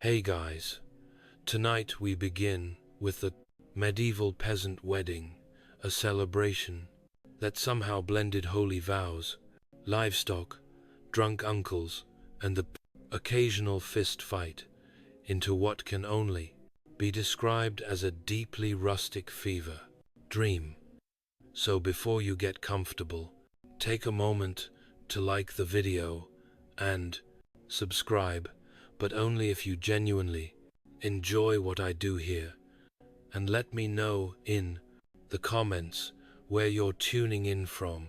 Hey guys, tonight we begin with the medieval peasant wedding, a celebration that somehow blended holy vows, livestock, drunk uncles, and the occasional fist fight into what can only be described as a deeply rustic fever dream. So before you get comfortable, take a moment to like the video and subscribe, but only if you genuinely enjoy what I do here. And let me know in the comments where you're tuning in from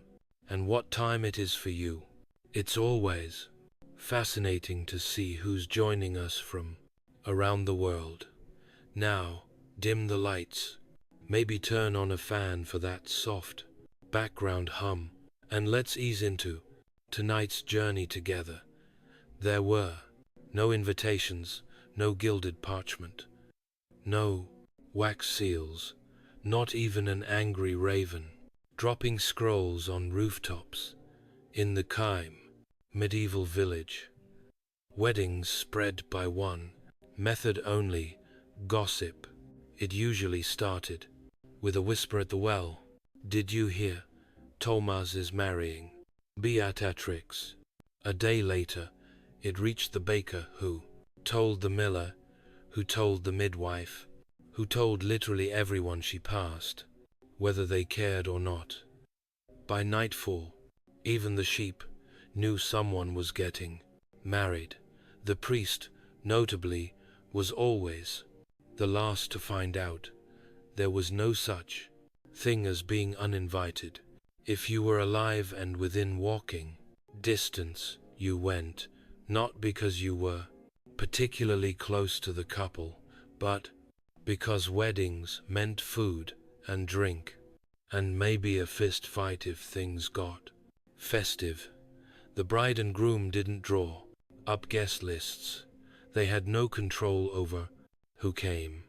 and what time it is for you. It's always fascinating to see who's joining us from around the world. Now, dim the lights, maybe turn on a fan for that soft background hum, and let's ease into tonight's journey together. There were no invitations, no gilded parchment, no wax seals, not even an angry raven dropping scrolls on rooftops in the calm medieval village. Weddings spread by one method only, gossip. It usually started with a whisper at the well. Did you hear? Thomas is marrying Beatrix. A day later, it reached the baker, who told the miller, who told the midwife, who told literally everyone she passed, whether they cared or not. By nightfall, even the sheep knew someone was getting married. The priest, notably, was always the last to find out. There was no such thing as being uninvited. If you were alive and within walking distance, you went, not because you were particularly close to the couple, but because weddings meant food and drink, and maybe a fist fight if things got festive. The bride and groom didn't draw up guest lists. They had no control over who came.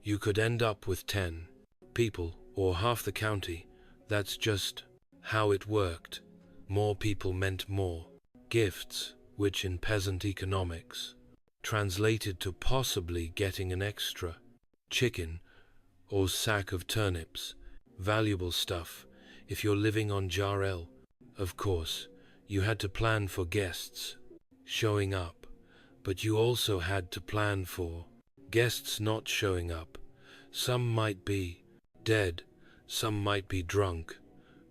You could end up with 10 people or half the county. That's just how it worked. More people meant more gifts, which in peasant economics translated to possibly getting an extra chicken or sack of turnips, valuable stuff. If you're living on Jarl, of course, you had to plan for guests showing up, but you also had to plan for guests not showing up. Some might be dead, some might be drunk,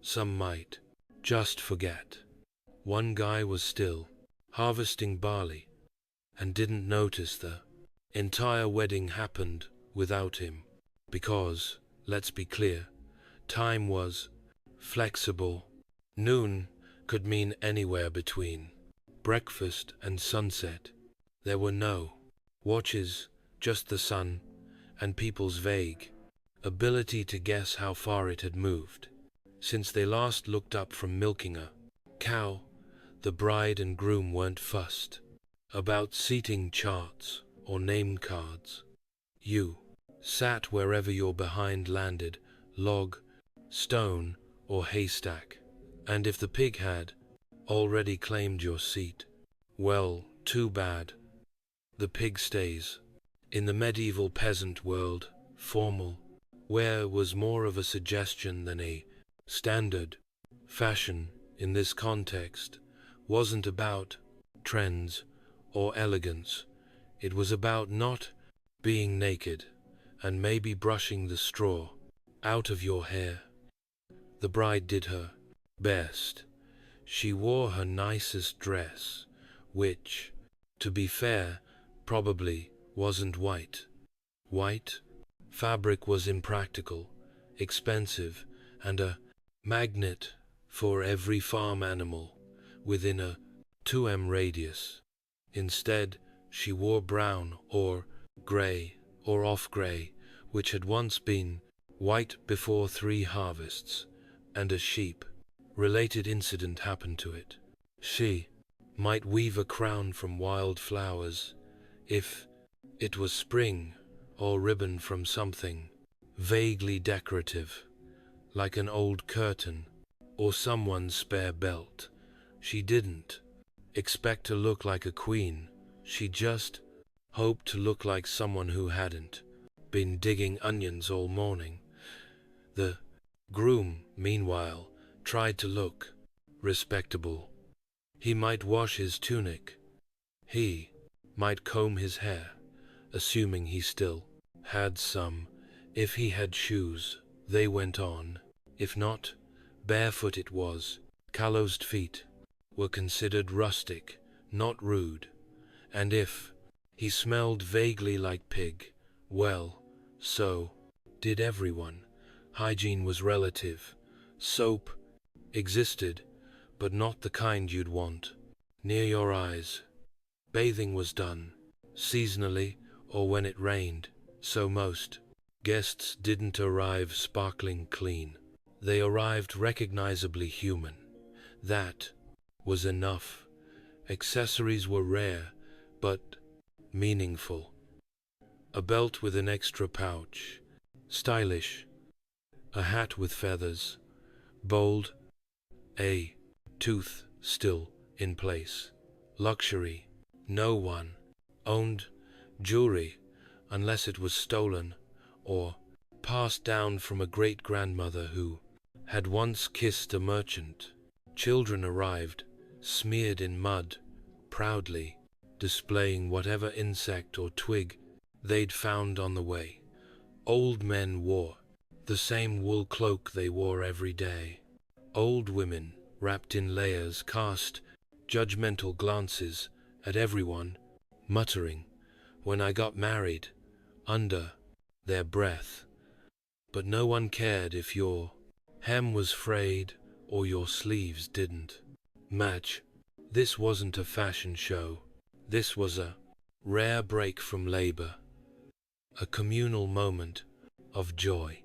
some might just forget. One guy was still harvesting barley and didn't notice the entire wedding happened without him, because, let's be clear, time was flexible. Noon could mean anywhere between breakfast and sunset. There were no watches, just the sun and people's vague ability to guess how far it had moved since they last looked up from milking a cow. The bride and groom weren't fussed about seating charts or name cards. You sat wherever your behind landed, log, stone, or haystack. And if the pig had already claimed your seat, well, too bad. The pig stays. In the medieval peasant world, formal wear was more of a suggestion than a standard. Fashion, in this context, wasn't about trends or elegance. It was about not being naked and maybe brushing the straw out of your hair. The bride did her best. She wore her nicest dress, which, to be fair, probably wasn't white. White fabric was impractical, expensive, and a magnet for every farm animal within a 2m radius. Instead, she wore brown or gray or off-gray, which had once been white before 3 harvests, and a sheep-related incident happened to it. She might weave a crown from wild flowers if it was spring, or ribbon from something vaguely decorative, like an old curtain or someone's spare belt. She didn't expect to look like a queen. She just hoped to look like someone who hadn't been digging onions all morning. The groom, meanwhile, tried to look respectable. He might wash his tunic. He might comb his hair, assuming he still had some. If he had shoes, they went on. If not, barefoot it was. Calloused feet were considered rustic, not rude. And if he smelled vaguely like pig, well, so did everyone. Hygiene was relative. Soap existed, but not the kind you'd want near your eyes. Bathing was done seasonally or when it rained, so most guests didn't arrive sparkling clean. They arrived recognizably human. That was enough. Accessories were rare, but meaningful. A belt with an extra pouch, stylish. A hat with feathers, bold. A tooth still in place. Luxury. No one owned jewelry unless it was stolen or passed down from a great-grandmother who had once kissed a merchant. Children arrived, smeared in mud, proudly displaying whatever insect or twig they'd found on the way. Old men wore the same wool cloak they wore every day. Old women, wrapped in layers, cast judgmental glances at everyone, muttering, "When I got married," under their breath. But no one cared if your hem was frayed or your sleeves didn't match. This wasn't a fashion show. This was a rare break from labor, a communal moment of joy.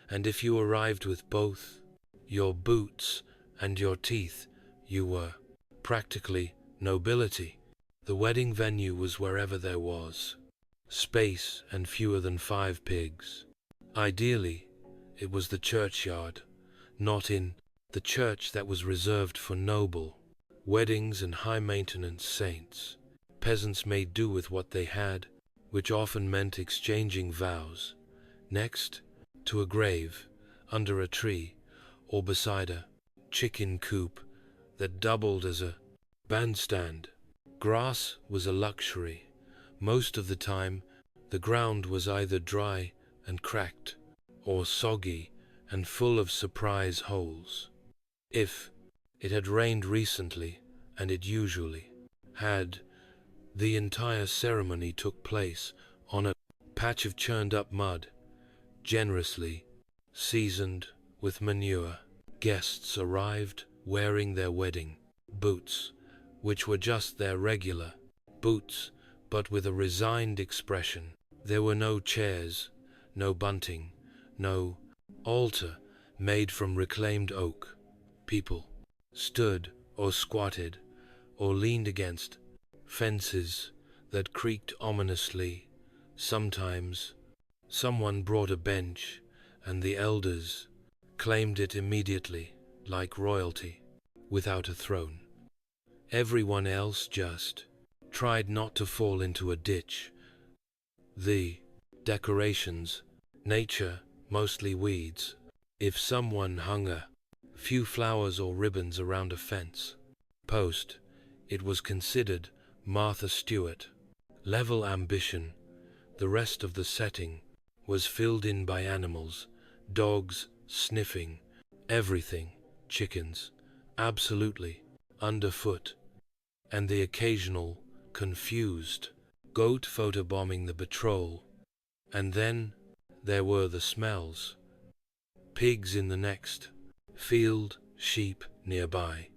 And if you arrived with both your boots and your teeth, you were practically nobility. The wedding venue was wherever there was space and fewer than 5 pigs. Ideally, it was the churchyard, not in the church that was reserved for noble weddings and high-maintenance saints. Peasants made do with what they had, which often meant exchanging vows. Next to a grave, under a tree, or beside a chicken coop that doubled as a bandstand. Grass was a luxury. Most of the time, the ground was either dry and cracked, or soggy and full of surprise holes. If it had rained recently, and it usually had, the entire ceremony took place on a patch of churned-up mud, generously seasoned with manure. Guests arrived wearing their wedding boots, which were just their regular boots, but with a resigned expression. There were no chairs, no bunting, no altar made from reclaimed oak. People stood or squatted or leaned against fences that creaked ominously. Sometimes someone brought a bench, and the elders claimed it immediately, like royalty, without a throne. Everyone else just tried not to fall into a ditch. The decorations, nature, mostly weeds. If someone hung a few flowers or ribbons around a fence post, it was considered Martha Stewart level ambition. The rest of the setting was filled in by animals, dogs sniffing, everything, chickens, absolutely, underfoot, and the occasional, confused, goat photobombing the patrol. And then there were the smells. Pigs in the next field, sheep nearby,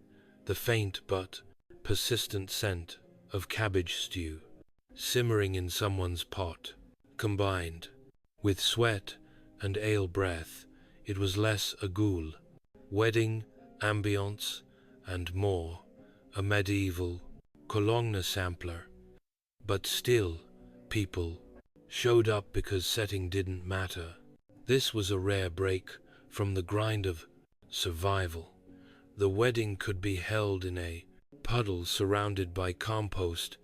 the faint but persistent scent of cabbage stew simmering in someone's pot. Combined with sweat and ale breath, it was less a ghoul, wedding ambience, and more a medieval Cologne sampler. But still, people showed up because setting didn't matter. This was a rare break from the grind of survival. The wedding could be held in a puddle surrounded by compost,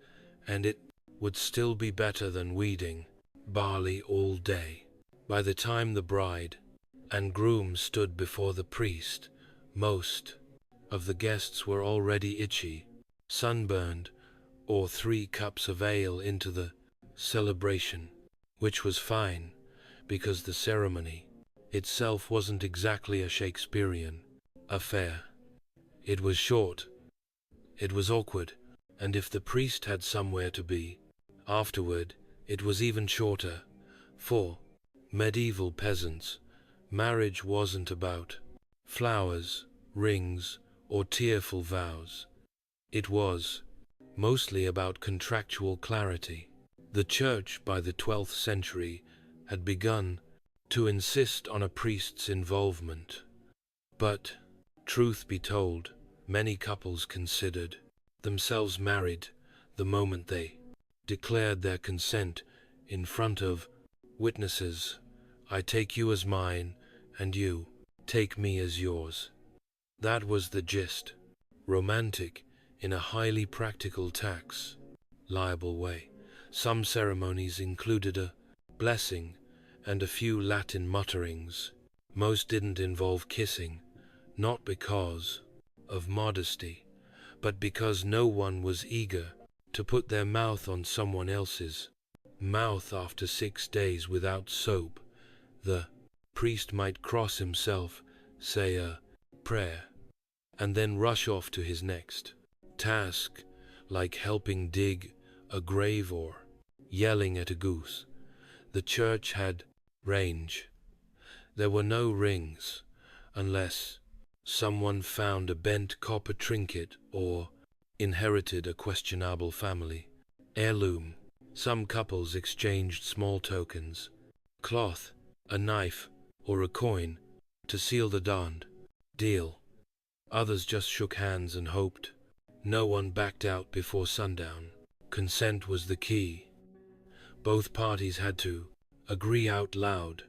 and it would still be better than weeding barley all day. By the time the bride and groom stood before the priest, most of the guests were already itchy, sunburned, or 3 cups of ale into the celebration, which was fine, because the ceremony itself wasn't exactly a Shakespearean affair. It was short, it was awkward, and if the priest had somewhere to be afterward, it was even shorter. For medieval peasants, marriage wasn't about flowers, rings, or tearful vows. It was mostly about contractual clarity. The church by the 12th century had begun to insist on a priest's involvement. But, truth be told, many couples considered themselves married the moment they declared their consent in front of witnesses. I take you as mine, and you take me as yours. That was the gist. Romantic in a highly practical tax liable way. Some ceremonies included a blessing and a few Latin mutterings. Most didn't involve kissing, not because of modesty, but because no one was eager to put their mouth on someone else's mouth after 6 days without soap. The priest might cross himself, say a prayer, and then rush off to his next task, like helping dig a grave or yelling at a goose. The church had range. There were no rings, unless someone found a bent copper trinket or inherited a questionable family heirloom. Some couples exchanged small tokens, cloth, a knife, or a coin, to seal the darned deal. Others just shook hands and hoped. No one backed out before sundown. Consent was the key. Both parties had to agree out loud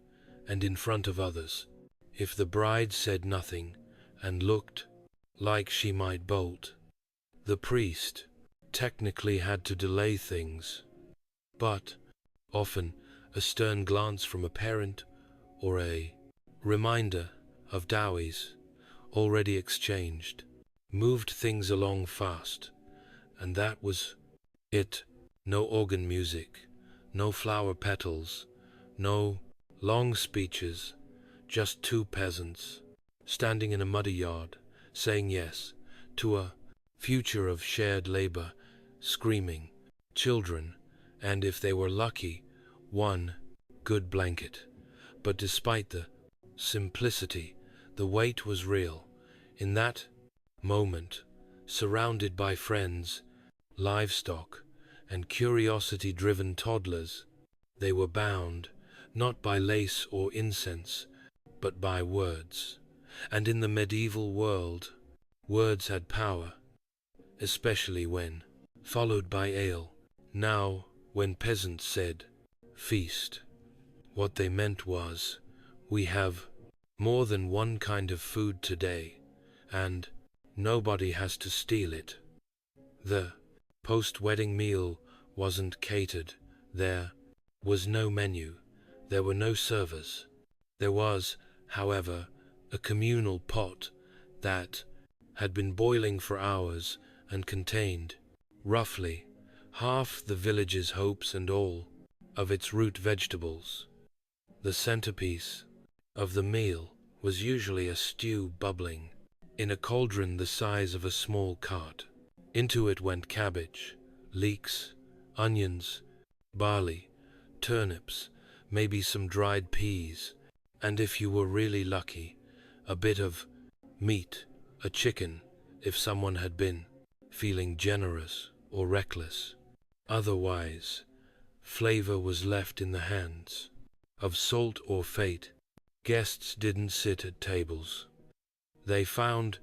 and in front of others. If the bride said nothing and looked like she might bolt, the priest technically had to delay things. But often a stern glance from a parent or a reminder of dowies already exchanged moved things along fast, and that was it. No organ music, no flower petals, no long speeches, just 2 peasants standing in a muddy yard, saying yes to a future of shared labor, screaming, children, and if they were lucky, 1 good blanket. But despite the simplicity, the weight was real. In that moment, surrounded by friends, livestock, and curiosity-driven toddlers, they were bound, not by lace or incense, but by words. And in the medieval world, words had power, especially when followed by ale. Now, when peasants said, feast, what they meant was, we have more than one kind of food today, and nobody has to steal it. The post-wedding meal wasn't catered. There was no menu. There were no servers. There was, however, a communal pot that had been boiling for hours and contained, roughly, half the village's hopes and all of its root vegetables. The centerpiece of the meal was usually a stew bubbling in a cauldron the size of a small cart. Into it went cabbage, leeks, onions, barley, turnips, maybe some dried peas, and if you were really lucky, a bit of meat, a chicken, if someone had been feeling generous or reckless. Otherwise, flavor was left in the hands of salt or fate. Guests didn't sit at tables. They found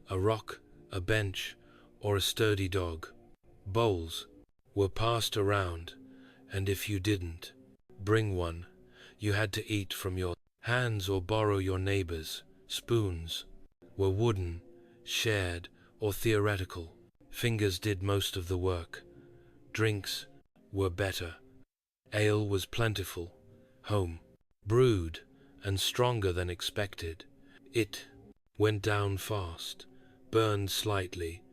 a rock, a bench, or a sturdy dog. Bowls were passed around, and if you didn't bring one, you had to eat from your hands or borrow your neighbor's. Spoons were wooden, shared, or theoretical. Fingers did most of the work. Drinks were better. Ale was plentiful, home brewed, and stronger than expected. It went down fast, burned slightly,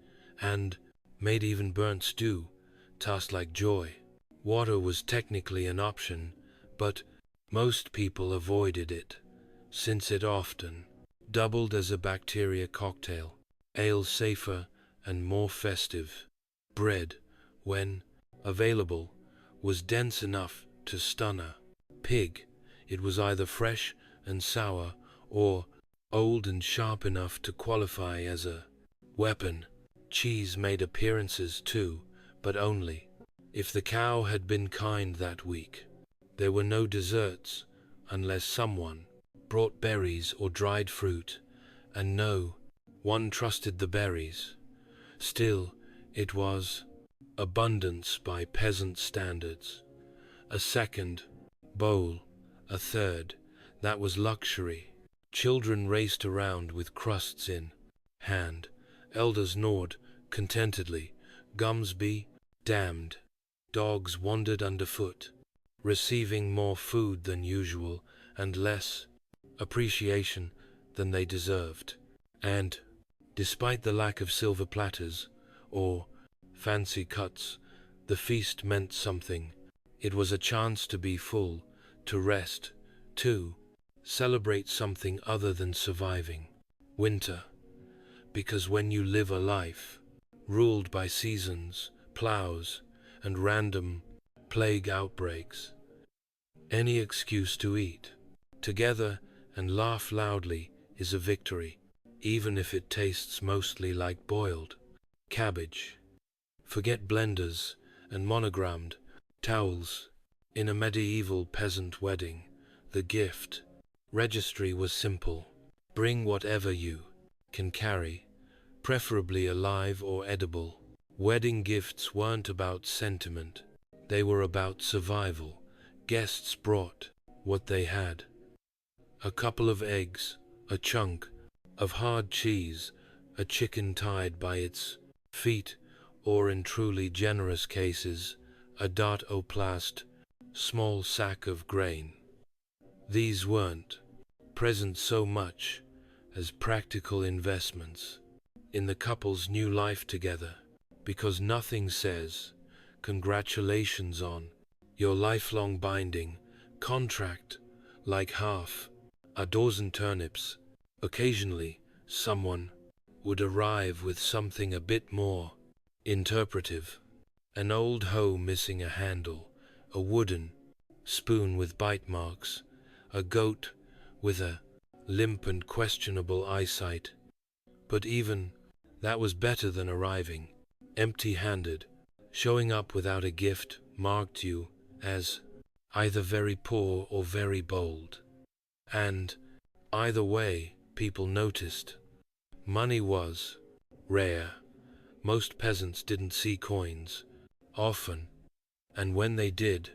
and made even burnt stew taste like joy. Water was technically an option, but most people avoided it, since it often doubled as a bacteria cocktail. Ale safer and more festive. Bread, when available, was dense enough to stun a pig. It was either fresh and sour or old and sharp enough to qualify as a weapon. Cheese made appearances too, but only if the cow had been kind that week. There were no desserts unless someone brought berries or dried fruit, and no one trusted the berries. Still, it was abundance by peasant standards. A second bowl, a third, that was luxury. Children raced around with crusts in hand. Elders gnawed contentedly. Gums be damned. Dogs wandered underfoot, receiving more food than usual and less appreciation than they deserved. And, despite the lack of silver platters or fancy cuts, the feast meant something. It was a chance to be full, to rest, to celebrate something other than surviving. Winter, because when you live a life ruled by seasons, plows, and random plague outbreaks, any excuse to eat together and laugh loudly is a victory, even if it tastes mostly like boiled cabbage. Forget blenders and monogrammed towels. In a medieval peasant wedding, the gift registry was simple. Bring whatever you can carry, preferably alive or edible. Wedding gifts weren't about sentiment, they were about survival. Guests brought what they had. A couple of eggs, a chunk of hard cheese, a chicken tied by its feet, or in truly generous cases, a dot o plast, small sack of grain. These weren't presents so much as practical investments in the couple's new life together, because nothing says congratulations on your lifelong binding contract like half a dozen turnips. Occasionally, someone would arrive with something a bit more interpretive. An old hoe missing a handle, a wooden spoon with bite marks, a goat with a limp and questionable eyesight. But even that was better than arriving empty-handed. Showing up without a gift marked you as either very poor or very bold. And either way, people noticed. Money was rare. Most peasants didn't see coins often, and when they did,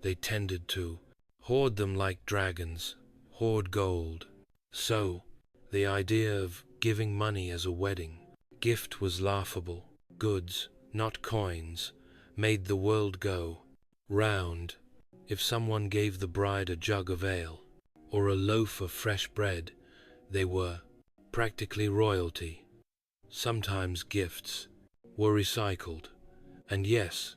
they tended to hoard them like dragons hoard gold. So, the idea of giving money as a wedding gift was laughable. Goods, not coins, made the world go round. If someone gave the bride a jug of ale or a loaf of fresh bread, they were practically royalty. Sometimes gifts were recycled, and yes,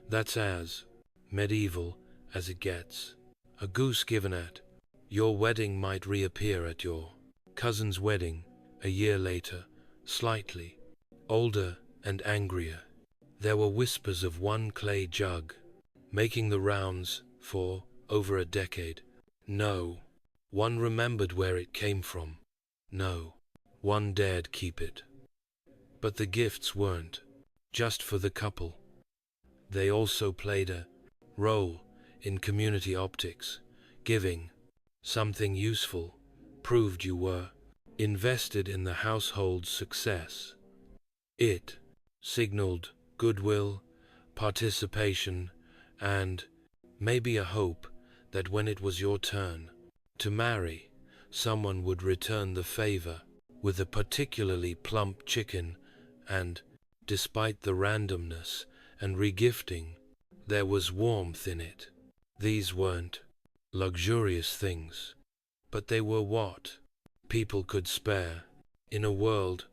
that's as medieval as it gets. A goose given at your wedding might reappear at your cousin's wedding a year later, slightly older and angrier. There were whispers of one clay jug making the rounds for over a decade. No one remembered where it came from. No one dared keep it. But the gifts weren't just for the couple. They also played a role in community optics. Giving something useful proved you were invested in the household's success. It signaled goodwill, participation, and maybe a hope that when it was your turn to marry, someone would return the favor with a particularly plump chicken, and, despite the randomness and regifting There was warmth in it. These weren't luxurious things, but they were what people could spare in a world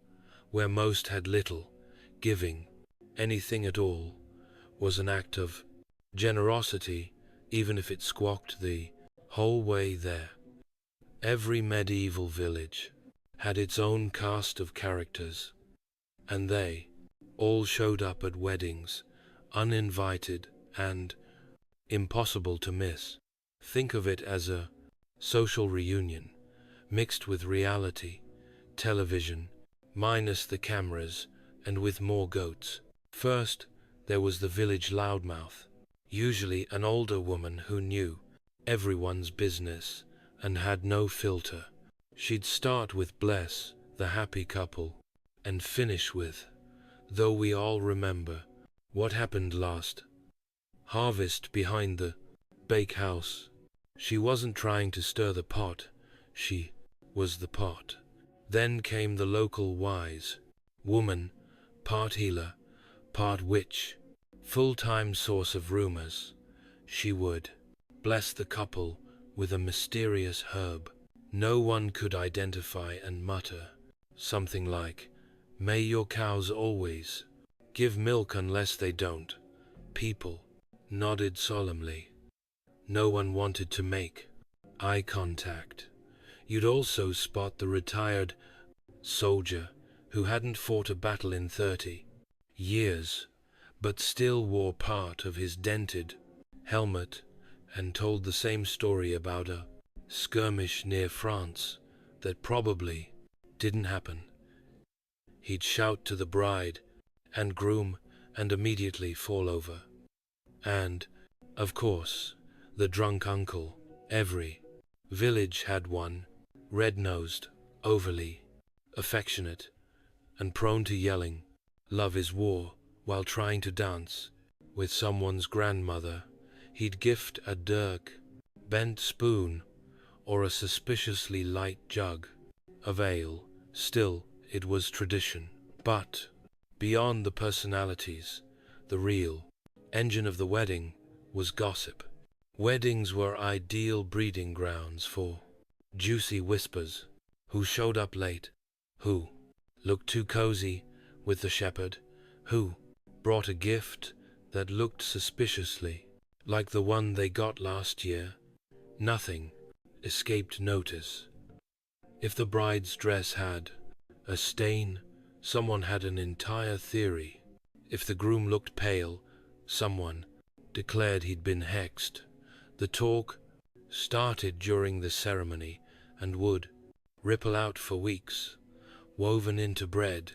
where most had little. Giving anything at all was an act of generosity, even if it squawked the whole way there. Every medieval village had its own cast of characters, and they all showed up at weddings, uninvited and impossible to miss. Think of it as a social reunion, mixed with reality, television, minus the cameras, and with more goats. First, there was the village loudmouth, usually an older woman who knew everyone's business and had no filter. She'd start with bless the happy couple and finish with, though we all remember what happened last harvest behind the bakehouse. She wasn't trying to stir the pot, she was the pot. Then came the local wise woman, part healer, part witch, full-time source of rumors. She would bless the couple with a mysterious herb no one could identify and mutter something like, "May your cows always give milk unless they don't." People nodded solemnly. No one wanted to make eye contact. You'd also spot the retired soldier who hadn't fought a battle in 30 years, but still wore part of his dented helmet and told the same story about a skirmish near France that probably didn't happen. He'd shout to the bride and groom and immediately fall over. And, of course, the drunk uncle. Every village had one, red-nosed, overly affectionate, and prone to yelling, "Love is war," while trying to dance with someone's grandmother. He'd gift a dirk, bent spoon, or a suspiciously light jug of ale. Still, it was tradition. But, beyond the personalities, the real engine of the wedding was gossip. Weddings were ideal breeding grounds for juicy whispers. Who showed up late? Who looked too cozy with the shepherd? Who brought a gift that looked suspiciously like the one they got last year? Nothing escaped notice. If the bride's dress had a stain, someone had an entire theory. If the groom looked pale, someone declared he'd been hexed. The talk started during the ceremony and would ripple out for weeks, woven into bread.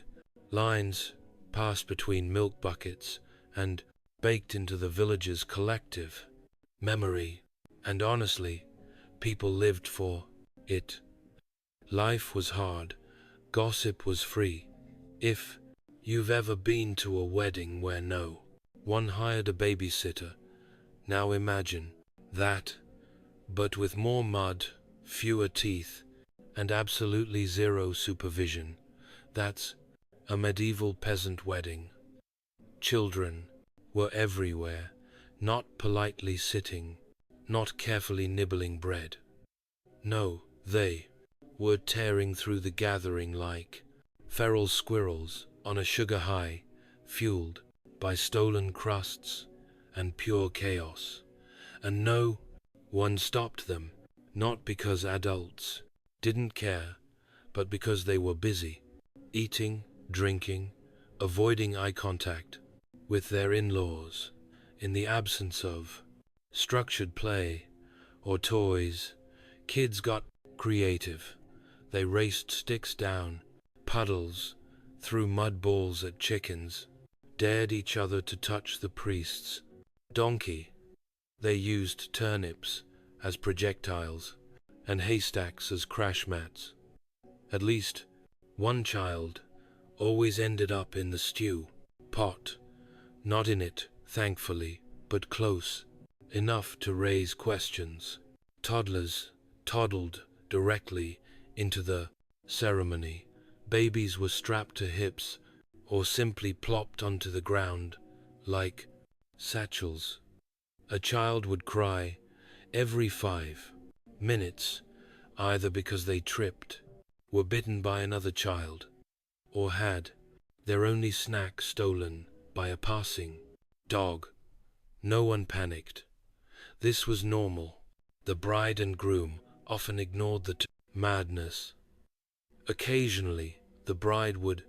Lines passed between milk buckets and baked into the village's collective memory. And honestly, people lived for it. Life was hard. Gossip was free. If you've ever been to a wedding where no one hired a babysitter, now imagine that, but with more mud, fewer teeth, and absolutely zero supervision. That's a medieval peasant wedding. Children were everywhere, not politely sitting, not carefully nibbling bread. No, they were tearing through the gathering like feral squirrels on a sugar high, fueled by stolen crusts and pure chaos. And no one stopped them, not because adults didn't care, but because they were busy, eating, drinking, avoiding eye contact with their in-laws. In the absence of structured play or toys, kids got creative. They raced sticks down puddles, threw mud balls at chickens, dared each other to touch the priest's donkey. They used turnips as projectiles and haystacks as crash mats. At least one child always ended up in the stew pot, not in it, thankfully, but close enough to raise questions. Toddlers toddled directly into the ceremony. Babies were strapped to hips or simply plopped onto the ground like satchels. A child would cry every 5 minutes, either because they tripped, were bitten by another child, or had their only snack stolen by a passing dog. No one panicked. This was normal. The bride and groom often ignored the madness. Occasionally, the bride would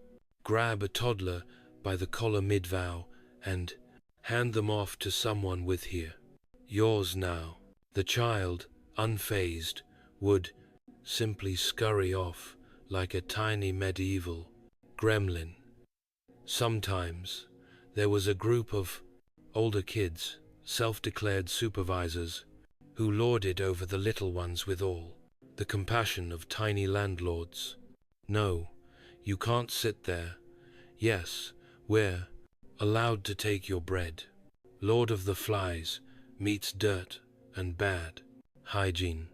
grab a toddler by the collar mid-vow and hand them off to someone with "Here, yours now." The child, unfazed, would simply scurry off like a tiny medieval gremlin. Sometimes there was a group of older kids, self-declared supervisors, who lorded over the little ones with all the compassion of tiny landlords. "No, you can't sit there. Yes, we're allowed to take your bread." Lord of the Flies meets dirt and bad hygiene.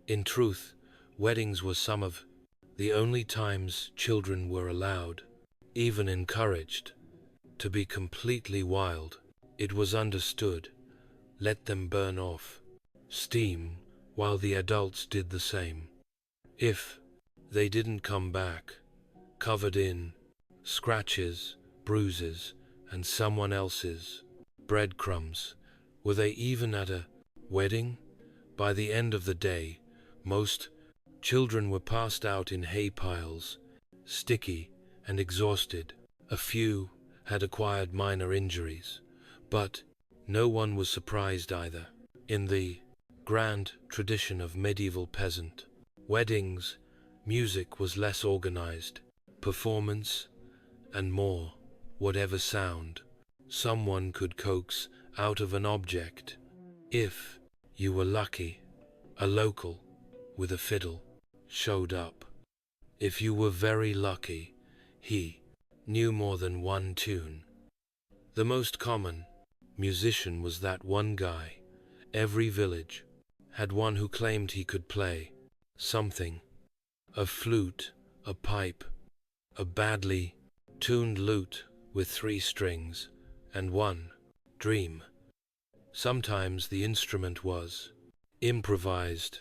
In truth, weddings were some of the only times children were allowed, even encouraged, to be completely wild. It was understood, let them burn off steam while the adults did the same. If they didn't come back, covered in scratches, bruises, and someone else's breadcrumbs, were they even at a wedding? By the end of the day, most children were passed out in hay piles, sticky and exhausted. A few had acquired minor injuries, but no one was surprised either. In the grand tradition of medieval peasant weddings, music was less organized. Performance and more, whatever sound someone could coax out of an object. If you were lucky, a local with a fiddle showed up. If you were very lucky, he knew more than one tune. The most common musician was that one guy. Every village had one who claimed he could play something: a flute, a pipe, a badly tuned lute with 3 strings, and one dream. Sometimes the instrument was improvised: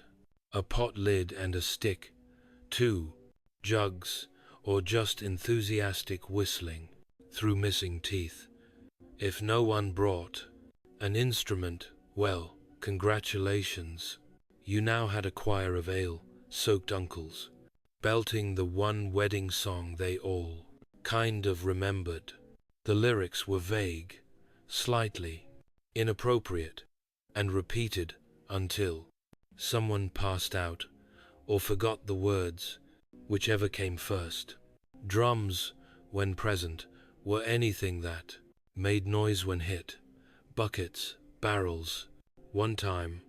a pot lid and a stick, 2 jugs, or just enthusiastic whistling through missing teeth. If no one brought an instrument, well, congratulations. You now had a choir of ale-soaked uncles, belting the one wedding song they all kind of remembered. The lyrics were vague, slightly inappropriate, and repeated until someone passed out or forgot the words, whichever came first. Drums, when present, were anything that made noise when hit: buckets, barrels, one time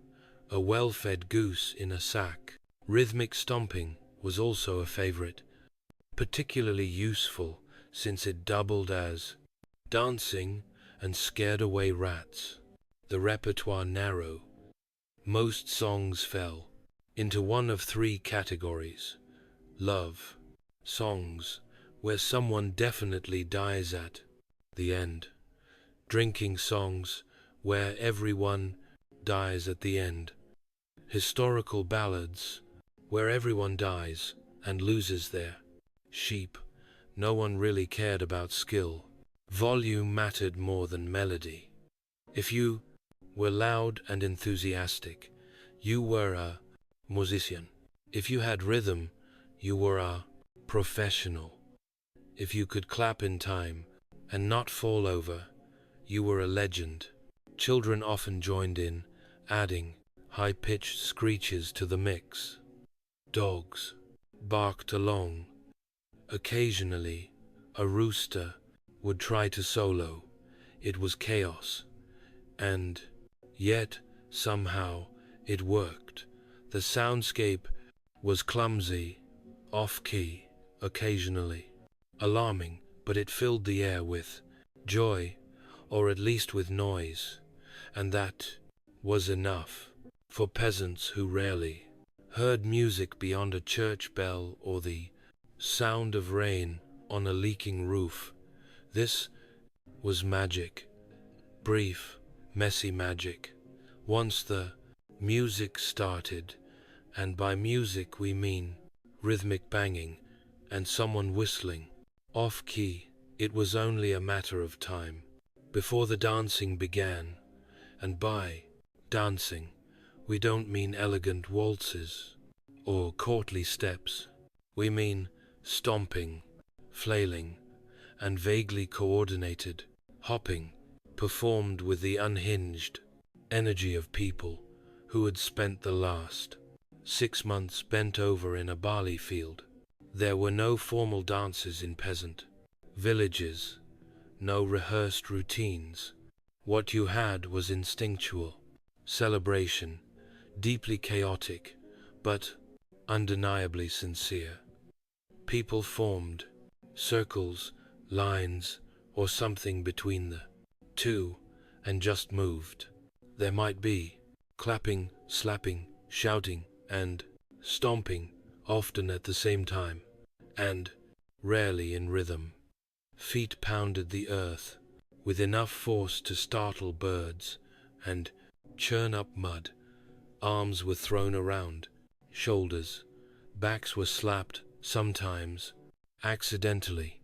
a well-fed goose in a sack. Rhythmic stomping was also a favorite, particularly useful since it doubled as dancing and scared away rats. The repertoire narrow. Most songs fell into one of 3 categories: love songs, where someone definitely dies at the end; drinking songs, where everyone dies at the end; historical ballads, where everyone dies and loses their sheep. No one really cared about skill. Volume mattered more than melody. If you were loud and enthusiastic, you were a musician. If you had rhythm, you were a professional. If you could clap in time and not fall over, you were a legend. Children often joined in, adding high-pitched screeches to the mix. Dogs barked along. Occasionally, a rooster would try to solo. It was chaos, and yet somehow it worked. The soundscape was clumsy, off-key, occasionally alarming, but it filled the air with joy, or at least with noise, and that was enough. For peasants who rarely heard music beyond a church bell or the sound of rain on a leaking roof, this was magic. Brief, messy magic. Once the music started, and by music we mean rhythmic banging and someone whistling off-key, it was only a matter of time before the dancing began. And by dancing, we don't mean elegant waltzes or courtly steps. We mean stomping, flailing, and vaguely coordinated hopping, performed with the unhinged energy of people who had spent the last 6 months bent over in a barley field. There were no formal dances in peasant villages, no rehearsed routines. What you had was instinctual celebration, deeply chaotic, but undeniably sincere. People formed circles, lines, or something between the two, and just moved. There might be clapping, slapping, shouting, and stomping, often at the same time, and rarely in rhythm. Feet pounded the earth with enough force to startle birds and churn up mud. Arms were thrown around shoulders. Backs were slapped, sometimes accidentally.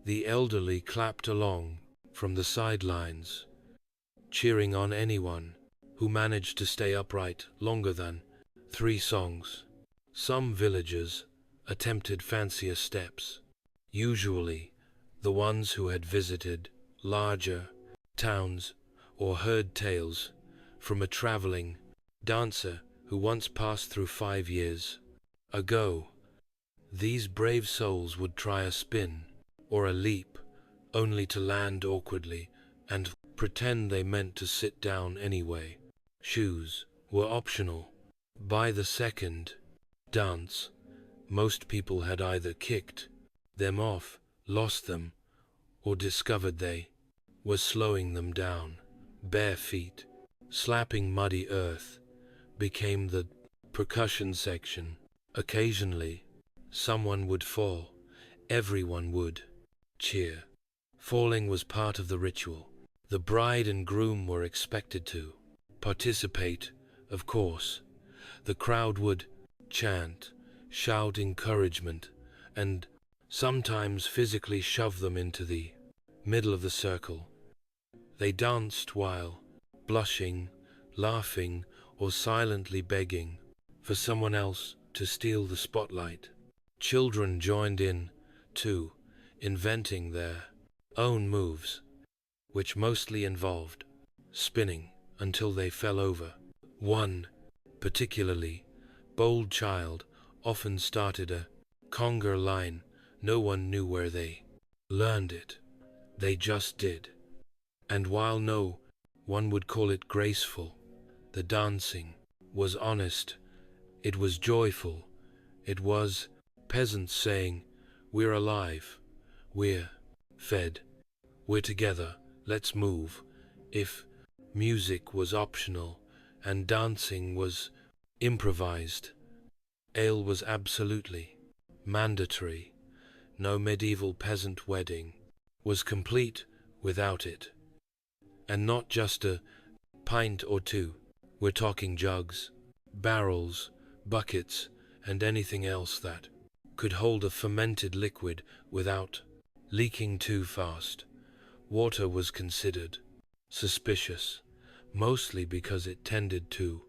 The elderly clapped along from the sidelines, cheering on anyone who managed to stay upright longer than 3 songs. Some villagers attempted fancier steps, usually the ones who had visited larger towns or heard tales from a traveling dancer who once passed through 5 years ago. These brave souls would try a spin or a leap, only to land awkwardly and pretend they meant to sit down anyway. Shoes were optional. By the second dance, most people had either kicked them off, lost them, or discovered they were slowing them down. Bare feet, slapping muddy earth, became the percussion section. Occasionally, someone would fall. Everyone would cheer. Falling was part of the ritual. The bride and groom were expected to participate, of course. The crowd would chant, shout encouragement, and sometimes physically shove them into the middle of the circle. They danced while blushing, laughing, or silently begging for someone else to steal the spotlight. Children joined in, too, inventing their own moves, which mostly involved spinning until they fell over. One particularly bold child often started a conga line. No one knew where they learned it. They just did. And while no one would call it graceful, the dancing was honest. It was joyful. It was peasants saying, "We're alive. We're fed. We're together. Let's move." If music was optional and dancing was improvised, ale was absolutely mandatory. No medieval peasant wedding was complete without it. And not just a pint or two. We're talking jugs, barrels, buckets, and anything else that could hold a fermented liquid without leaking too fast. Water was considered suspicious, mostly because it tended to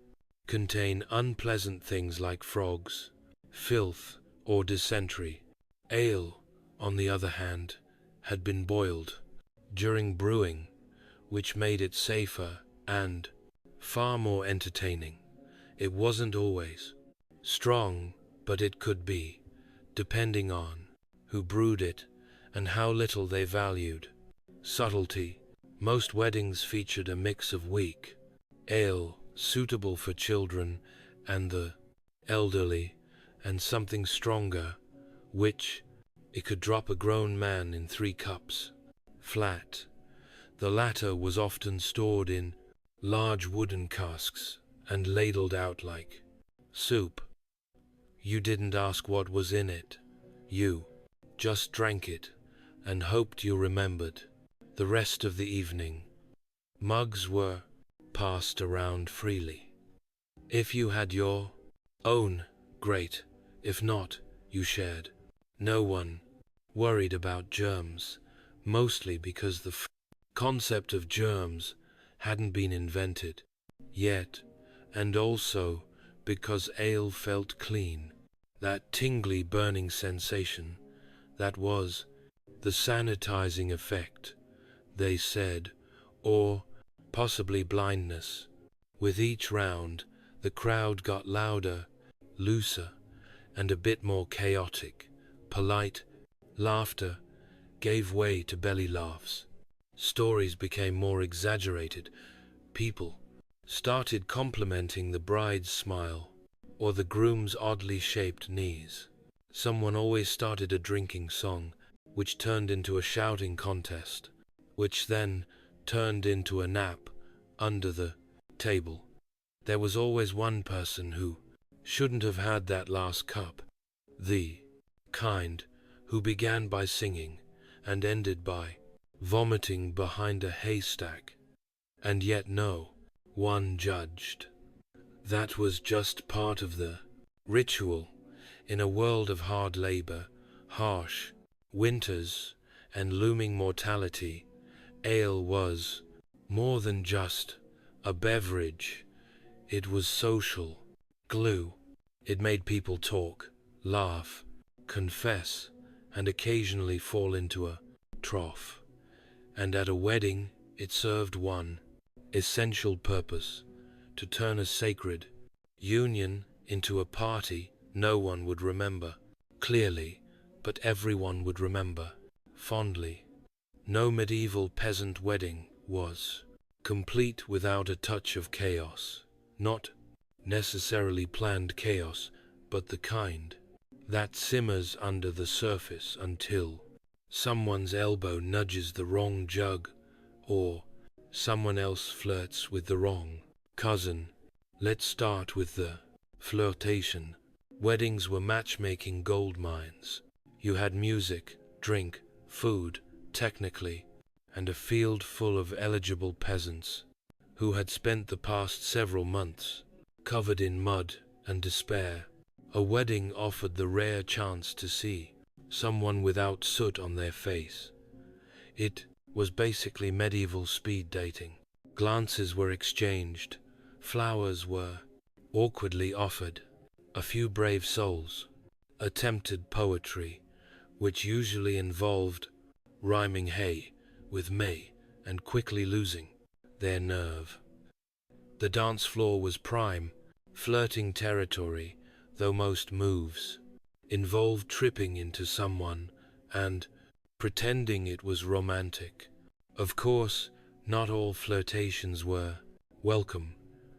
contain unpleasant things like frogs, filth, or dysentery. Ale, on the other hand, had been boiled during brewing, which made it safer and far more entertaining. It wasn't always strong, but it could be, depending on who brewed it and how little they valued subtlety. Most weddings featured a mix of weak ale, suitable for children and the elderly, and something stronger, which it could drop a grown man in 3 cups, flat. The latter was often stored in large wooden casks and ladled out like soup. You didn't ask what was in it. You just drank it and hoped you remembered the rest of the evening. Mugs were passed around freely. If you had your own, great. If not, you shared. No one worried about germs, mostly because the concept of germs hadn't been invented yet, and also because ale felt clean, that tingly burning sensation that was the sanitizing effect, they said, or possibly blindness. With each round, the crowd got louder, looser, and a bit more chaotic. Polite laughter gave way to belly laughs. Stories became more exaggerated. People started complimenting the bride's smile or the groom's oddly shaped knees. Someone always started a drinking song, which turned into a shouting contest, which then turned into a nap under the table. There was always one person who shouldn't have had that last cup, the kind who began by singing and ended by vomiting behind a haystack, and yet no one judged. That was just part of the ritual. In a world of hard labor, harsh winters, and looming mortality, ale was more than just a beverage. It was social glue. It made people talk, laugh, confess, and occasionally fall into a trough. And at a wedding, it served one essential purpose: to turn a sacred union into a party no one would remember clearly, but everyone would remember fondly. No medieval peasant wedding was complete without a touch of chaos. Not necessarily planned chaos, but the kind that simmers under the surface until someone's elbow nudges the wrong jug, or someone else flirts with the wrong cousin. Let's start with the flirtation. Weddings were matchmaking gold mines. You had music, drink, food, technically, and a field full of eligible peasants who had spent the past several months covered in mud and despair. A wedding offered the rare chance to see someone without soot on their face. It was basically medieval speed dating. Glances were exchanged, flowers were awkwardly offered, a few brave souls attempted poetry, which usually involved rhyming hay with may and quickly losing their nerve. The dance floor was prime, flirting territory, though most moves involved tripping into someone and pretending it was romantic. Of course, not all flirtations were welcome,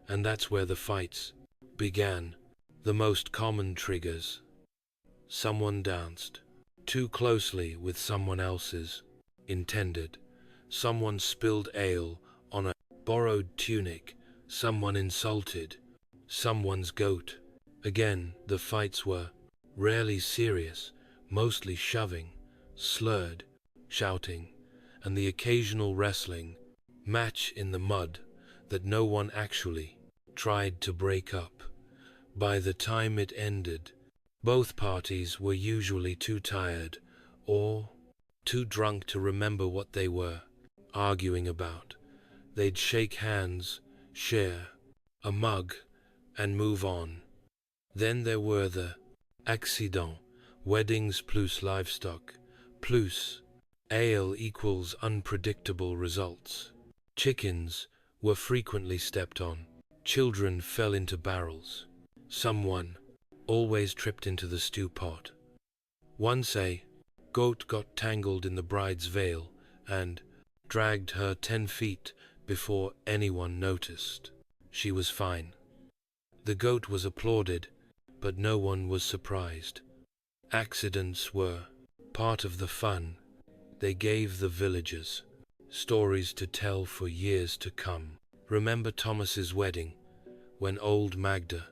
and that's where the fights began. The most common triggers: someone danced too closely with someone else's intended, someone spilled ale on a borrowed tunic, someone insulted someone's goat. Again, the fights were rarely serious, mostly shoving, slurred shouting, and the occasional wrestling match in the mud that no one actually tried to break up. By the time it ended, both parties were usually too tired or too drunk to remember what they were arguing about. They'd shake hands, share a mug, and move on. Then there were the accidents, weddings plus livestock, plus ale equals unpredictable results. Chickens were frequently stepped on. Children fell into barrels. Someone always tripped into the stew pot. Once a goat got tangled in the bride's veil and dragged her 10 feet before anyone noticed. She was fine. The goat was applauded, but no one was surprised. Accidents were part of the fun. They gave the villagers stories to tell for years to come. Remember Thomas's wedding, when old Magda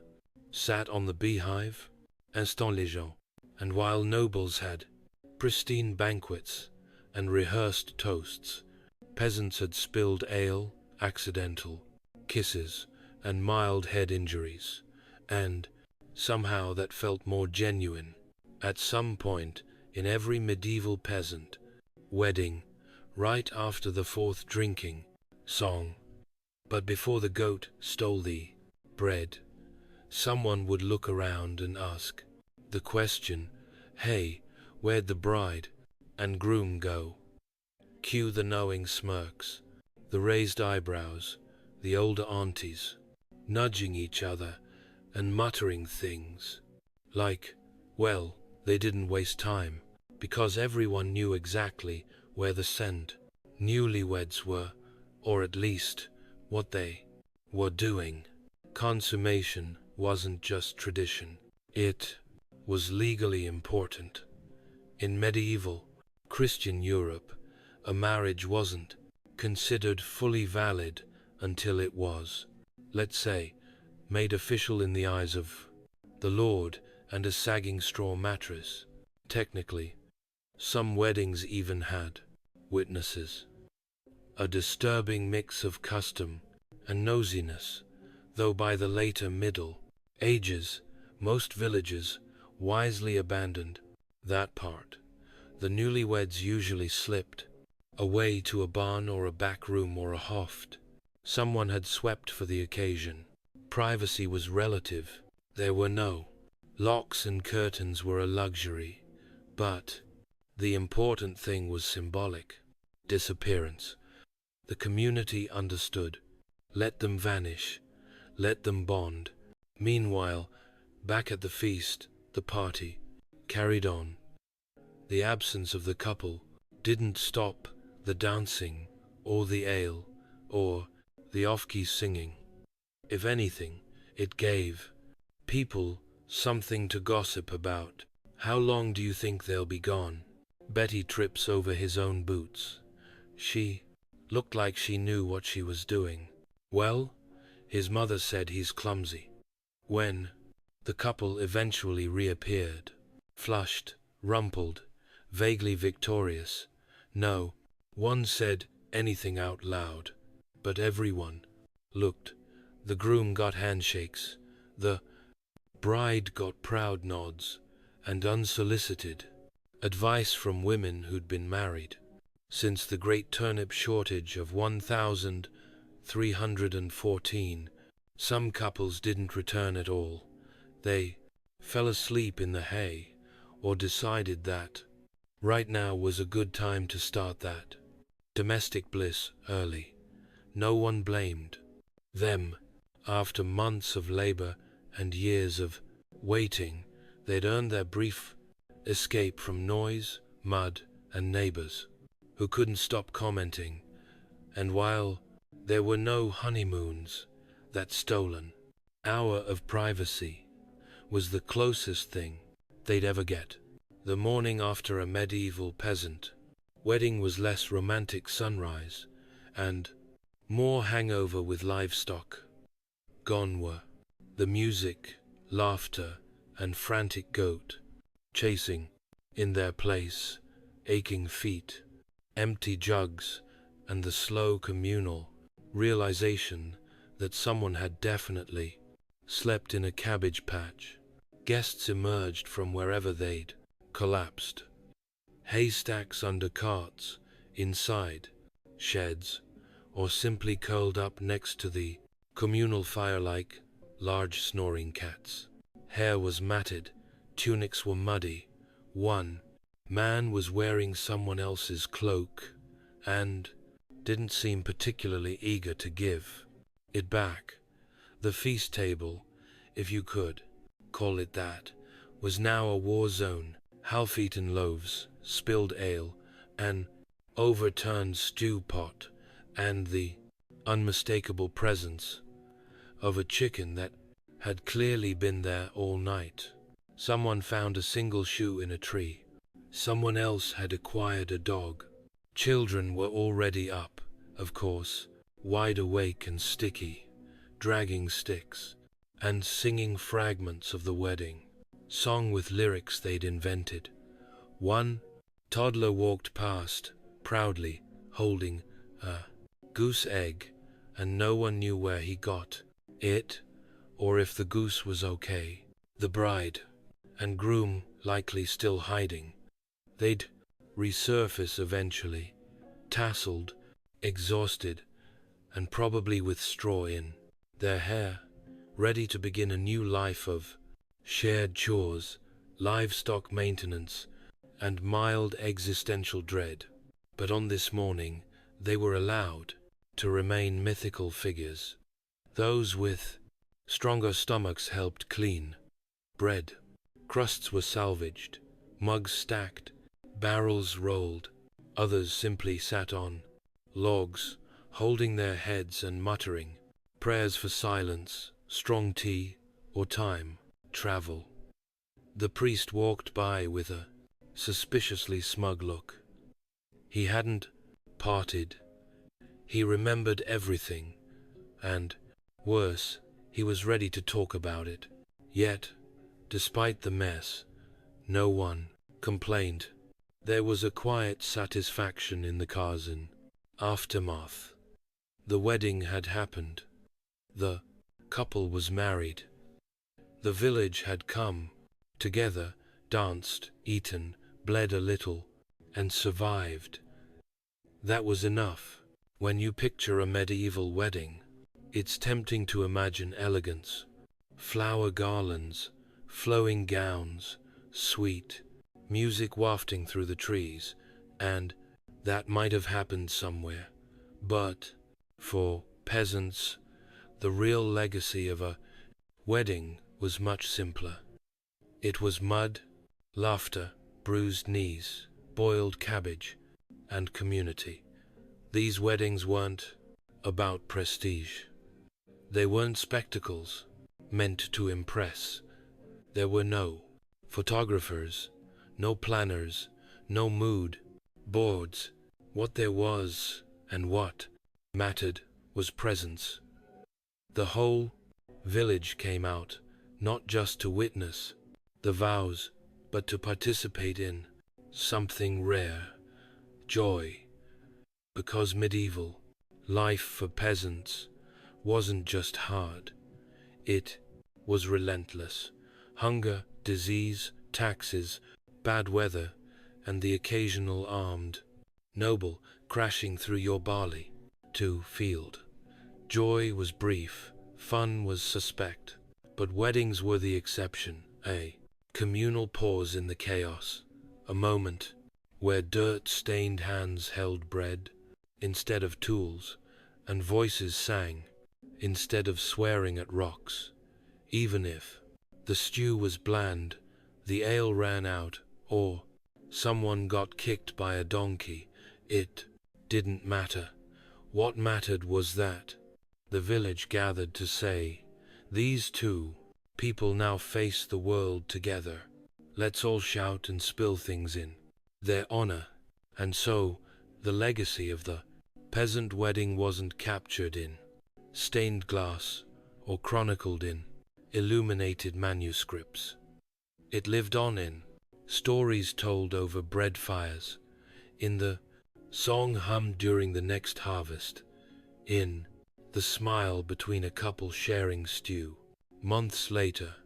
sat on the beehive? Instant léger. And while nobles had pristine banquets and rehearsed toasts, peasants had spilled ale, accidental kisses, and mild head injuries, and somehow that felt more genuine. At some point in every medieval peasant wedding, right after the fourth drinking song, but before the goat stole the bread, someone would look around and ask the question, "Hey, where'd the bride and groom go?" Cue the knowing smirks, the raised eyebrows, the older aunties nudging each other and muttering things like, well, they didn't waste time, because everyone knew exactly where the scent newlyweds were, or at least what they were doing. Consummation wasn't just tradition, it was legally important. In medieval Christian Europe, a marriage wasn't considered fully valid until it was, let's say, made official in the eyes of the Lord and a sagging straw mattress. Technically, some weddings even had witnesses. A disturbing mix of custom and nosiness, though by the later Middle Ages, most villages wisely abandoned that part. The newlyweds usually slipped away to a barn or a back room or a hoft. Someone had swept for the occasion. Privacy was relative. There were no locks and curtains were a luxury. But the important thing was symbolic. Disappearance. The community understood. Let them vanish. Let them bond. Meanwhile, back at the feast, the party carried on. The absence of the couple didn't stop the dancing, or the ale, or the off-key singing. If anything, it gave people something to gossip about. How long do you think they'll be gone? Betty trips over his own boots. She looked like she knew what she was doing. Well, his mother said he's clumsy. When the couple eventually reappeared, flushed, rumpled, vaguely victorious, no one said anything out loud, but everyone looked. The groom got handshakes, the bride got proud nods, and unsolicited advice from women who'd been married since the great turnip shortage of 1314. Some couples didn't return at all. They fell asleep in the hay, or decided that right now was a good time to start that domestic bliss early. No one blamed them. After months of labor and years of waiting, they'd earned their brief escape from noise, mud, and neighbors who couldn't stop commenting. And while there were no honeymoons, that stolen hour of privacy was the closest thing they'd ever get. The morning after a medieval peasant wedding was less romantic sunrise and more hangover with livestock. Gone were the music, laughter, and frantic goat chasing. In their place, aching feet, empty jugs, and the slow communal realization that someone had definitely slept in a cabbage patch. Guests emerged from wherever they'd collapsed. Haystacks under carts, inside sheds, or simply curled up next to the communal fire like large snoring cats. Hair was matted, tunics were muddy. One man was wearing someone else's cloak and didn't seem particularly eager to give it back. The feast table, if you could call it that, was now a war zone. Half-eaten loaves, spilled ale, an overturned stew pot, and the unmistakable presence of a chicken that had clearly been there all night. Someone found a single shoe in a tree. Someone else had acquired a dog. Children were already up, of course, wide awake and sticky, dragging sticks, and singing fragments of the wedding song with lyrics they'd invented. One toddler walked past, proudly holding a goose egg, and no one knew where he got it, or if the goose was okay. The bride and groom likely still hiding. They'd resurface eventually, tasseled, exhausted, and probably with straw in their hair, ready to begin a new life of shared chores, livestock maintenance, and mild existential dread. But on this morning, they were allowed to remain mythical figures. Those with stronger stomachs helped clean bread. Crusts were salvaged, mugs stacked, barrels rolled. Others simply sat on logs, holding their heads and muttering prayers for silence, strong tea, or time travel. The priest walked by with a suspiciously smug look. He hadn't parted. He remembered everything, and, worse, he was ready to talk about it. Yet, despite the mess, no one complained. There was a quiet satisfaction in the Kazan aftermath. The wedding had happened. The couple was married. The village had come together, danced, eaten, bled a little, and survived. That was enough. When you picture a medieval wedding, it's tempting to imagine elegance, flower garlands, flowing gowns, sweet music wafting through the trees, and that might have happened somewhere. But for peasants, the real legacy of a wedding was much simpler. It was mud, laughter, bruised knees, boiled cabbage, and community. These weddings weren't about prestige. They weren't spectacles meant to impress. There were no photographers, no planners, no mood boards. What there was, and what mattered, was presence. The whole village came out, not just to witness the vows, but to participate in something rare, joy. Because medieval life for peasants wasn't just hard, it was relentless. Hunger, disease, taxes, bad weather, and the occasional armed noble crashing through your barley to field. Joy was brief, fun was suspect, but weddings were the exception, a communal pause in the chaos, a moment where dirt-stained hands held bread instead of tools, and voices sang instead of swearing at rocks. Even if the stew was bland, the ale ran out, or someone got kicked by a donkey, it didn't matter. What mattered was that the village gathered to say, "These two people now face the world together. Let's all shout and spill things in their honor." And so, the legacy of the peasant wedding wasn't captured in stained glass or chronicled in illuminated manuscripts. It lived on in stories told over bread fires, in the song hummed during the next harvest, in the smile between a couple sharing stew. Months later,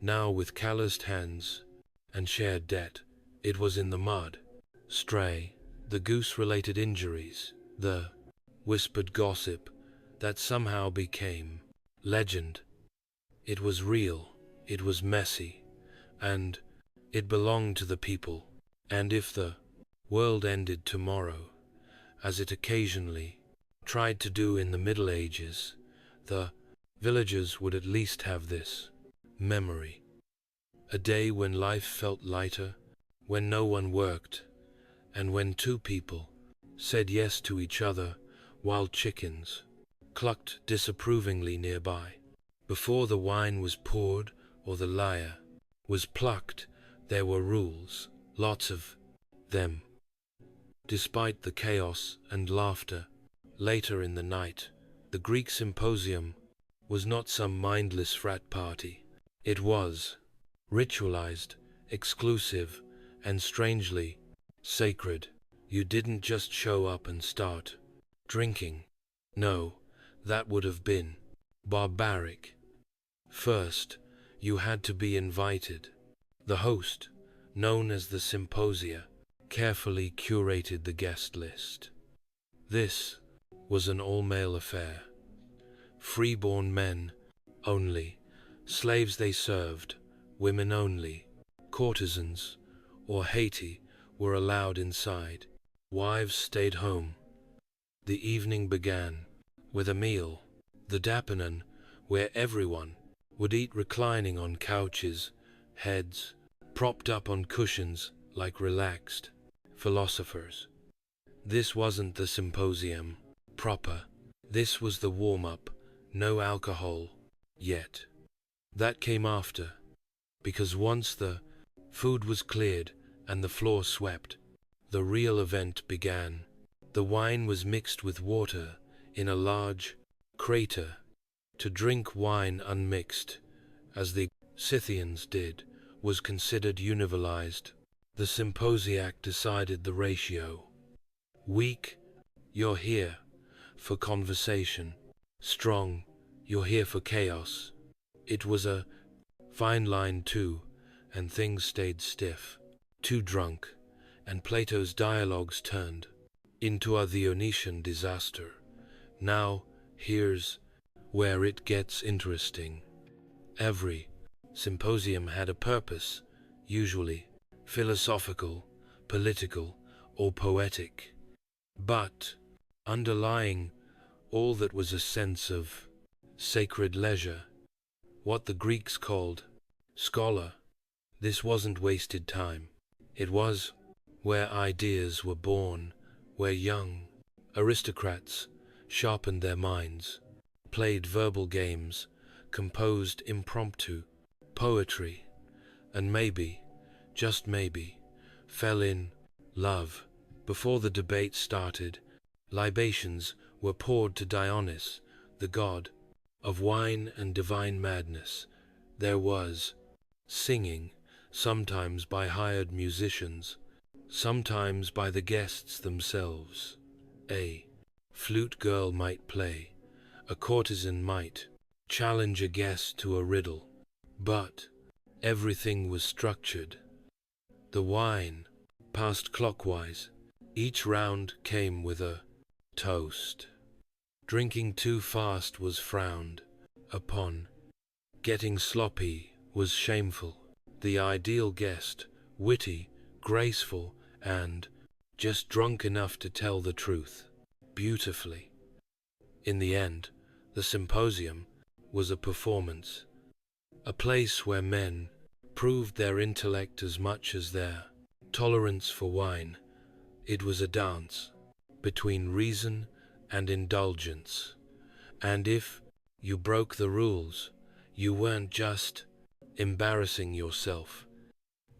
now with calloused hands and shared debt, it was in the mud. Stray, the goose-related injuries, the whispered gossip that somehow became legend. It was real, it was messy, and it belonged to the people. And if the world ended tomorrow, as it occasionally tried to do in the Middle Ages, the villagers would at least have this memory. A day when life felt lighter, when no one worked, and when two people said yes to each other while chickens clucked disapprovingly nearby. Before the wine was poured or the lyre was plucked, there were rules, lots of them. Despite the chaos and laughter, later in the night, the Greek Symposium was not some mindless frat party. It was ritualized, exclusive, and strangely sacred. You didn't just show up and start drinking. No, that would have been barbaric. First, you had to be invited. The host, known as the Symposia, carefully curated the guest list. This was an all-male affair. Freeborn men only, slaves they served, women only, courtesans or Haiti were allowed inside. Wives stayed home. The evening began with a meal, the dapanan, where everyone would eat reclining on couches, heads propped up on cushions like relaxed philosophers. This wasn't the symposium proper. This was the warm-up, no alcohol yet. That came after, because once the food was cleared and the floor swept, the real event began. The wine was mixed with water in a large crater. To drink wine unmixed, as the Scythians did, was considered universalized. The symposiac decided the ratio. Weak, you're here for conversation. Strong, you're here for chaos. It was a fine line too, and things stayed stiff. Too drunk, and Plato's dialogues turned into a Dionysian disaster. Now, here's where it gets interesting. Every symposium had a purpose, usually philosophical, political, or poetic. But underlying all that was a sense of sacred leisure, what the Greeks called scholar. This wasn't wasted time. It was where ideas were born, where young aristocrats sharpened their minds, played verbal games, composed impromptu poetry, and maybe, just maybe, fell in love. Before the debate started, libations were poured to Dionysus, the god of wine and divine madness. There was singing, sometimes by hired musicians, sometimes by the guests themselves. A flute girl might play, a courtesan might challenge a guest to a riddle, but everything was structured. The wine passed clockwise. Each round came with a toast. Drinking too fast was frowned upon. Getting sloppy was shameful. The ideal guest, witty, graceful, and just drunk enough to tell the truth beautifully. In the end, the symposium was a performance, a place where men proved their intellect as much as their tolerance for wine. It was a dance between reason and indulgence, and if you broke the rules, you weren't just embarrassing yourself,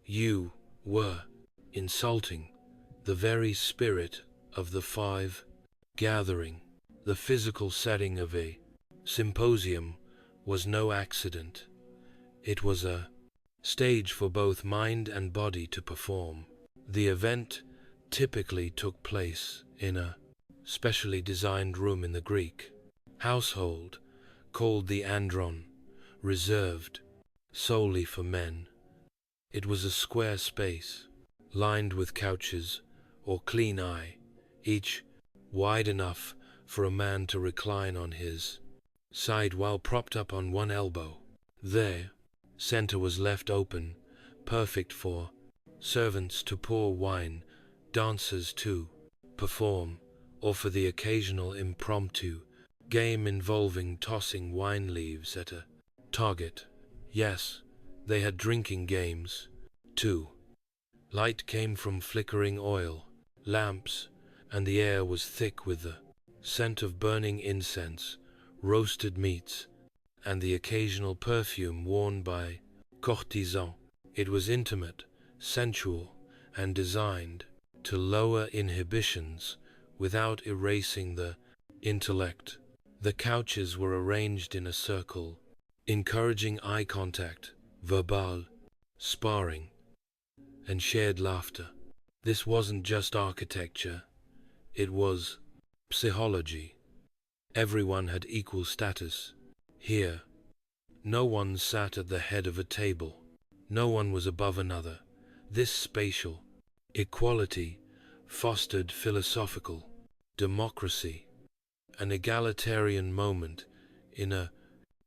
you were insulting the very spirit of the five gathering. The physical setting of a symposium was no accident. It was a stage for both mind and body to perform. The event typically took place in a specially designed room in the Greek household called the andron, reserved solely for men. It was a square space, lined with couches or clean eye, each wide enough for a man to recline on his side while propped up on one elbow. Their center was left open, perfect for servants to pour wine, dancers to perform, or for the occasional impromptu game involving tossing wine leaves at a target. Yes, they had drinking games, too. Light came from flickering oil lamps, and the air was thick with the scent of burning incense, roasted meats, and the occasional perfume worn by courtesans. It was intimate, sensual, and designed to lower inhibitions without erasing the intellect. The couches were arranged in a circle, encouraging eye contact, verbal sparring, and shared laughter. This wasn't just architecture, it was psychology. Everyone had equal status. Here, no one sat at the head of a table. No one was above another. This spatial equality fostered philosophical democracy, an egalitarian moment in a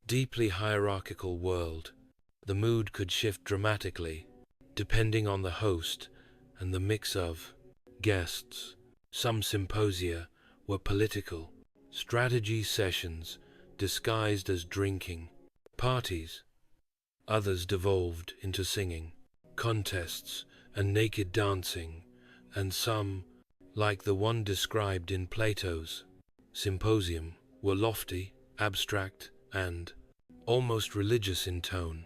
deeply hierarchical world. The mood could shift dramatically, depending on the host and the mix of guests. Some symposia were political, strategy sessions disguised as drinking parties. Others devolved into singing, contests, and naked dancing, and some, like the one described in Plato's Symposium, were lofty, abstract, and almost religious in tone,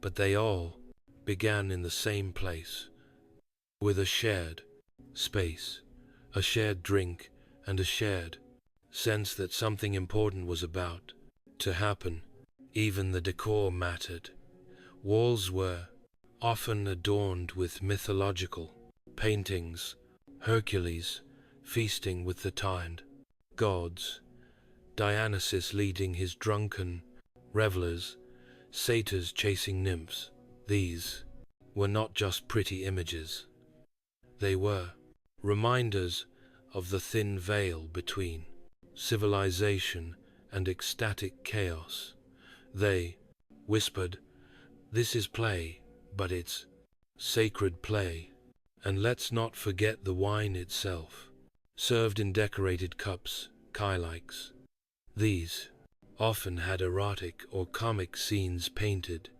but they all began in the same place, with a shared space, a shared drink, and a shared sense that something important was about to happen. Even the decor mattered. Walls were often adorned with mythological paintings, Hercules feasting with the timed gods, Dionysus leading his drunken revelers, satyrs chasing nymphs. These were not just pretty images. They were reminders of the thin veil between civilization and ecstatic chaos. They whispered, "This is play, but it's sacred play." And let's not forget the wine itself, served in decorated cups, kylikes. These often had erotic or comic scenes painted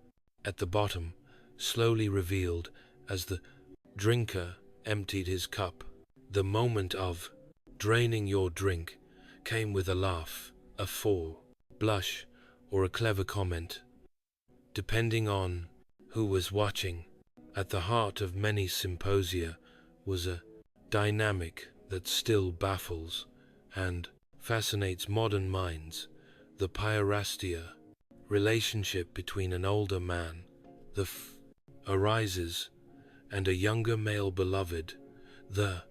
at the bottom, slowly revealed as the drinker emptied his cup. The moment of draining your drink came with a laugh, a fall, blush, or a clever comment, depending on who was watching. At the heart of many symposia was a dynamic that still baffles and fascinates modern minds: the paiderastia, relationship between an older man, arises, and a younger male beloved, the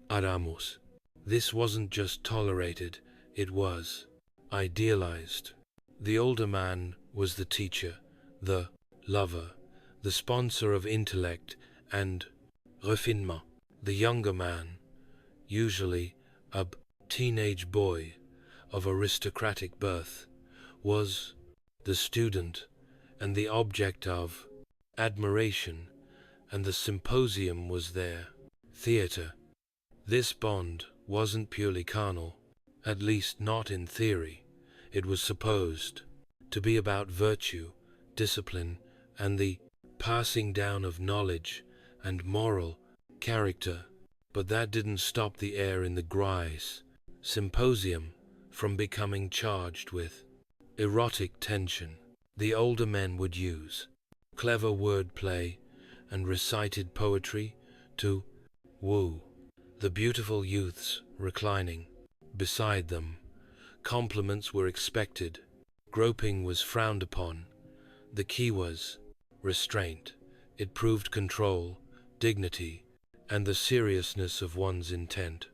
aramos. This wasn't just tolerated, it was idealized. The older man was the teacher, the lover, the sponsor of intellect and raffinement. The younger man, usually a teenage boy of aristocratic birth, was the student and the object of admiration, and the symposium was their theater. This bond wasn't purely carnal, at least not in theory. It was supposed to be about virtue, discipline, and the passing down of knowledge and moral character. But that didn't stop the air in the Grise Symposium from becoming charged with erotic tension. The older men would use clever wordplay and recited poetry to woo the beautiful youths reclining beside them. Compliments were expected. Groping was frowned upon. The key was restraint. It proved control, dignity, and the seriousness of one's intent.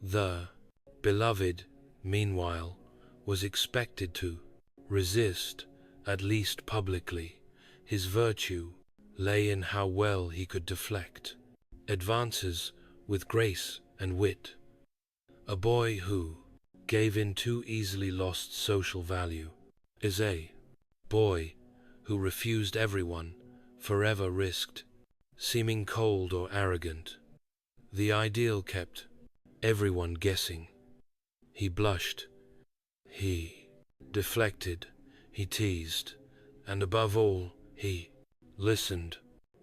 The beloved, meanwhile, was expected to resist, at least publicly. His virtue lay in how well he could deflect advances with grace and wit. A boy who gave in too easily lost social value. Is a boy who refused everyone, forever risked seeming cold or arrogant. The ideal kept everyone guessing. He blushed, he deflected, he teased, and above all, he listened.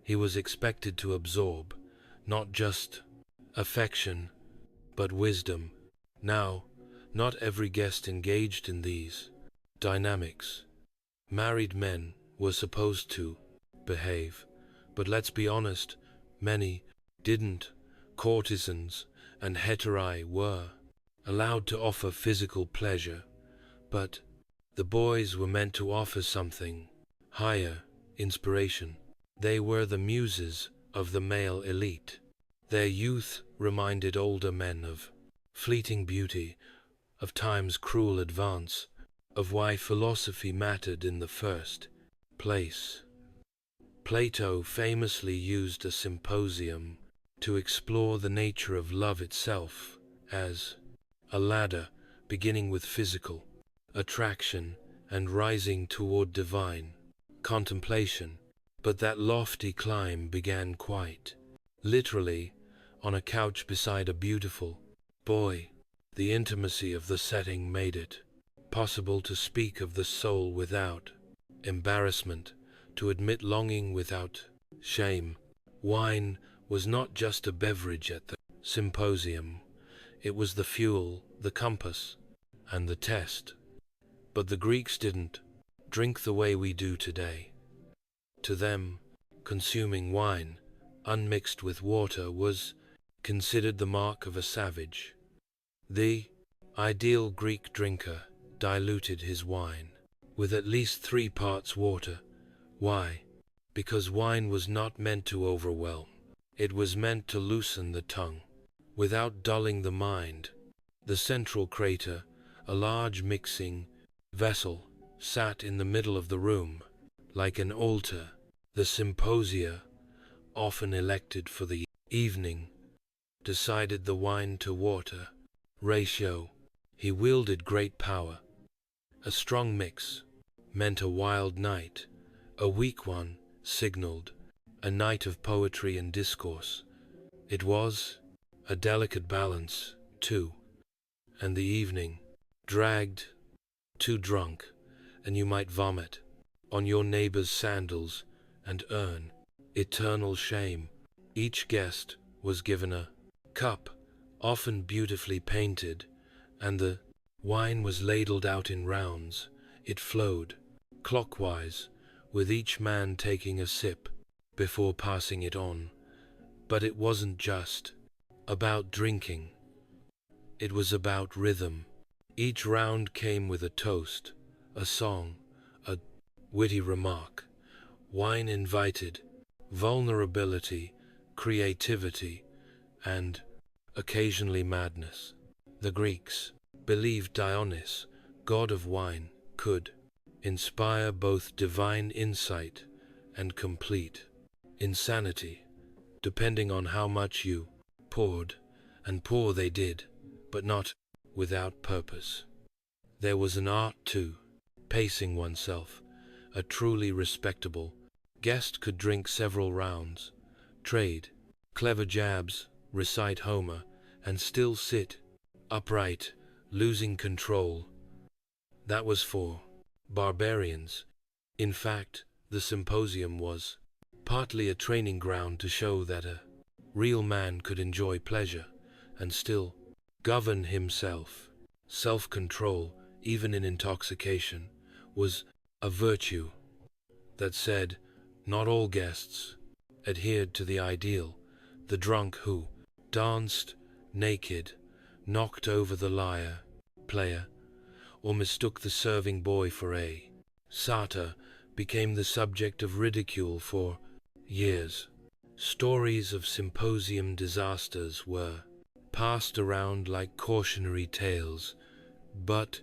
He was expected to absorb not just affection, but wisdom. Now, not every guest engaged in these dynamics. Married men were supposed to behave, but let's be honest, many didn't. Courtesans and heterae were allowed to offer physical pleasure, but the boys were meant to offer something higher, inspiration. They were the muses of the male elite. Their youth reminded older men of fleeting beauty, of time's cruel advance, of why philosophy mattered in the first place. Plato famously used a symposium to explore the nature of love itself as a ladder beginning with physical attraction and rising toward divine contemplation, but that lofty climb began quite literally on a couch beside a beautiful boy. The intimacy of the setting made it possible to speak of the soul without embarrassment, to admit longing without shame. Wine was not just a beverage at the symposium, it was the fuel, the compass, and the test. But the Greeks didn't drink the way we do today. To them, consuming wine, unmixed with water, was considered the mark of a savage. The ideal Greek drinker diluted his wine with at least 3 parts water. Why? Because wine was not meant to overwhelm. It was meant to loosen the tongue, without dulling the mind. The central crater, a large mixing vessel, sat in the middle of the room, like an altar. The symposia, often elected for the evening, decided the wine to water ratio. He wielded great power. A strong mix meant a wild night. A weak one signaled a night of poetry and discourse. It was a delicate balance, too, and the evening dragged too drunk, and you might vomit on your neighbor's sandals and earn eternal shame. Each guest was given a cup, often beautifully painted, and the wine was ladled out in rounds. It flowed clockwise, with each man taking a sip before passing it on. But it wasn't just about drinking. It was about rhythm. Each round came with a toast, a song, a witty remark. Wine invited vulnerability, creativity, and occasionally madness. The Greeks believed Dionysus, god of wine, could inspire both divine insight and complete insanity, depending on how much you poured, and pour they did, but not without purpose. There was an art to pacing oneself. A truly respectable guest could drink several rounds, trade clever jabs, recite Homer, and still sit upright, losing control. That was for barbarians. In fact, the symposium was partly a training ground to show that a real man could enjoy pleasure and still govern himself. Self-control, even in intoxication, was a virtue. That said, not all guests adhered to the ideal. The drunk who danced naked, knocked over the lyre player, or mistook the serving boy for a satyr became the subject of ridicule for years. Stories of symposium disasters were passed around like cautionary tales, but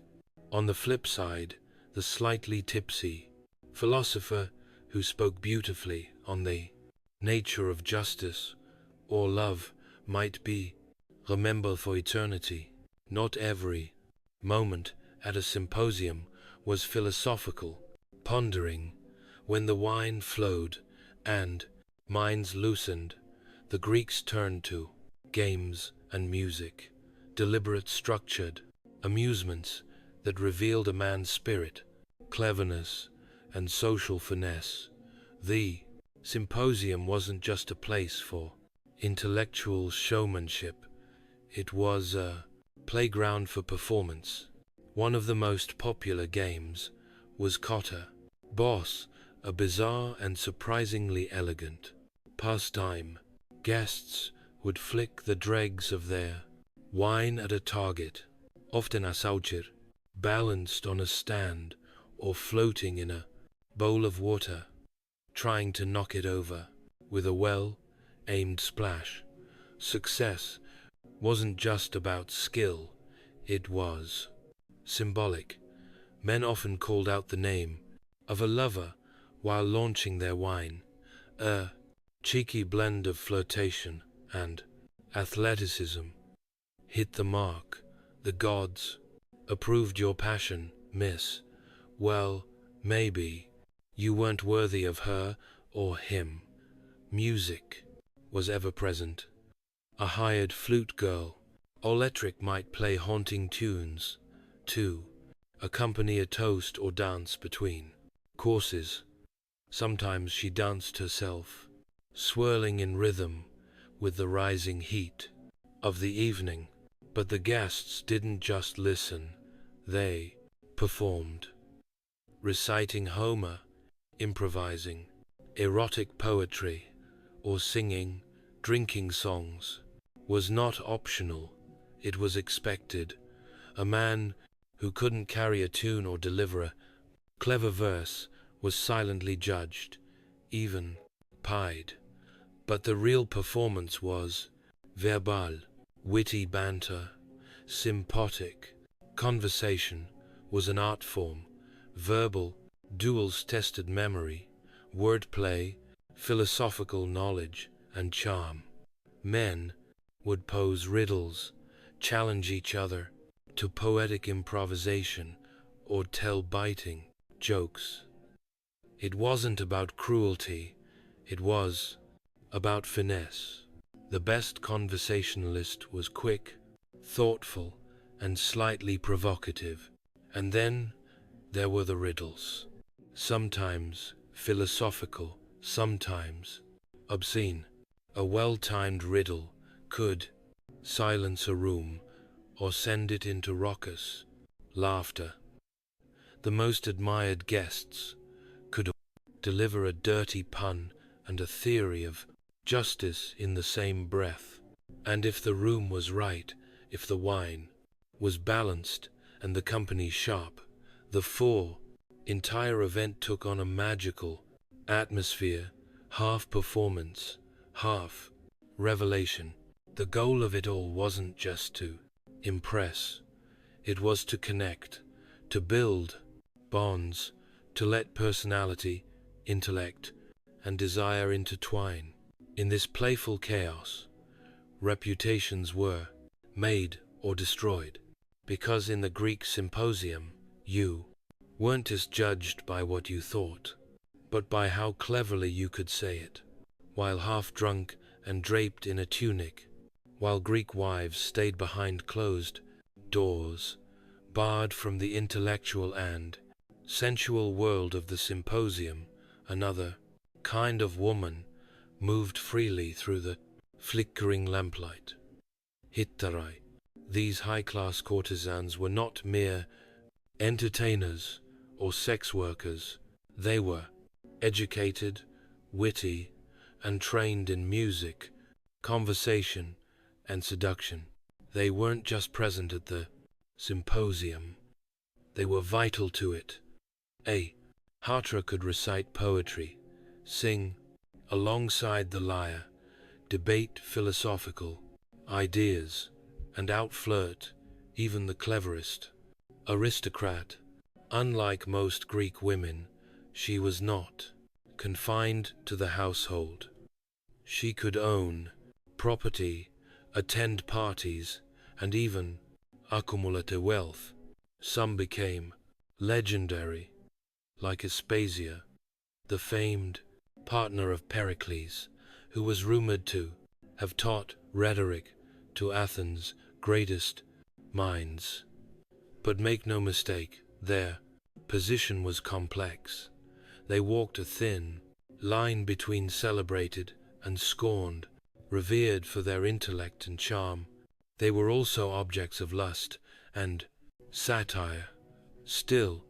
on the flip side, the slightly tipsy philosopher who spoke beautifully on the nature of justice or love might be remembered for eternity. Not every moment at a symposium was philosophical pondering. When the wine flowed and minds loosened, the Greeks turned to games and music, deliberate, structured amusements that revealed a man's spirit, cleverness, and social finesse. The symposium wasn't just a place for intellectual showmanship, it was a playground for performance. One of the most popular games was Cotter Boss, a bizarre and surprisingly elegant pastime. Guests would flick the dregs of their wine at a target, often a saucher, balanced on a stand or floating in a bowl of water, trying to knock it over with a well-aimed splash. Success wasn't just about skill, It was symbolic. Men often called out the name of a lover while launching their wine, a cheeky blend of flirtation and athleticism. Hit the mark. The gods approved your passion, miss. Well, maybe you weren't worthy of her or him. Music was ever present. A hired flute girl, electric, might play haunting tunes, to accompany a toast or dance between courses. Sometimes she danced herself, swirling in rhythm with the rising heat of the evening. But the guests didn't just listen, they performed, reciting Homer, improvising erotic poetry, or singing drinking songs was not optional, it was expected. A man who couldn't carry a tune or deliver a clever verse was silently judged, even pied. But the real performance was verbal. Witty banter, sympathetic conversation was an art form. Verbal duels tested memory, wordplay, philosophical knowledge, and charm. Men would pose riddles, challenge each other to poetic improvisation, or tell biting jokes. It wasn't about cruelty, it was about finesse. The best conversationalist was quick, thoughtful, and slightly provocative. And then there were the riddles. Sometimes philosophical, sometimes obscene. A well-timed riddle could silence a room or send it into raucous laughter. The most admired guests could deliver a dirty pun and a theory of justice in the same breath. And if the room was right, if the wine was balanced and the company sharp, the entire event took on a magical atmosphere, half performance, half revelation. The goal of it all wasn't just to impress, it was to connect, to build bonds, to let personality, intellect, and desire intertwine. In this playful chaos, reputations were made or destroyed, because in the Greek Symposium, you weren't just judged by what you thought, but by how cleverly you could say it. While half drunk and draped in a tunic, while Greek wives stayed behind closed doors, barred from the intellectual and sensual world of the Symposium, another kind of woman moved freely through the flickering lamplight. Hittarai. These high-class courtesans were not mere entertainers or sex workers. They were educated, witty, and trained in music, conversation, and seduction. They weren't just present at the Symposium, they were vital to it. A Hatra could recite poetry, sing alongside the lyre, debate philosophical ideas, and outflirt even the cleverest aristocrat. Unlike most Greek women, she was not confined to the household. She could own property, attend parties, and even accumulate wealth. Some became legendary, like Aspasia, the famed partner of Pericles, who was rumored to have taught rhetoric to Athens' greatest minds. But make no mistake, their position was complex. They walked a thin line between celebrated and scorned, revered for their intellect and charm. They were also objects of lust and satire. Still,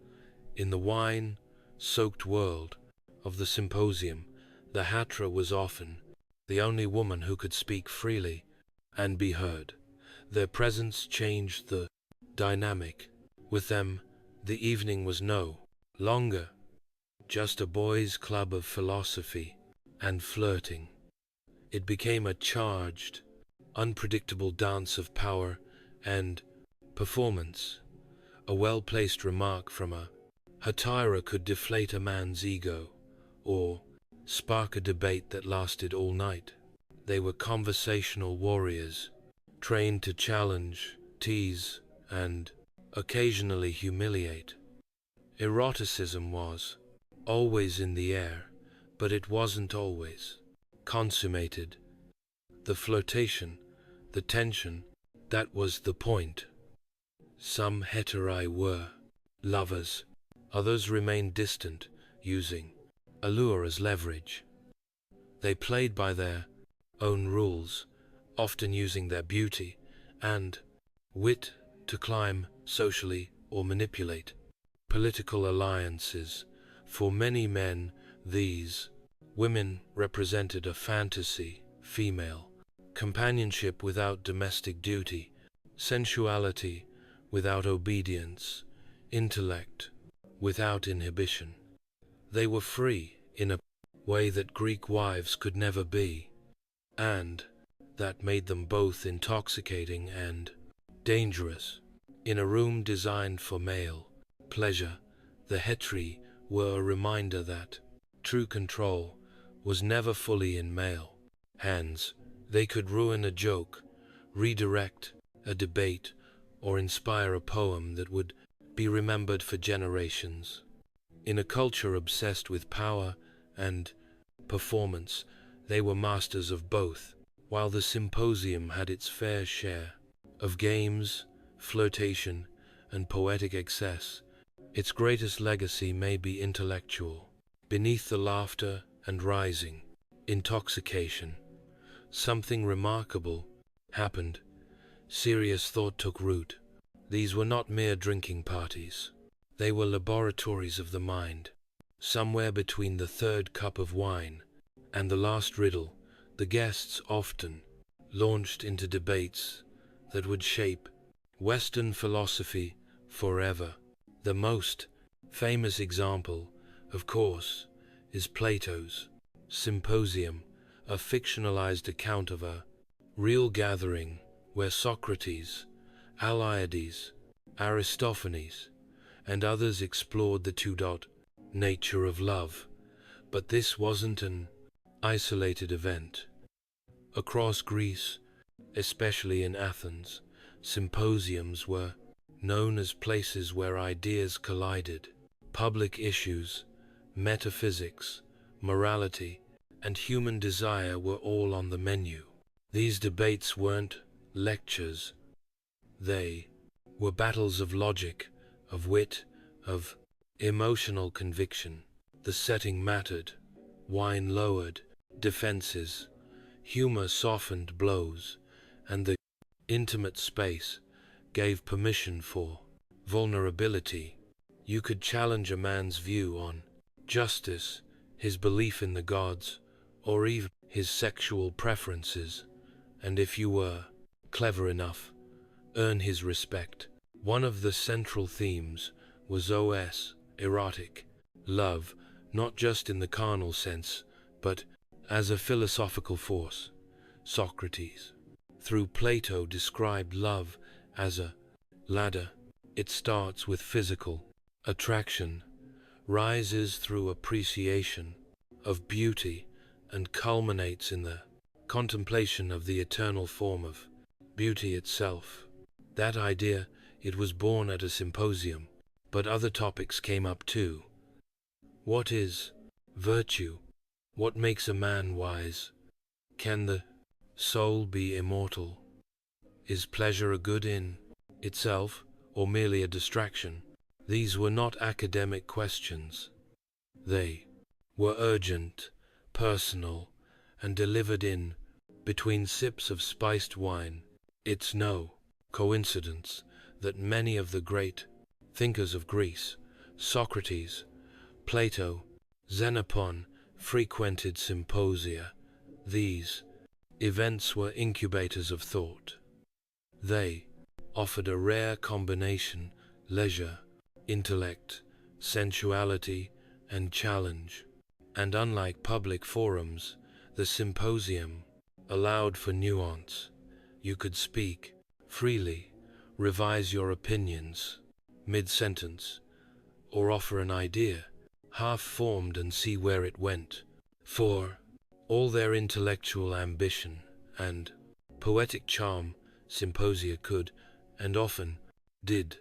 in the wine-soaked world of the Symposium, the Hatra was often the only woman who could speak freely and be heard. Their presence changed the dynamic. With them, the evening was no longer just a boys' club of philosophy and flirting. It became a charged, unpredictable dance of power and Performance. A well-placed remark from a hetaira could deflate a man's ego, or spark a debate that lasted all night. They were conversational warriors, trained to challenge, tease, and occasionally humiliate. Eroticism was always in the air, but it wasn't always consummated. The flirtation, the tension, that was the point. Some heterae were lovers, others remained distant, using allure as leverage. They played by their own rules, often using their beauty and wit to climb socially or manipulate political alliances. For many men, these women represented a fantasy, female companionship without domestic duty, sensuality without obedience, intellect without inhibition. They were free in a way that Greek wives could never be, and that made them both intoxicating and dangerous. In a room designed for male pleasure, the heterae were a reminder that true control was never fully in male hands. They could ruin a joke, redirect a debate, or inspire a poem that would be remembered for generations. In a culture obsessed with power and performance, they were masters of both. While the Symposium had its fair share of games, flirtation, and poetic excess, its greatest legacy may be intellectual. Beneath the laughter and rising intoxication, something remarkable happened. Serious thought took root. These were not mere drinking parties. They were laboratories of the mind. Somewhere between the third cup of wine and the last riddle, the guests often launched into debates that would shape Western philosophy forever. The most famous example, of course, is Plato's Symposium, a fictionalized account of a real gathering where Socrates, Alcibiades, Aristophanes, and others explored the nature of love. But this wasn't an isolated event. Across Greece, especially in Athens, symposiums were known as places where ideas collided. Public issues, metaphysics, morality, and human desire were all on the menu. These debates weren't lectures. They were battles of logic, of wit, of emotional conviction. The setting mattered. Wine lowered defenses, humor softened blows, and the intimate space gave permission for vulnerability. You could challenge a man's view on justice, his belief in the gods, or even his sexual preferences, and if you were clever enough, earn his respect. One of the central themes was erotic love, not just in the carnal sense, but as a philosophical force. Socrates, through Plato, described love as a ladder. It starts with physical attraction, rises through appreciation of beauty, and culminates in the contemplation of the eternal form of beauty itself. That idea, it was born at a symposium, but other topics came up too. What is virtue? What makes a man wise? Can the soul be immortal? Is pleasure a good in itself, or merely a distraction? These were not academic questions. They were urgent, personal, and delivered in between sips of spiced wine. It's no coincidence that many of the great thinkers of Greece, Socrates, Plato, Xenophon, frequented symposia. These events were incubators of thought. They offered a rare combination: leisure, intellect, sensuality, and challenge. And unlike public forums, the symposium allowed for nuance. You could speak freely, revise your opinions mid-sentence, or offer an idea half-formed and see where it went. For all their intellectual ambition and poetic charm, symposia could, and often did,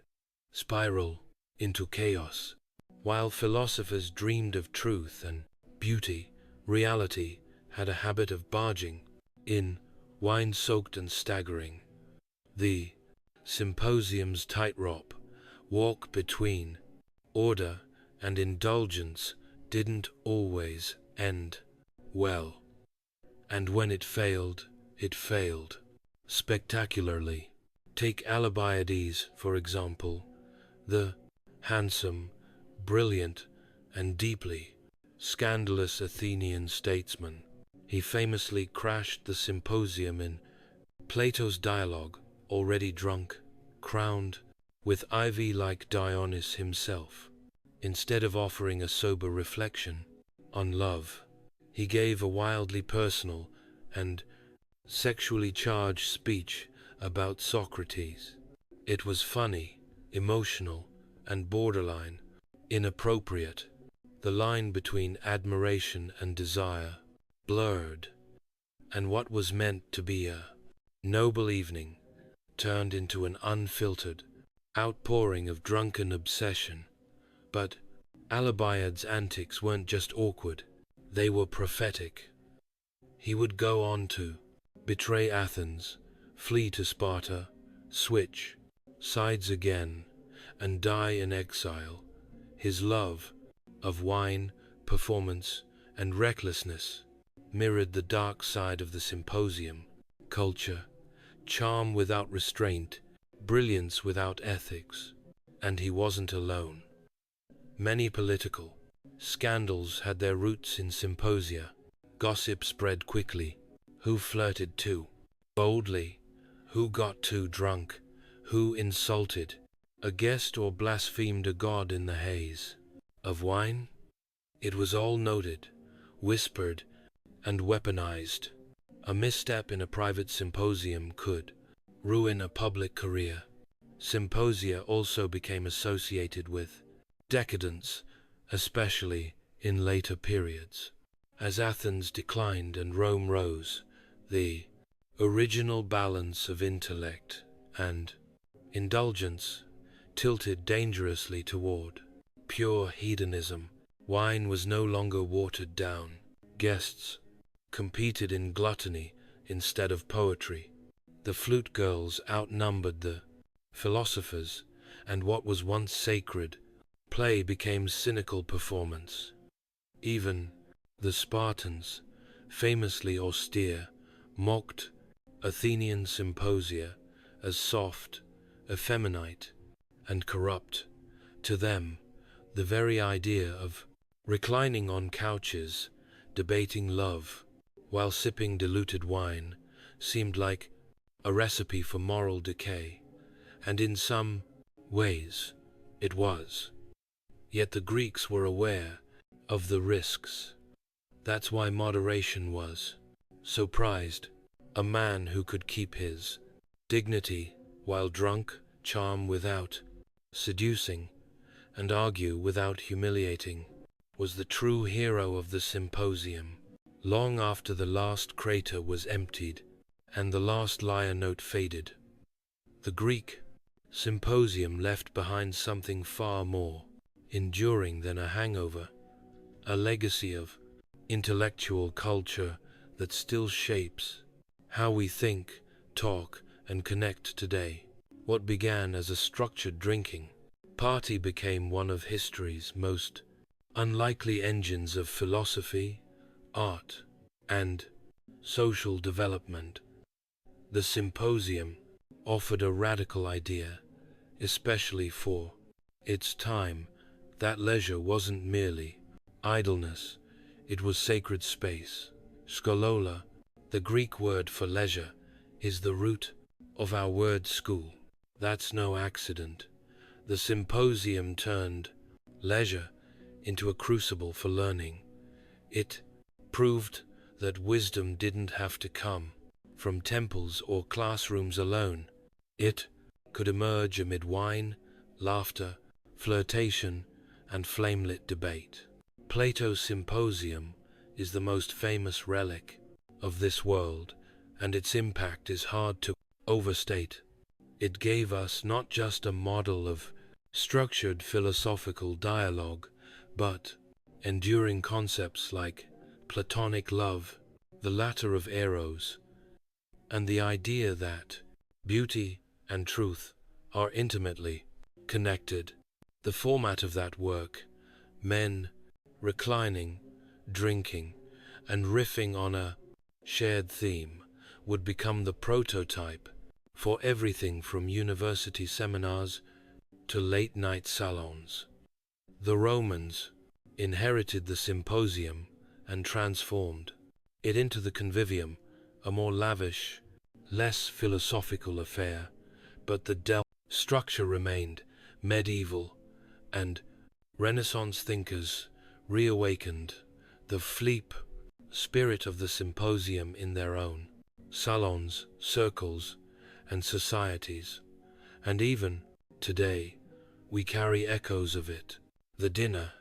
spiral into chaos. While philosophers dreamed of truth and beauty, reality had a habit of barging in, wine-soaked and staggering. The symposium's tightrope walk between order and indulgence didn't always end well. And when it failed spectacularly. Take Alcibiades, for example, the handsome, brilliant, and deeply scandalous Athenian statesman. He famously crashed the symposium in Plato's dialogue, already drunk, crowned with ivy like Dionysus himself. Instead of offering a sober reflection on love, he gave a wildly personal and sexually charged speech about Socrates. It was funny, emotional, and borderline inappropriate. The line between admiration and desire blurred, and what was meant to be a noble evening turned into an unfiltered outpouring of drunken obsession. But Alcibiades' antics weren't just awkward, they were prophetic. He would go on to betray Athens, flee to Sparta, switch sides again, and die in exile. His love of wine, performance, and recklessness mirrored the dark side of the symposium: culture, charm without restraint, brilliance without ethics. And he wasn't alone. Many political scandals had their roots in symposia. Gossip spread quickly. Who flirted too boldly? Who got too drunk? Who insulted a guest or blasphemed a god in the haze of wine? It was all noted, whispered, and weaponized. A misstep in a private symposium could ruin a public career. Symposia also became associated with decadence, especially in later periods. As Athens declined and Rome rose, the original balance of intellect and indulgence tilted dangerously toward pure hedonism. Wine was no longer watered down. Guests competed in gluttony instead of poetry. The flute girls outnumbered the philosophers, and what was once sacred play became cynical performance. Even the Spartans, famously austere, mocked Athenian symposia as soft, effeminate, and corrupt. To them, the very idea of reclining on couches, debating love, while sipping diluted wine, seemed like a recipe for moral decay, and in some ways it was. Yet the Greeks were aware of the risks. That's why moderation was so prized. A man who could keep his dignity while drunk, charm without seducing, and argue without humiliating, was the true hero of the symposium. Long after the last crater was emptied and the last lyre note faded, the Greek symposium left behind something far more enduring than a hangover, a legacy of intellectual culture that still shapes how we think, talk, and connect today. What began as a structured drinking party became one of history's most unlikely engines of philosophy, art, and social development. The symposium offered a radical idea, especially for its time, that leisure wasn't merely idleness, it was sacred space. Skolola, the Greek word for leisure, is the root of our word school. That's no accident. The symposium turned leisure into a crucible for learning. It proved that wisdom didn't have to come from temples or classrooms alone. It could emerge amid wine, laughter, flirtation, and flame-lit debate. Plato's Symposium is the most famous relic of this world, and its impact is hard to overstate. It gave us not just a model of structured philosophical dialogue, but enduring concepts like Platonic love, the latter of Eros, and the idea that beauty and truth are intimately connected. The format of that work, men reclining, drinking, and riffing on a shared theme, would become the prototype for everything from university seminars to late-night salons. The Romans inherited the Symposium and transformed it into the convivium, a more lavish, less philosophical affair, but the structure remained. Medieval and Renaissance thinkers reawakened the fleep spirit of the Symposium in their own salons, circles, and societies, and even today we carry echoes of it. The dinner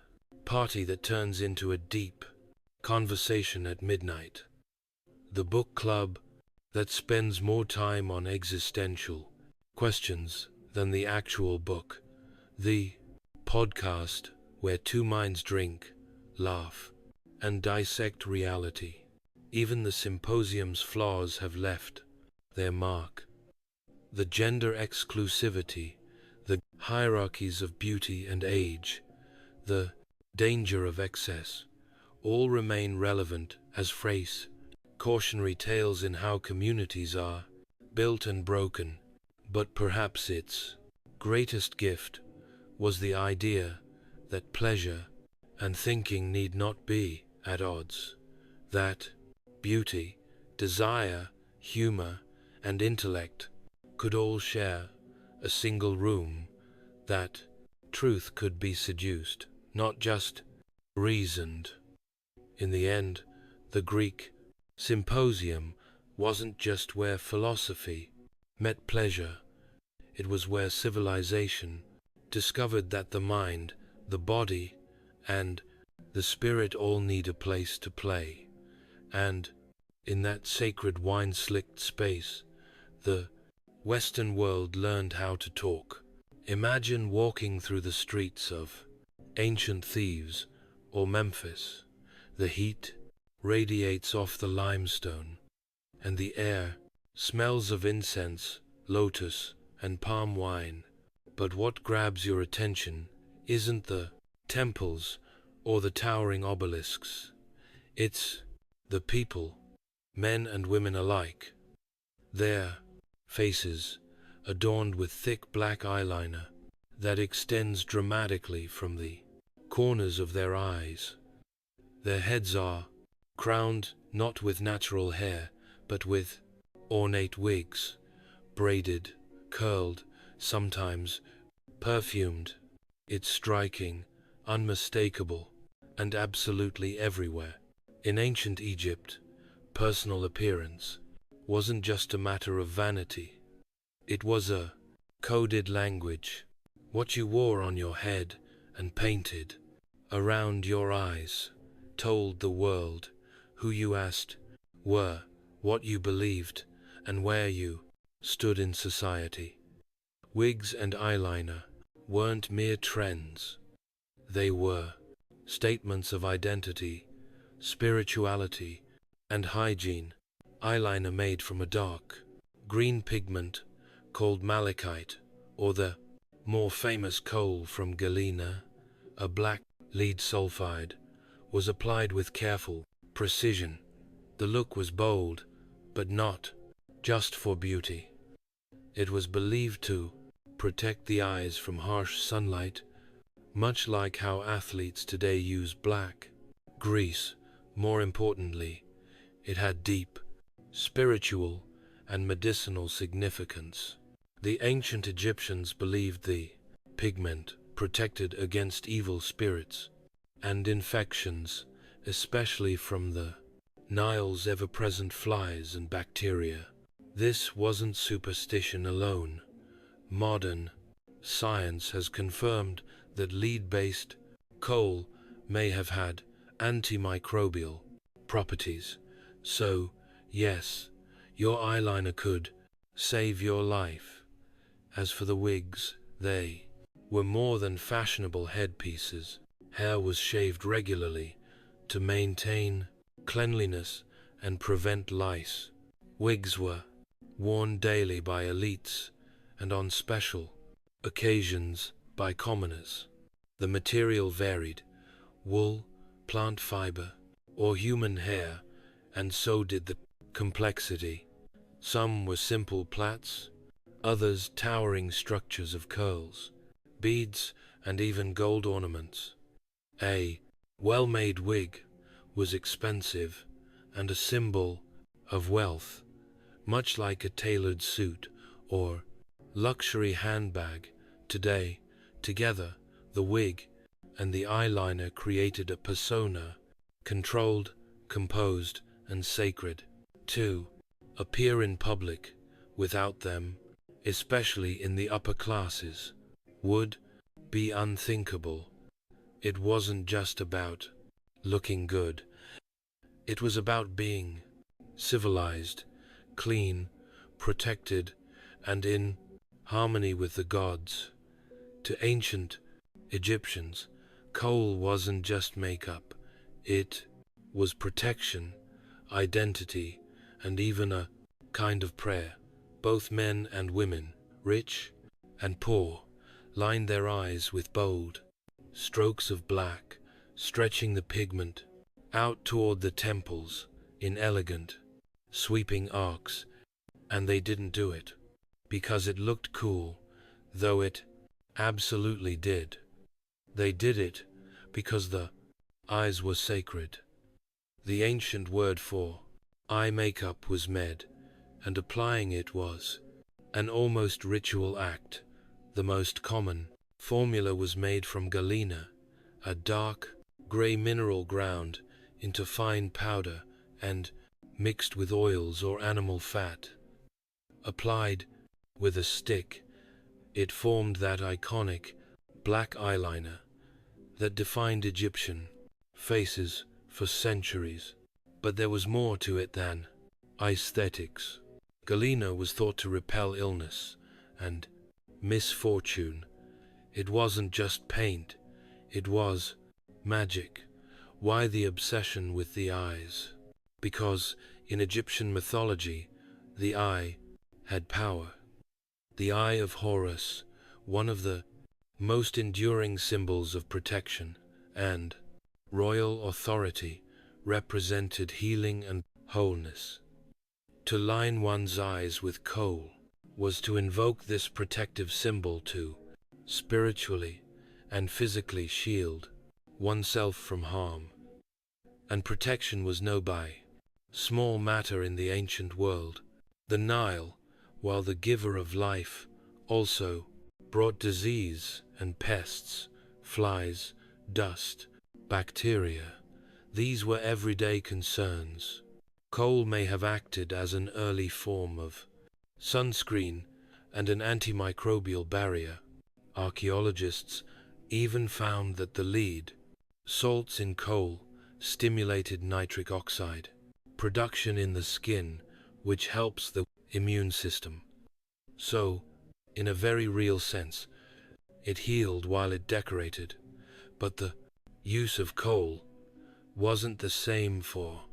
party that turns into a deep conversation at midnight, the book club that spends more time on existential questions than the actual book, the podcast where two minds drink, laugh, and dissect reality. Even the Symposium's flaws have left their mark. The gender exclusivity, the hierarchies of beauty and age, the danger of excess, all remain relevant as phrase, cautionary tales in how communities are built and broken. But perhaps its greatest gift was the idea that pleasure and thinking need not be at odds, that beauty, desire, humor, and intellect could all share a single room, that truth could be seduced, not just reasoned. In the end, the Greek Symposium wasn't just where philosophy met pleasure, it was where civilization discovered that the mind, the body, and the spirit all need a place to play. And in that sacred wine-slicked space, the Western world learned how to talk. Imagine walking through the streets of ancient Thebes or Memphis. The heat radiates off the limestone, and the air smells of incense, lotus, and palm wine. But what grabs your attention isn't the temples or the towering obelisks. It's the people, men and women alike. Their faces adorned with thick black eyeliner that extends dramatically from the corners of their eyes. Their heads are crowned not with natural hair, but with ornate wigs, braided, curled, sometimes perfumed. It's striking, unmistakable, and absolutely everywhere. In ancient Egypt, personal appearance wasn't just a matter of vanity. It was a coded language. What you wore on your head and painted around your eyes told the world who you asked were, what you believed, and where you stood in society. Wigs and eyeliner weren't mere trends. They were statements of identity, spirituality, and hygiene. Eyeliner made from a dark green pigment called malachite, or the more famous coal from Galena, a black lead sulfide, was applied with careful precision. The look was bold, but not just for beauty. It was believed to protect the eyes from harsh sunlight, much like how athletes today use black grease. More importantly, it had deep spiritual and medicinal significance. The ancient Egyptians believed the pigment protected against evil spirits and infections, especially from the Nile's ever-present flies and bacteria. This wasn't superstition alone. modern science has confirmed that lead-based coal may have had antimicrobial properties. So, yes, your eyeliner could save your life. As for the wigs, they were more than fashionable headpieces. Hair was shaved regularly to maintain cleanliness and prevent lice. Wigs were worn daily by elites and on special occasions by commoners. The material varied: wool, plant fiber, or human hair, and so did the complexity. Some were simple plaits, others towering structures of curls, beads, and even gold ornaments. A well-made wig was expensive and a symbol of wealth, much like a tailored suit or luxury handbag. Today, together, the wig and the eyeliner created a persona, controlled, composed, and sacred. To appear in public without them, especially in the upper classes, would be unthinkable. It wasn't just about looking good. It was about being civilized, clean, protected, and in harmony with the gods. To ancient Egyptians, kohl wasn't just makeup. It was protection, identity, and even a kind of prayer. Both men and women, rich and poor, lined their eyes with bold strokes of black, stretching the pigment out toward the temples in elegant, sweeping arcs. And they didn't do it because it looked cool, though it absolutely did. They did it because the eyes were sacred. The ancient word for eye makeup was med, and applying it was an almost ritual act. The most common formula was made from galena, a dark gray mineral ground into fine powder and mixed with oils or animal fat. Applied with a stick, it formed that iconic black eyeliner that defined Egyptian faces for centuries. But there was more to it than aesthetics. Galena was thought to repel illness and misfortune. It wasn't just paint, it was magic. Why the obsession with the eyes? Because in Egyptian mythology, the eye had power. The eye of Horus, one of the most enduring symbols of protection and royal authority, represented healing and wholeness. To line one's eyes with kohl was to invoke this protective symbol to spiritually and physically shield oneself from harm. And protection was no small matter in the ancient world. The Nile, while the giver of life, also brought disease and pests, flies, dust, bacteria. These were everyday concerns. Kohl may have acted as an early form of sunscreen and an antimicrobial barrier. Archaeologists even found that the lead salts in kohl stimulated nitric oxide production in the skin, which helps the immune system. So, in a very real sense, it healed while it decorated. But the use of kohl wasn't the same for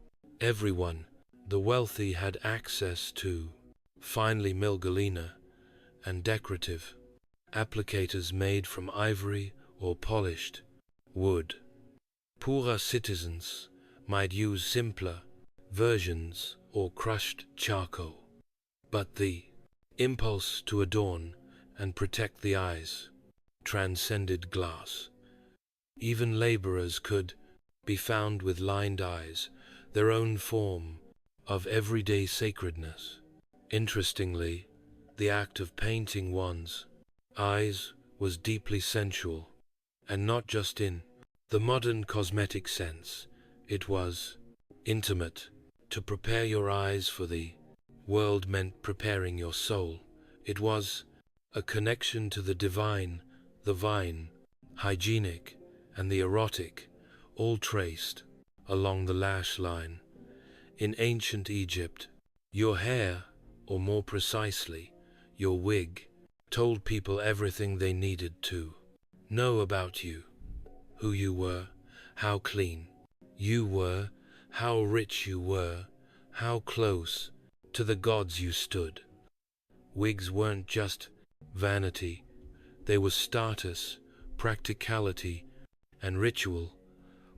everyone. The wealthy had access to finely milled galena and decorative applicators made from ivory or polished wood. Poorer citizens might use simpler versions or crushed charcoal. But the impulse to adorn and protect the eyes transcended glass. Even laborers could be found with lined eyes, their own form of everyday sacredness. Interestingly, the act of painting one's eyes was deeply sensual, and not just in the modern cosmetic sense. It was intimate. To prepare your eyes for the world meant preparing your soul. It was a connection to the divine, the vine, hygienic, and the erotic, all traced along the lash line. In ancient Egypt, your hair, or more precisely, your wig, told people everything they needed to know about you: who you were, how clean you were, how rich you were, how close to the gods you stood. Wigs weren't just vanity, they were status, practicality, and ritual,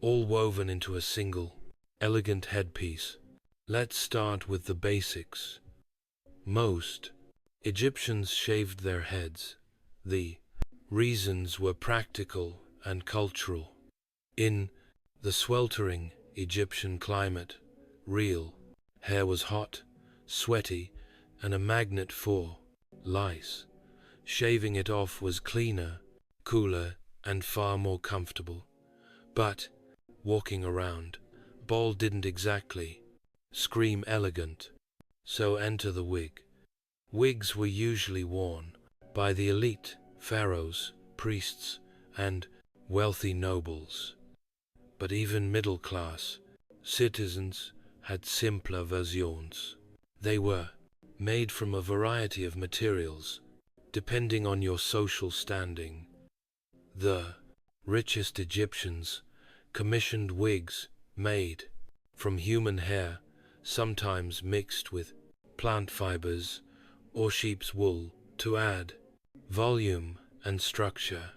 all woven into a single, elegant headpiece. Let's start with the basics. Most Egyptians shaved their heads. The reasons were practical and cultural. In the sweltering Egyptian climate, real hair was hot, sweaty, and a magnet for lice. Shaving it off was cleaner, cooler, and far more comfortable. But walking around bald didn't exactly scream elegant, so enter the wig. Wigs were usually worn by the elite, pharaohs, priests, and wealthy nobles. But even middle-class citizens had simpler versions. They were made from a variety of materials, depending on your social standing. The richest Egyptians commissioned wigs made from human hair, sometimes mixed with plant fibers or sheep's wool to add volume and structure.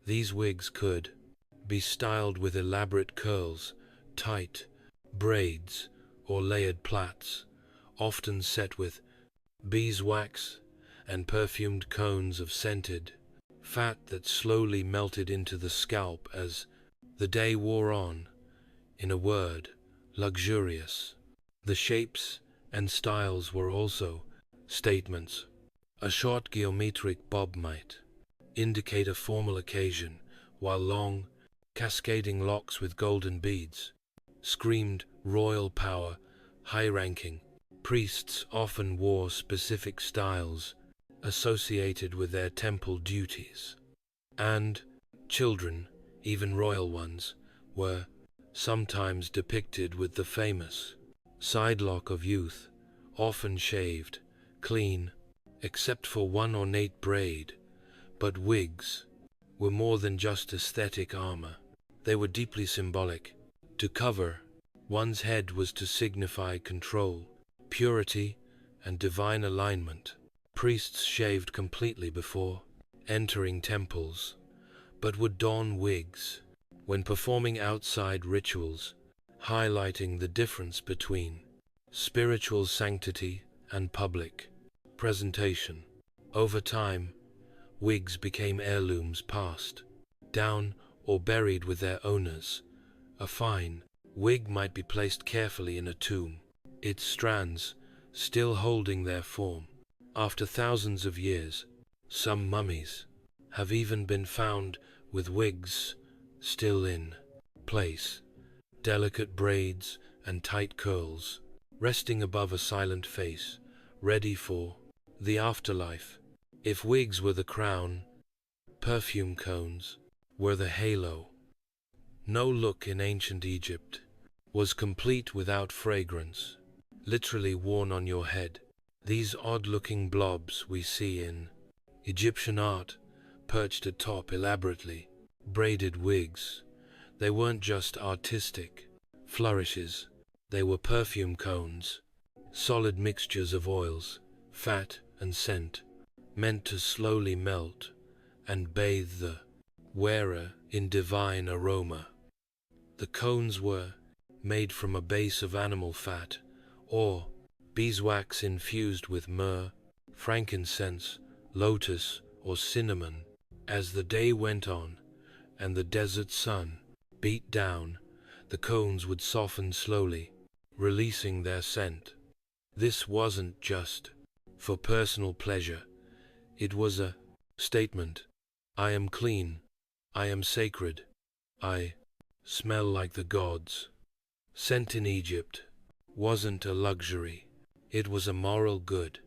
These wigs could be styled with elaborate curls, tight braids, or layered plaits, often set with beeswax and perfumed cones of scented fat that slowly melted into the scalp as the day wore on. In a word, luxurious. The shapes and styles were also statements. A short geometric bob might indicate a formal occasion, while long, cascading locks with golden beads screamed royal power. High-ranking priests often wore specific styles associated with their temple duties, and children, even royal ones, were sometimes depicted with the famous sidelock of youth, often shaved clean, except for one ornate braid. But wigs were more than just aesthetic armor. They were deeply symbolic. To cover one's head was to signify control, purity, and divine alignment. Priests shaved completely before entering temples, but would don wigs when performing outside rituals, highlighting the difference between spiritual sanctity and public presentation. Over time, wigs became heirlooms passed down or buried with their owners. A fine wig might be placed carefully in a tomb, its strands still holding their form. After thousands of years, some mummies have even been found with wigs still in place, delicate braids and tight curls resting above a silent face, ready for the afterlife. If wigs were the crown, perfume cones were the halo. No look in ancient Egypt was complete without fragrance, literally worn on your head. These odd-looking blobs we see in Egyptian art, perched atop elaborately braided wigs. They weren't just artistic flourishes, they were perfume cones, solid mixtures of oils, fat, and scent, meant to slowly melt and bathe the wearer in divine aroma. The cones were made from a base of animal fat or beeswax infused with myrrh, frankincense, lotus, or cinnamon. As the day went on and the desert sun beat down, the cones would soften slowly, releasing their scent. This wasn't just for personal pleasure. It was a statement. I am clean. I am sacred. I smell like the gods. Scent in Egypt wasn't a luxury. It was a moral good.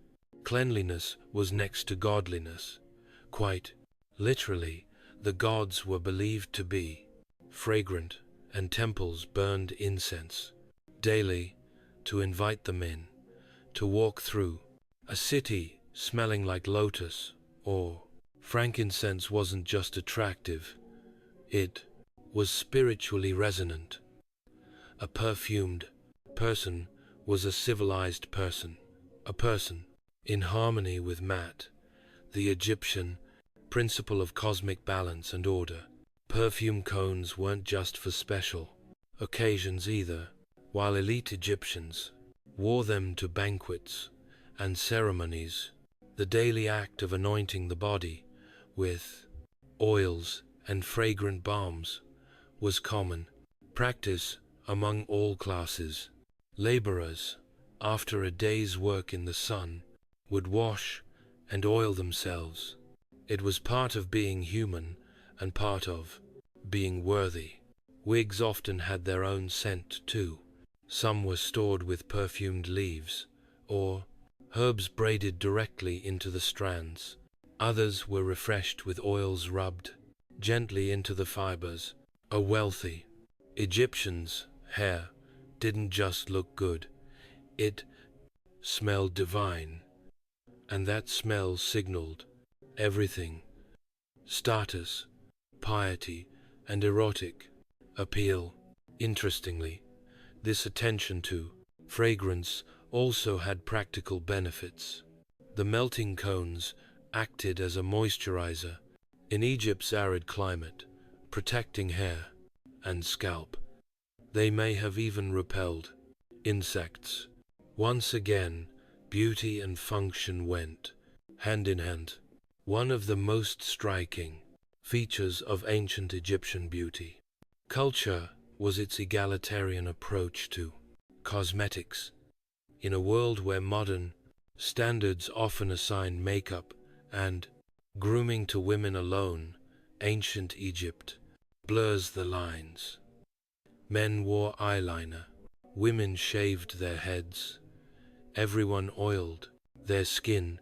Cleanliness was next to godliness. Quite literally, the gods were believed to be fragrant, and temples burned incense daily to invite them in, to walk through a city smelling like lotus or frankincense wasn't just attractive, it was spiritually resonant. A perfumed person was a civilized person, a person in harmony with Mat, the Egyptian principle of cosmic balance and order. Perfume cones weren't just for special occasions either. While elite Egyptians wore them to banquets and ceremonies, the daily act of anointing the body with oils and fragrant balms was common practice among all classes. Laborers, after a day's work in the sun, would wash and oil themselves. It was part of being human and part of being worthy. Wigs often had their own scent too. Some were stored with perfumed leaves or herbs braided directly into the strands. Others were refreshed with oils rubbed gently into the fibers. A wealthy Egyptian's hair didn't just look good, it smelled divine, and that smell signaled everything: status, piety, and erotic appeal. Interestingly, this attention to fragrance also had practical benefits. The melting cones acted as a moisturizer in Egypt's arid climate, protecting hair and scalp. They may have even repelled insects. Once again, beauty and function went hand in hand. One of the most striking features of ancient Egyptian beauty culture was its egalitarian approach to cosmetics. In a world where modern standards often assign makeup and grooming to women alone, ancient Egypt blurs the lines. Men wore eyeliner, women shaved their heads, everyone oiled their skin,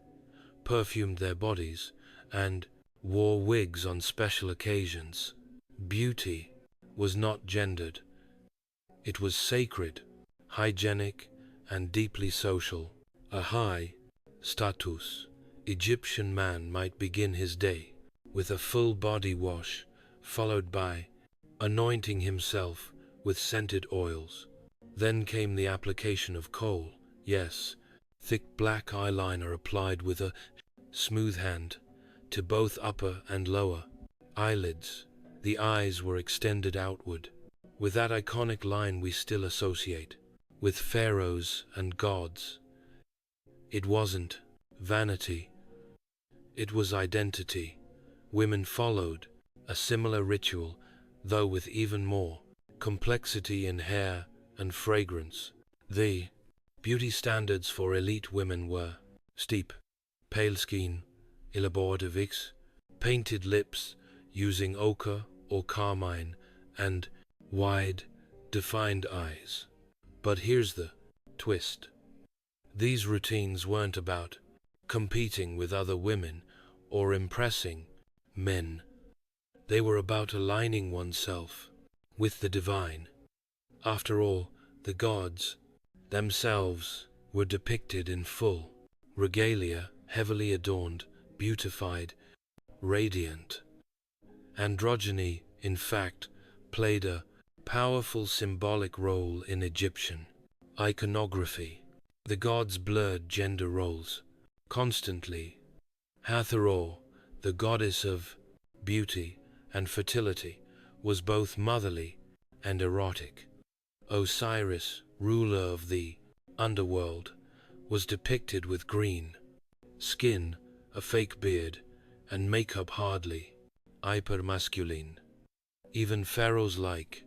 perfumed their bodies, and wore wigs on special occasions. Beauty was not gendered. It was sacred, hygienic, and deeply social. A high status Egyptian man might begin his day with a full body wash, followed by anointing himself with scented oils. Then came the application of kohl, yes, thick black eyeliner applied with a smooth hand to both upper and lower eyelids. The eyes were extended outward, with that iconic line we still associate with pharaohs and gods. It wasn't vanity, it was identity. Women followed a similar ritual, though with even more complexity in hair and fragrance. The beauty standards for elite women were steep, pale skin, elaborate wigs, painted lips using ochre or carmine, and wide, defined eyes. But here's the twist. These routines weren't about competing with other women or impressing men. They were about aligning oneself with the divine. After all, the gods themselves were depicted in full regalia, heavily adorned, beautified, radiant. Androgyny, in fact, played a powerful symbolic role in Egyptian iconography. The gods blurred gender roles constantly. Hathor, the goddess of beauty and fertility, was both motherly and erotic. Osiris, ruler of the underworld, was depicted with green skin, a fake beard, and makeup hardly hypermasculine. Even pharaohs like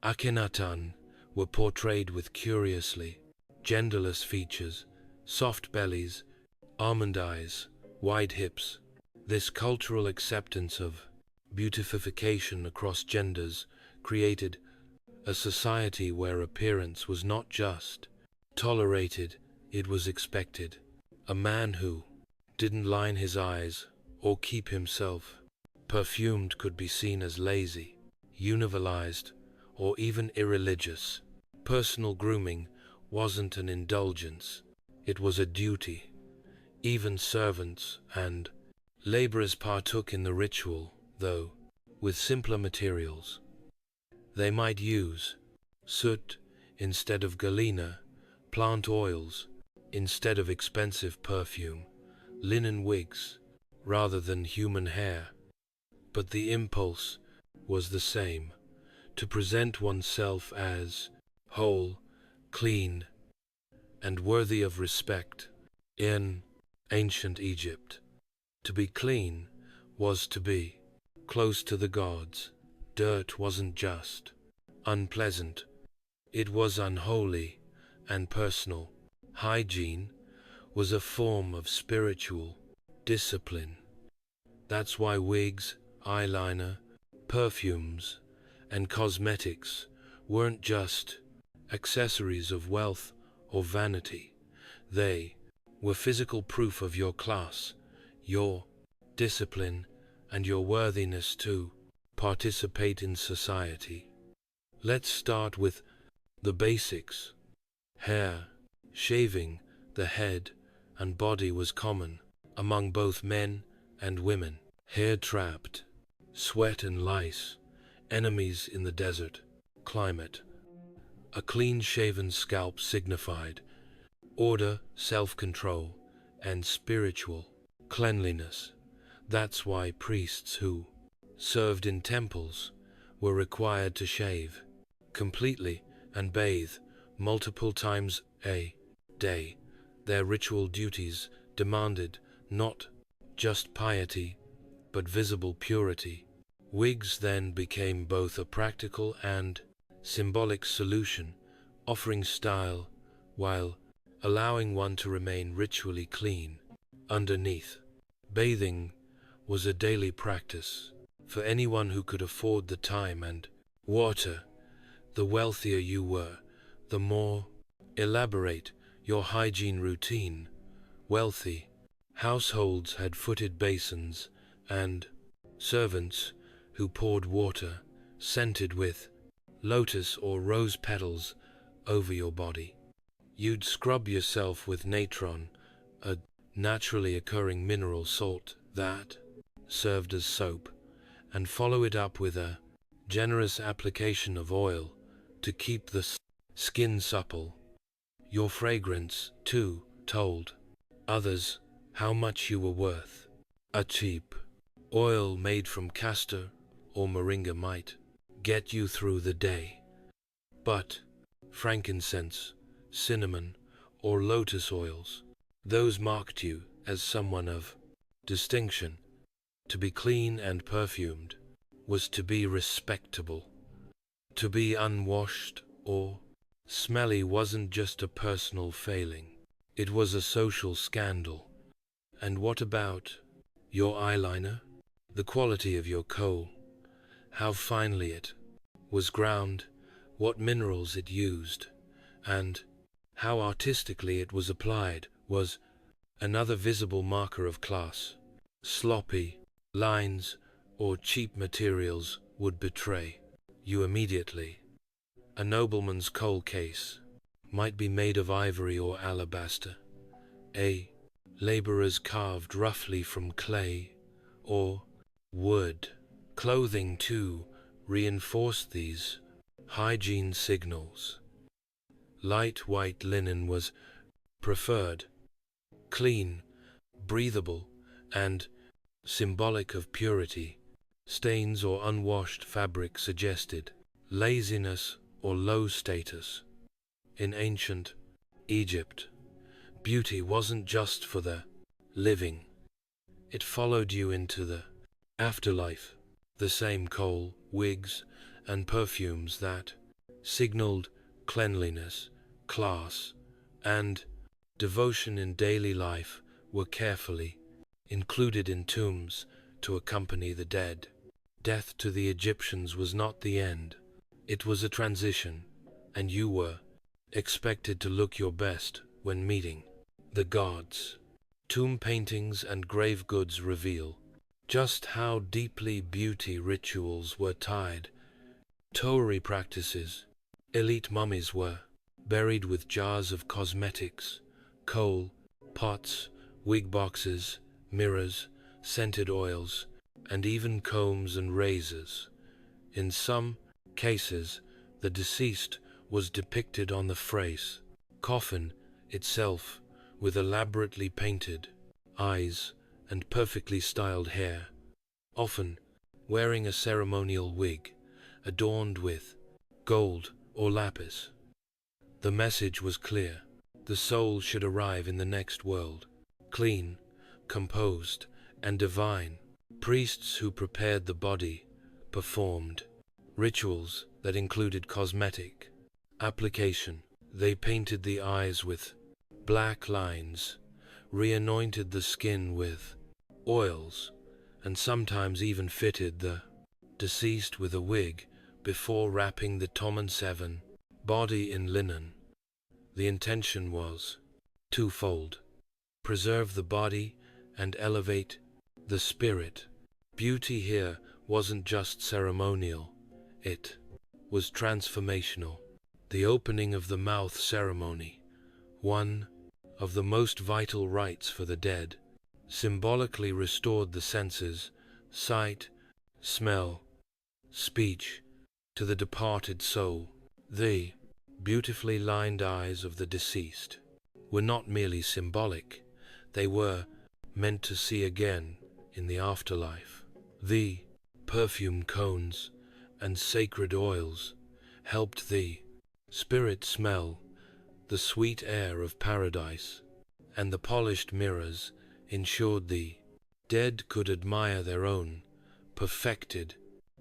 Akhenaten were portrayed with curiously genderless features, soft bellies, almond eyes, wide hips. This cultural acceptance of beautification across genders created a society where appearance was not just tolerated, it was expected. A man who didn't line his eyes or keep himself perfumed could be seen as lazy, universalized, or even irreligious. Personal grooming wasn't an indulgence, it was a duty. Even servants and laborers partook in the ritual, though with simpler materials. They might use soot instead of galena, plant oils instead of expensive perfume, linen wigs rather than human hair. But the impulse was the same, to present oneself as whole, clean, and worthy of respect. In ancient Egypt, to be clean was to be close to the gods. Dirt wasn't just unpleasant, it was unholy and personal. Hygiene was a form of spiritual discipline. That's why wigs, eyeliner, perfumes, and cosmetics weren't just accessories of wealth or vanity. They were physical proof of your class, your discipline, and your worthiness to participate in society. Let's start with the basics. Hair, shaving the head and body was common among both men and women. Hair trapped sweat and lice, enemies in the desert climate. A clean-shaven scalp signified order, self-control, and spiritual cleanliness. That's why priests who served in temples were required to shave completely and bathe multiple times a day. Their ritual duties demanded not just piety, but visible purity. Wigs then became both a practical and symbolic solution, offering style while allowing one to remain ritually clean underneath. Bathing was a daily practice for anyone who could afford the time and water. The wealthier you were, the more elaborate your hygiene routine. Wealthy households had footed basins and servants who poured water scented with lotus or rose petals over your body. You'd scrub yourself with natron, a naturally occurring mineral salt that served as soap, and follow it up with a generous application of oil to keep the skin supple. Your fragrance, too, told others how much you were worth. A cheap oil made from castor or moringa might get you through the day, but frankincense, cinnamon, or lotus oils, those marked you as someone of distinction. To be clean and perfumed was to be respectable. To be unwashed or smelly wasn't just a personal failing, it was a social scandal. And what about your eyeliner? The quality of your coal, how finely it was ground, what minerals it used, and how artistically it was applied was another visible marker of class. Sloppy lines or cheap materials would betray you immediately. A nobleman's coal case might be made of ivory or alabaster, a laborer's carved roughly from clay or wood. Clothing, too, reinforced these hygiene signals. Light white linen was preferred, clean, breathable, and symbolic of purity. Stains or unwashed fabric suggested laziness or low status. In ancient Egypt, beauty wasn't just for the living. It followed you into the afterlife. The same coal, wigs, and perfumes that signaled cleanliness, class, and devotion in daily life were carefully included in tombs to accompany the dead. Death to the Egyptians was not the end. It was a transition, and you were expected to look your best when meeting the gods. tomb paintings and grave goods reveal just how deeply beauty rituals were tied. Towery practices, elite mummies were buried with jars of cosmetics, coal, pots, wig boxes, mirrors, scented oils, and even combs and razors. In some cases, the deceased was depicted on the frieze coffin itself with elaborately painted eyes and perfectly styled hair, often wearing a ceremonial wig adorned with gold or lapis. The message was clear. The soul should arrive in the next world, clean, composed, and divine. Priests who prepared the body performed rituals that included cosmetic application. They painted the eyes with black lines, re-anointed the skin with oils, and sometimes even fitted the deceased with a wig before wrapping the Toman body in linen. The intention was twofold: preserve the body and elevate the spirit. Beauty here wasn't just ceremonial, it was transformational. The opening of the mouth ceremony, one of the most vital rites for the dead, symbolically restored the senses, sight, smell, speech, to the departed soul. The beautifully lined eyes of the deceased were not merely symbolic, they were meant to see again in the afterlife. The perfume cones and sacred oils helped the spirit smell the sweet air of paradise, and the polished mirrors ensured the dead could admire their own perfected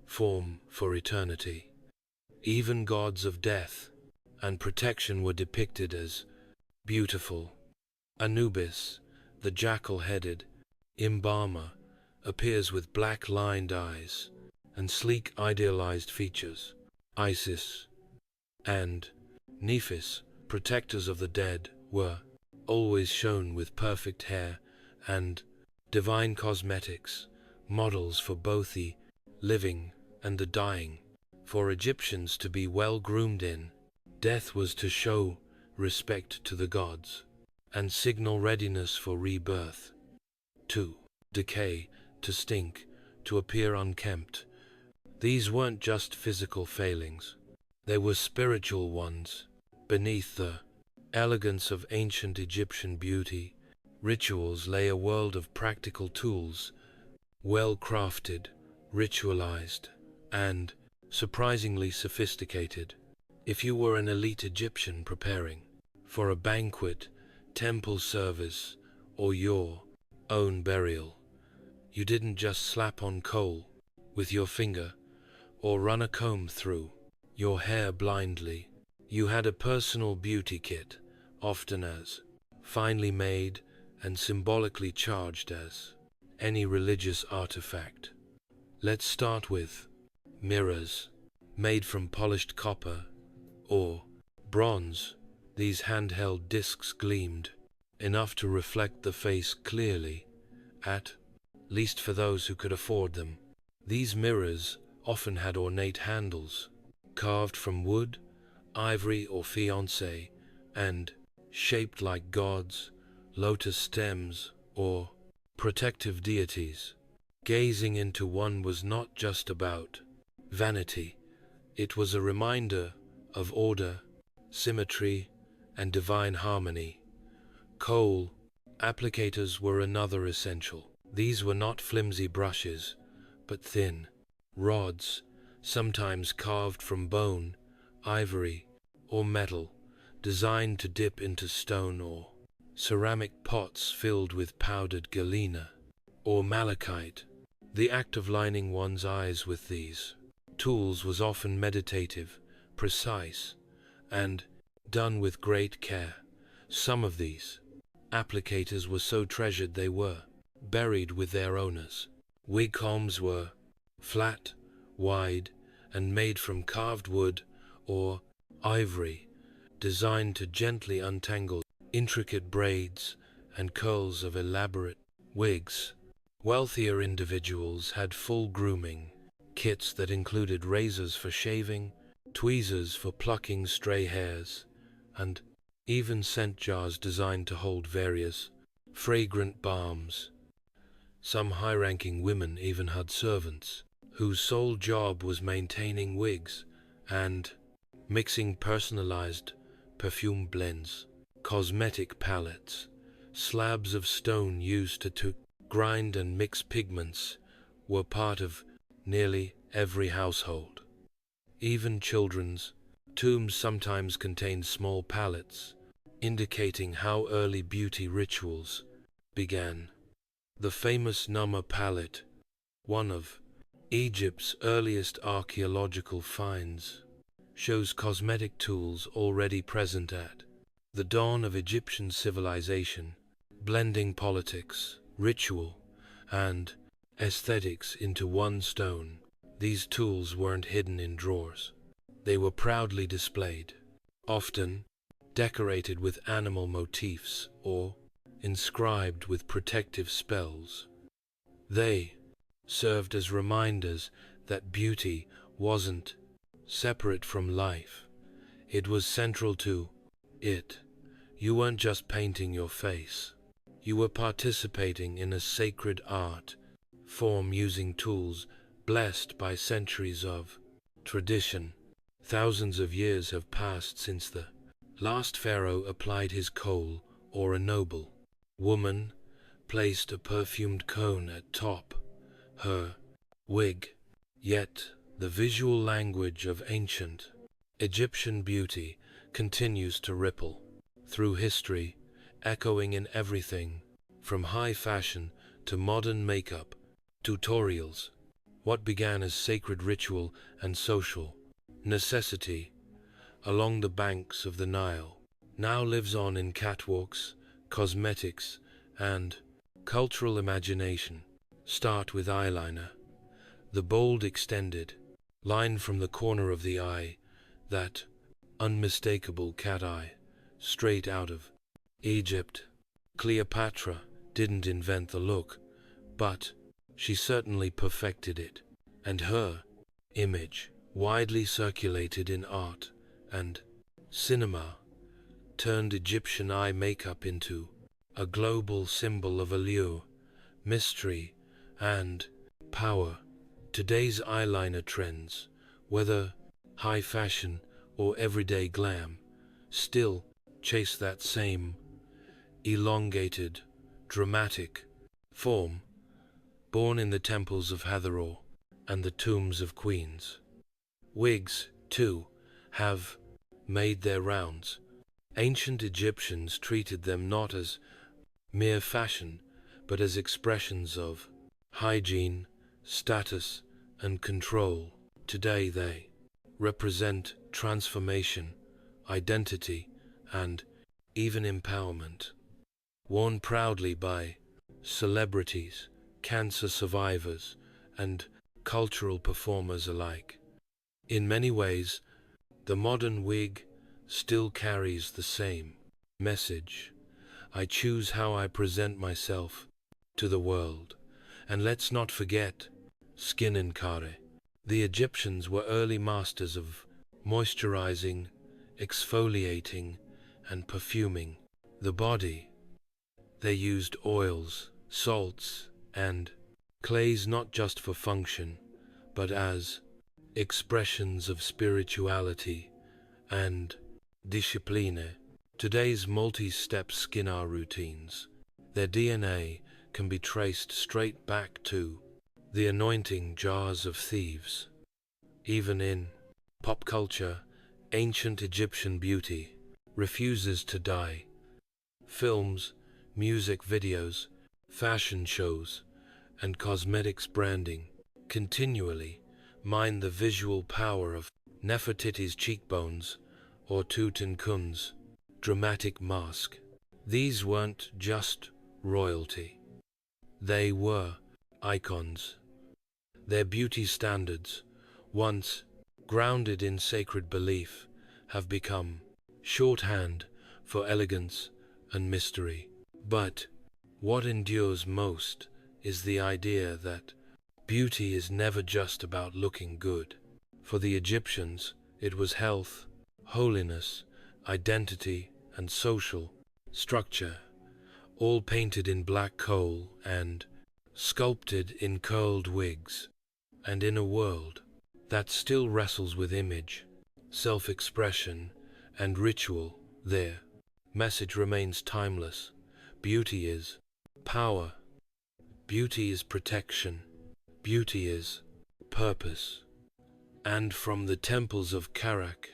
form for eternity. Even gods of death and protection were depicted as beautiful. Anubis, the jackal-headed embalmer, appears with black-lined eyes and sleek idealized features. Isis and Nephis, protectors of the dead, were always shown with perfect hair and divine cosmetics, models for both the living and the dying. For Egyptians to be well groomed in death was to show respect to the gods and signal readiness for rebirth. To decay, to stink, to appear unkempt. These weren't just physical failings, they were spiritual ones. Beneath the elegance of ancient Egyptian beauty, rituals lay a world of practical tools, well crafted, ritualized, and surprisingly sophisticated. If you were an elite Egyptian preparing for a banquet, temple service, or your own burial, you didn't just slap on coal with your finger or run a comb through your hair blindly. You had a personal beauty kit, often as finely made and symbolically charged as any religious artifact. Let's start with mirrors, made from polished copper or bronze. These handheld discs gleamed enough to reflect the face clearly, at least for those who could afford them. These mirrors often had ornate handles, carved from wood, ivory, or fiancé, and shaped like gods, lotus stems, or protective deities. Gazing into one was not just about vanity, it was a reminder of order, symmetry, and divine harmony. Kohl applicators were another essential. These were not flimsy brushes, but thin rods, sometimes carved from bone, ivory, or metal, designed to dip into stone or ceramic pots filled with powdered galena or malachite. The act of lining one's eyes with these tools was often meditative, precise, and done with great care. Some of these applicators were so treasured they were buried with their owners. Wig combs were flat, wide, and made from carved wood or ivory, designed to gently untangle intricate braids and curls of elaborate wigs. Wealthier individuals had full grooming kits that included razors for shaving, tweezers for plucking stray hairs, and even scent jars designed to hold various fragrant balms. Some high-ranking women even had servants, whose sole job was maintaining wigs and mixing personalized perfume blends, cosmetic palettes, slabs of stone used to grind and mix pigments were part of nearly every household. Even children's tombs sometimes contained small palettes, indicating how early beauty rituals began. The famous Nama palette, one of Egypt's earliest archaeological finds, shows cosmetic tools already present at the dawn of Egyptian civilization, blending politics, ritual, and aesthetics into one stone. These tools weren't hidden in drawers. They were proudly displayed, often decorated with animal motifs or inscribed with protective spells. They served as reminders that beauty wasn't separate from life. It was central to it. You weren't just painting your face. You were participating in a sacred art form using tools blessed by centuries of tradition. Thousands of years have passed since the last pharaoh applied his kohl, or a noble woman placed a perfumed cone atop her wig. Yet the visual language of ancient Egyptian beauty continues to ripple through history, echoing in everything from high fashion to modern makeup tutorials. What began as sacred ritual and social necessity along the banks of the Nile now lives on in catwalks, cosmetics, and cultural imagination. Start with eyeliner, the bold extended line from the corner of the eye, that unmistakable cat eye, straight out of Egypt. Cleopatra didn't invent the look, but she certainly perfected it, and her image, widely circulated in art and cinema, turned Egyptian eye makeup into a global symbol of allure, mystery, and power. Today's eyeliner trends, whether high fashion or everyday glam, still chase that same elongated, dramatic form, born in the temples of Hathor and the tombs of queens. Wigs, too, have made their rounds. Ancient Egyptians treated them not as mere fashion, but as expressions of hygiene, status, and control. Today they represent transformation, identity, and even empowerment. Worn proudly by celebrities, cancer survivors, and cultural performers alike. In many ways, the modern wig still carries the same message. I choose how I present myself to the world. And let's not forget skin and kare. The Egyptians were early masters of moisturizing, exfoliating, and perfuming the body. They used oils, salts, and clays not just for function, but as expressions of spirituality and discipline. Today's multi-step skincare routines, their DNA can be traced straight back to the anointing jars of thieves. Even in pop culture, ancient Egyptian beauty refuses to die. Films, music videos, fashion shows, and cosmetics branding continually mine the visual power of Nefertiti's cheekbones or Tutankhamun's dramatic mask. These weren't just royalty. They were icons. Their beauty standards, once grounded in sacred belief, have become shorthand for elegance and mystery. But what endures most is the idea that beauty is never just about looking good. For the Egyptians, it was health, holiness, identity, and social structure, all painted in black coal and sculpted in curled wigs. And in a world that still wrestles with image, self-expression, and ritual, their message remains timeless. Beauty is power. Beauty is protection. Beauty is purpose. And from the temples of Karak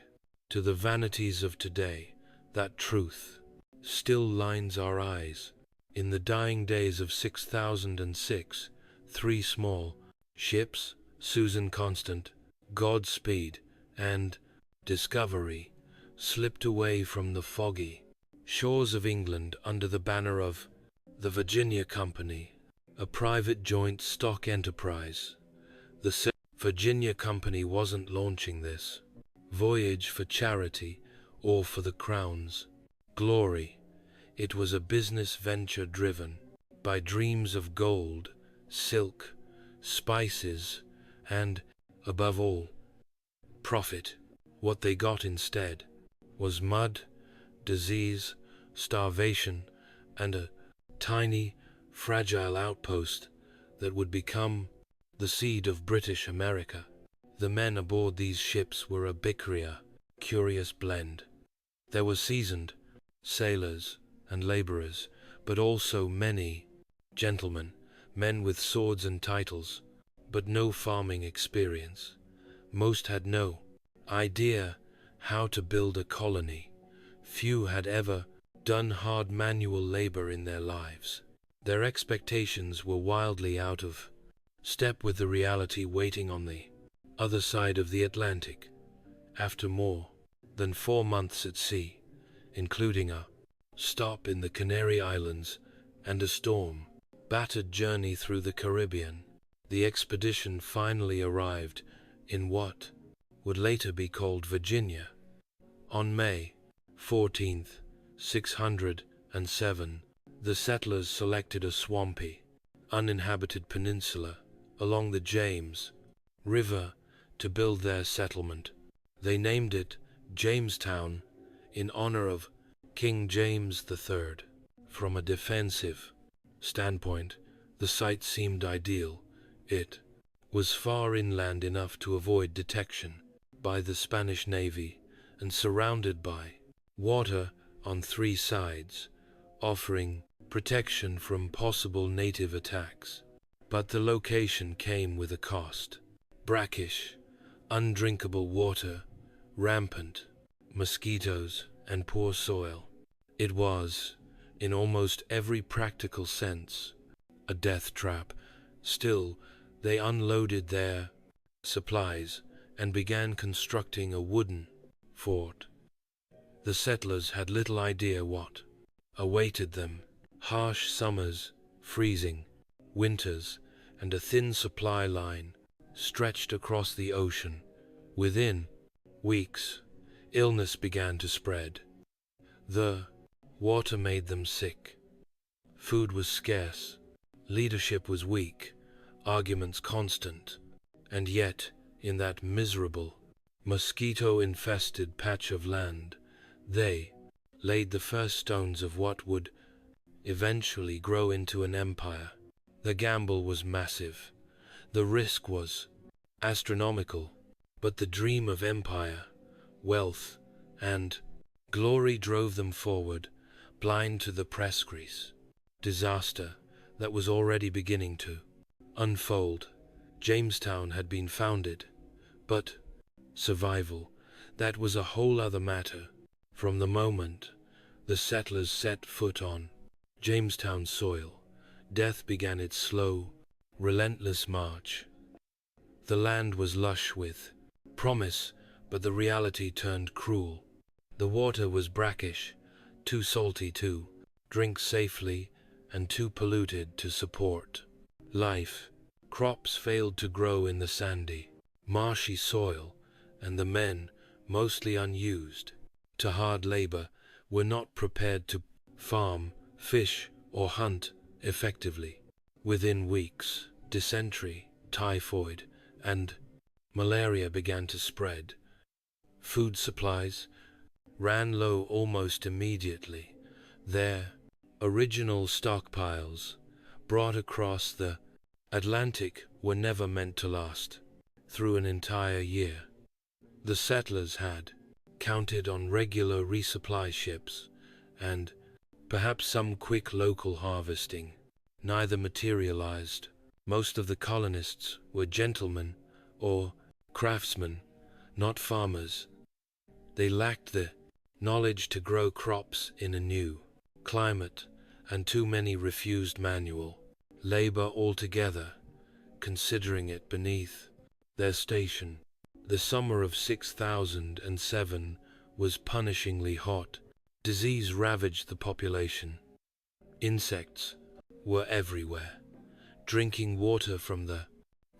to the vanities of today, that truth still lines our eyes. In the dying days of 6006, 3 small ships, Susan Constant, Godspeed, and Discovery, slipped away from the foggy shores of England under the banner of the Virginia Company, a private joint stock enterprise. The Virginia Company wasn't launching this voyage for charity or for the crown's glory. It was a business venture driven by dreams of gold, silk, spices, and, above all, profit. What they got instead was mud, disease, starvation, and a tiny, fragile outpost that would become the seed of British America. The men aboard these ships were a curious blend. There were seasoned sailors and laborers, but also many gentlemen, men with swords and titles, but no farming experience. Most had no idea how to build a colony. Few had ever done hard manual labor in their lives. Their expectations were wildly out of step with the reality waiting on the other side of the Atlantic. After more than 4 months at sea, including a stop in the Canary Islands and a storm-battered journey through the Caribbean, the expedition finally arrived in what would later be called Virginia. On May 14th, 607, the settlers selected a swampy, uninhabited peninsula along the James River to build their settlement. They named it Jamestown in honor of King James III. From a defensive standpoint, the site seemed ideal. It was far inland enough to avoid detection by the Spanish Navy and surrounded by water on 3 sides, offering protection from possible native attacks. But the location came with a cost. Brackish, undrinkable water, rampant mosquitoes, and poor soil. It was, in almost every practical sense, a death trap. Still, they unloaded their supplies and began constructing a wooden fort. The settlers had little idea what awaited them: harsh summers, freezing winters, and a thin supply line stretched across the ocean. Within weeks, illness began to spread. The water made them sick. Food was scarce. Leadership was weak. Arguments constant. And yet, in that miserable, mosquito-infested patch of land, they laid the first stones of what would eventually grow into an empire. The gamble was massive. The risk was astronomical. But the dream of empire, wealth, and glory drove them forward, blind to the press grease. Disaster that was already beginning to unfold. Jamestown had been founded, but survival, that was a whole other matter. From the moment the settlers set foot on Jamestown soil, death began its slow, relentless march. The land was lush with promise, but the reality turned cruel. The water was brackish, too salty to drink safely, and too polluted to support life. Crops failed to grow in the sandy, marshy soil, and the men, mostly unused to hard labor, were not prepared to farm, fish, or hunt effectively. Within weeks, dysentery, typhoid, and malaria began to spread. Food supplies ran low almost immediately. Their original stockpiles, brought across the Atlantic, were never meant to last through an entire year. The settlers had counted on regular resupply ships and perhaps some quick local harvesting. Neither materialized. Most of the colonists were gentlemen or craftsmen, not farmers. They lacked the knowledge to grow crops in a new climate, and too many refused manual labor altogether, considering it beneath their station. The summer of 6007 was punishingly hot. Disease ravaged the population. Insects were everywhere. Drinking water from the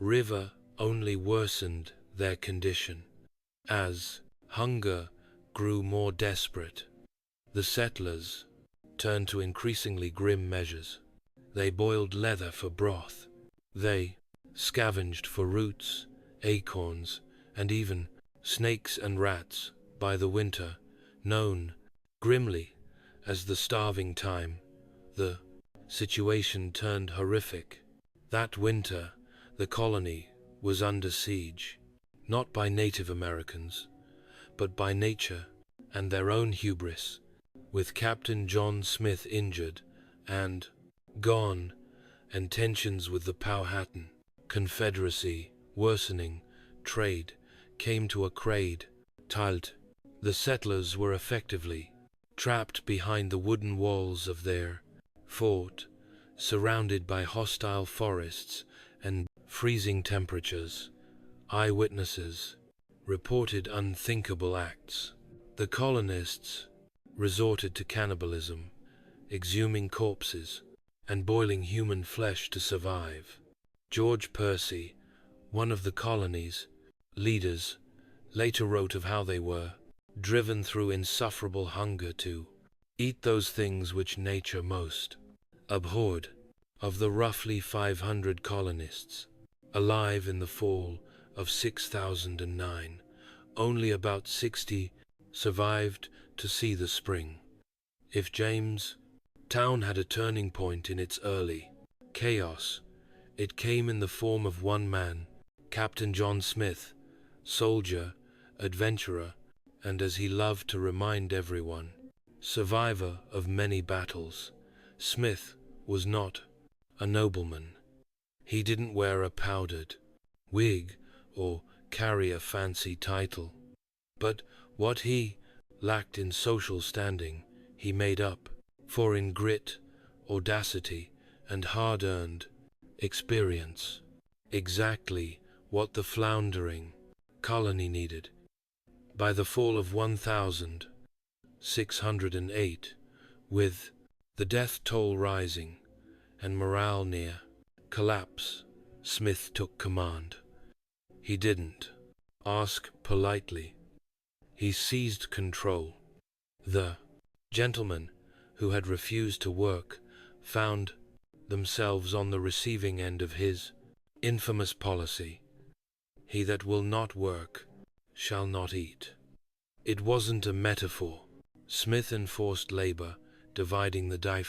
river only worsened their condition. As hunger grew more desperate, the settlers turned to increasingly grim measures. They boiled leather for broth. They scavenged for roots, acorns, and even snakes and rats by the winter, known grimly as the starving time. The situation turned horrific. That winter, the colony was under siege, not by Native Americans, but by nature and their own hubris, with Captain John Smith injured and gone, and tensions with the Powhatan Confederacy worsening. Trade came to a crade halt. The settlers were effectively trapped behind the wooden walls of their fort, surrounded by hostile forests and freezing temperatures. Eyewitnesses reported unthinkable acts. The colonists resorted to cannibalism, exhuming corpses and boiling human flesh to survive. George Percy, one of the colony's leaders, later wrote of how they were driven through insufferable hunger to eat those things which nature most abhorred. Of the roughly 500 colonists alive in the fall of 6009, only about 60 survived to see the spring. If Jamestown had a turning point in its early chaos, it came in the form of one man, Captain John Smith, soldier, adventurer, and, as he loved to remind everyone, survivor of many battles. Smith was not a nobleman. He didn't wear a powdered wig or carry a fancy title. But what he lacked in social standing, he made up for in grit, audacity, and hard-earned experience. Exactly what the floundering colony needed. By the fall of 1608, with the death toll rising and morale near collapse, Smith took command. He didn't ask politely. He seized control. The gentlemen who had refused to work found themselves on the receiving end of his infamous policy. He that will not work shall not eat. It wasn't a metaphor. Smith enforced labor, dividing the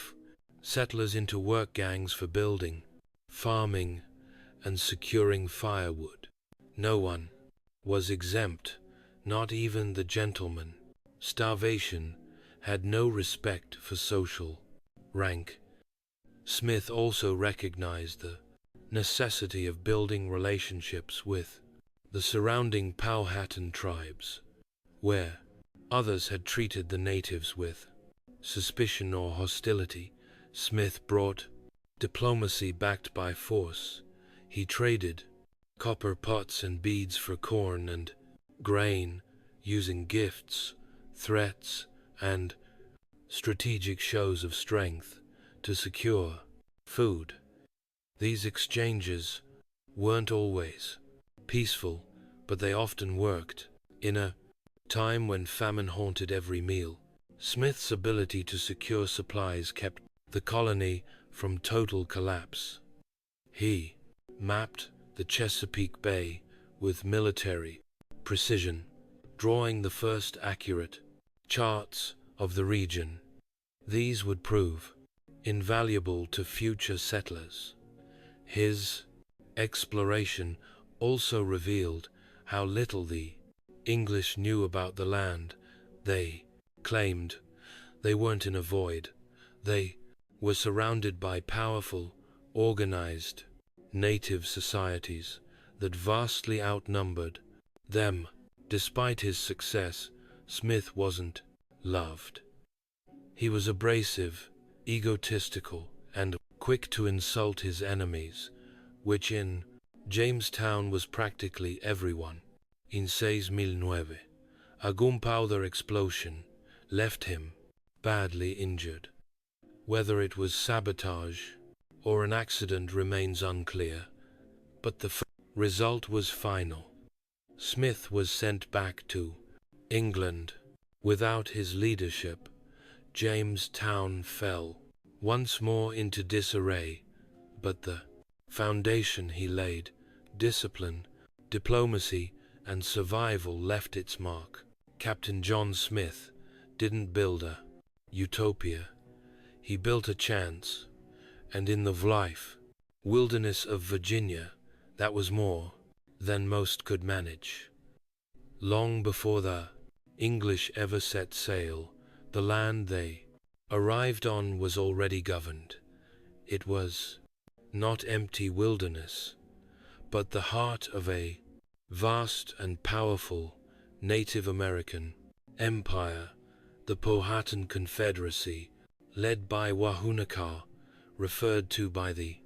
settlers into work gangs for building, farming, and securing firewood. No one was exempt, not even the gentleman. Starvation had no respect for social rank. Smith also recognized the necessity of building relationships with the surrounding Powhatan tribes, where others had treated the natives with suspicion or hostility. Smith brought diplomacy backed by force. He traded copper pots and beads for corn and grain, using gifts, threats, and strategic shows of strength to secure food. These exchanges weren't always peaceful, but they often worked. In a time when famine haunted every meal, Smith's ability to secure supplies kept the colony from total collapse. He mapped the Chesapeake Bay with military precision, drawing the first accurate charts of the region. These would prove invaluable to future settlers. His exploration also revealed how little the English knew about the land they claimed. They weren't in a void. They were surrounded by powerful, organized native societies that vastly outnumbered them. Despite his success, Smith wasn't loved. He was abrasive, egotistical, and quick to insult his enemies, which in Jamestown was practically everyone. In 6009, a gunpowder explosion left him badly injured. Whether it was sabotage or an accident remains unclear, but the result was final. Smith was sent back to England. Without his leadership, Jamestown fell once more into disarray, but the foundation he laid, discipline, diplomacy, and survival, left its mark. Captain John Smith didn't build a utopia. He built a chance, and in the wilderness of Virginia, that was more than most could manage. Long before the English ever set sail, the land they arrived on was already governed. It was not empty wilderness, but the heart of a vast and powerful Native American empire. The Powhatan Confederacy, led by Wahunaka, referred to by the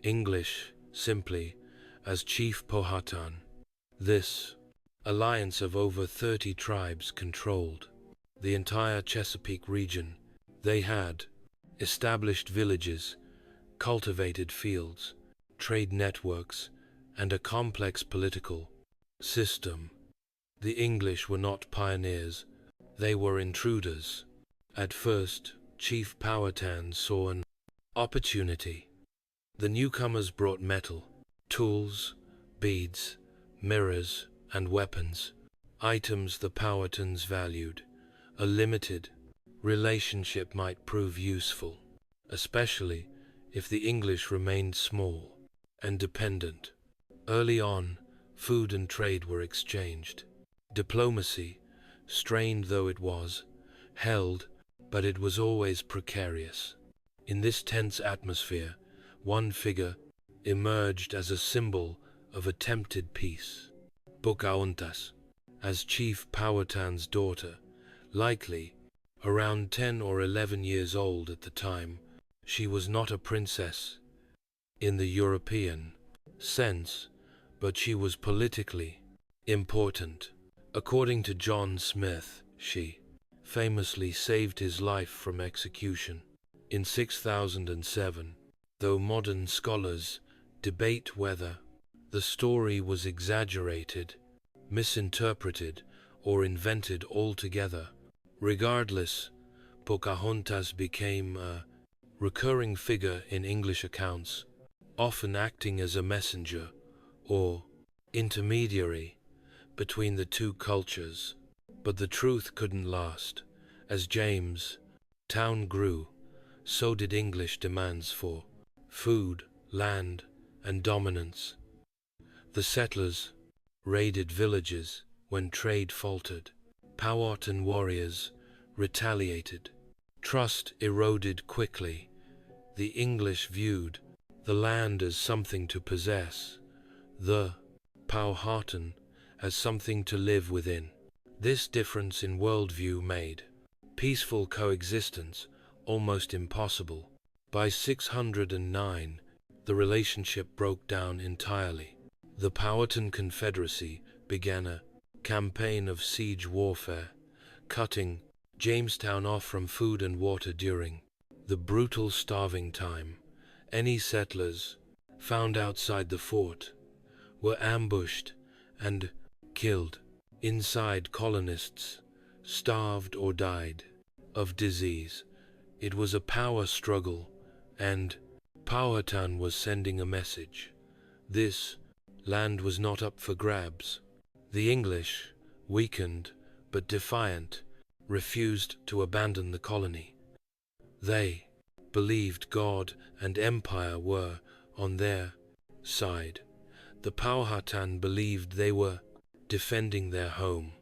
English simply as Chief Powhatan. This alliance of over 30 tribes controlled the entire Chesapeake region. They had established villages, cultivated fields, trade networks, and a complex political system. The English were not pioneers, they were intruders. At first, Chief Powhatan saw an opportunity. The newcomers brought metal, tools, beads, mirrors, and weapons, items the Powhatans valued. A limited relationship might prove useful, especially if the English remained small and dependent. Early on, food and trade were exchanged. Diplomacy, strained though it was, held, but it was always precarious. In this tense atmosphere, one figure emerged as a symbol of attempted peace. Pocahontas, as Chief Powhatan's daughter, likely around 10 or 11 years old at the time. She was not a princess in the European sense, but she was politically important. According to John Smith, she famously saved his life from execution in 6007, though modern scholars debate whether the story was exaggerated, misinterpreted, or invented altogether. Regardless, Pocahontas became a recurring figure in English accounts, often acting as a messenger or intermediary between the two cultures. But the truth couldn't last. As Jamestown grew, so did English demands for food, land, and dominance. The settlers raided villages when trade faltered. Powhatan warriors retaliated. Trust eroded quickly. The English viewed the land as something to possess, the Powhatan as something to live within. This difference in worldview made peaceful coexistence almost impossible. By 609, the relationship broke down entirely. The Powhatan Confederacy began a campaign of siege warfare, cutting Jamestown off from food and water during the brutal starving time. Any settlers found outside the fort were ambushed and killed. Inside, colonists starved or died of disease. It was a power struggle and Powhatan was sending a message. This land was not up for grabs. The English, weakened but defiant, refused to abandon the colony. They believed God and empire were on their side. The Powhatan believed they were defending their home.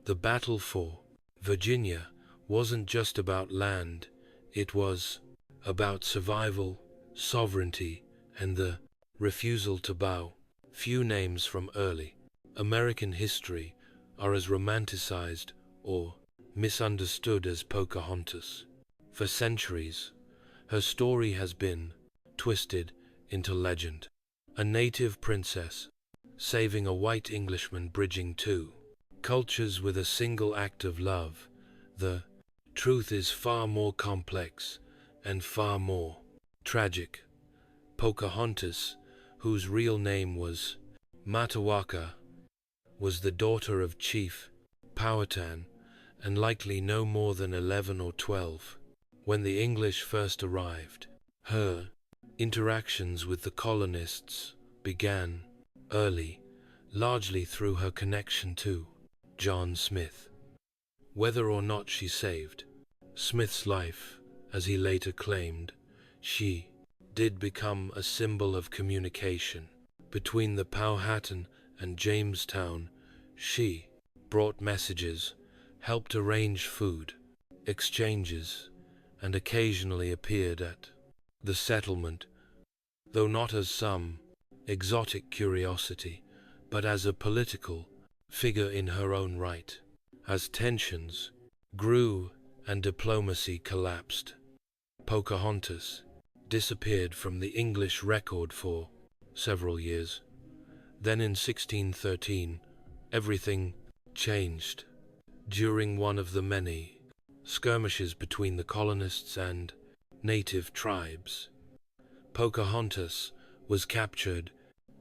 The battle for Virginia wasn't just about land, it was about survival, sovereignty, and the refusal to bow. Few names from early American history are as romanticized or misunderstood as Pocahontas. For centuries, her story has been twisted into legend. A native princess saving a white Englishman bridging two cultures with a single act of love. The truth is far more complex and far more tragic. Pocahontas, whose real name was Matawaka, was the daughter of Chief Powhatan and likely no more than 11 or 12 when the English first arrived. Her interactions with the colonists began early, largely through her connection to John Smith. Whether or not she saved Smith's life, as he later claimed, she did become a symbol of communication. Between the Powhatan and Jamestown, she brought messages, helped arrange food, exchanges, and occasionally appeared at the settlement, though not as some exotic curiosity, but as a political figure in her own right. As tensions grew and diplomacy collapsed, Pocahontas disappeared from the English record for several years. Then in 1613, everything changed. During one of the many skirmishes between the colonists and native tribes, Pocahontas was captured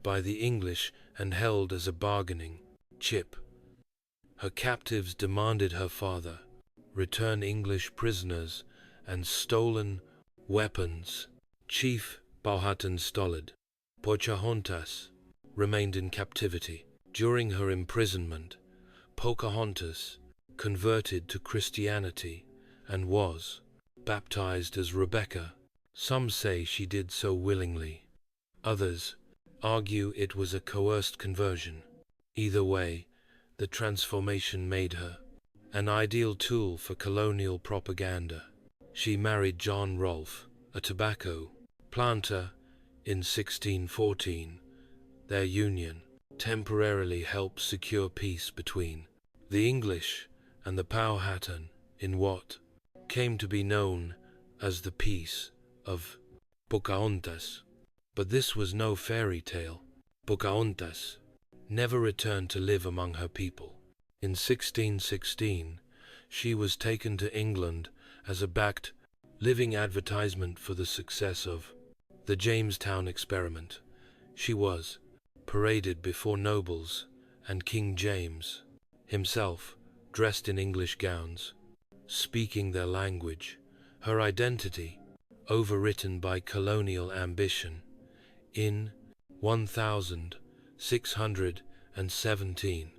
by the English and held as a bargaining chip. Her captives demanded her father return English prisoners and stolen weapons. Chief Powhatan stolid. Pocahontas remained in captivity. During her imprisonment, Pocahontas converted to Christianity and was baptized as Rebecca. Some say she did so willingly. Others argue it was a coerced conversion. Either way, the transformation made her an ideal tool for colonial propaganda. She married John Rolfe, a tobacco planter, in 1614. Their union temporarily helped secure peace between the English and the Powhatan in what came to be known as the Peace of Pocahontas. But this was no fairy tale. Pocahontas never returned to live among her people. In 1616, she was taken to England as a backed, living advertisement for the success of the Jamestown experiment. She was paraded before nobles and King James himself, dressed in English gowns, speaking their language, her identity overwritten by colonial ambition. In 1617,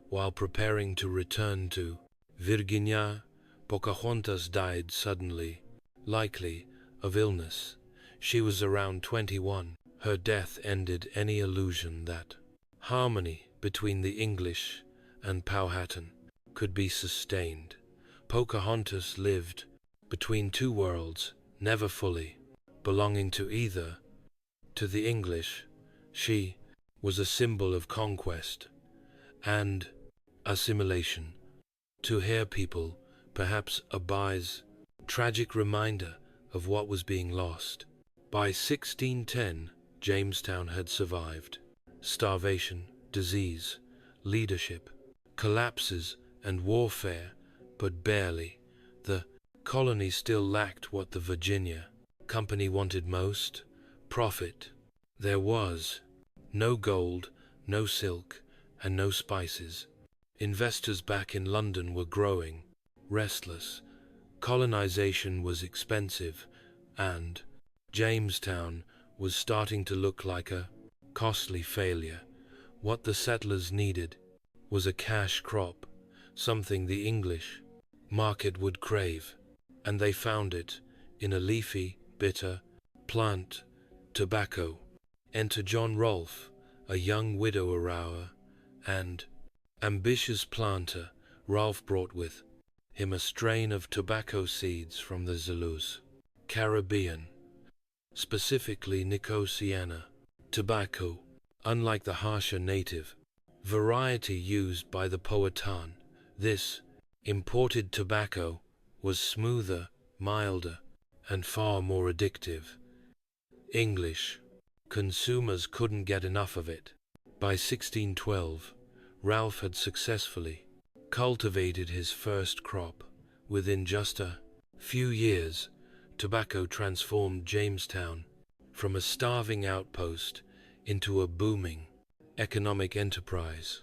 while preparing to return to Virginia, Pocahontas died suddenly, likely of illness. She was around 21. Her death ended any illusion that harmony between the English and Powhatan could be sustained. Pocahontas lived between two worlds, never fully belonging to either. To the English, she was a symbol of conquest and assimilation. To her people, perhaps a Bai's tragic reminder of what was being lost. By 1610, Jamestown had survived starvation, disease, leadership, collapses, and warfare, but barely. The colony still lacked what the Virginia Company wanted most: profit. There was no gold, no silk, and no spices. Investors back in London were growing restless. Colonization was expensive, and Jamestown was starting to look like a costly failure. What the settlers needed was a cash crop, something the English market would crave, and they found it in a leafy, bitter plant, tobacco. Enter John Rolfe, a young widower and ambitious planter. Rolfe brought with him a strain of tobacco seeds from the Zulus, Caribbean, specifically Nicotiana tobacco. Unlike the harsher native variety used by the Powhatan, this imported tobacco was smoother, milder, and far more addictive. English consumers couldn't get enough of it. By 1612, Ralph had successfully cultivated his first crop. Within just a few years, tobacco transformed Jamestown from a starving outpost into a booming economic enterprise.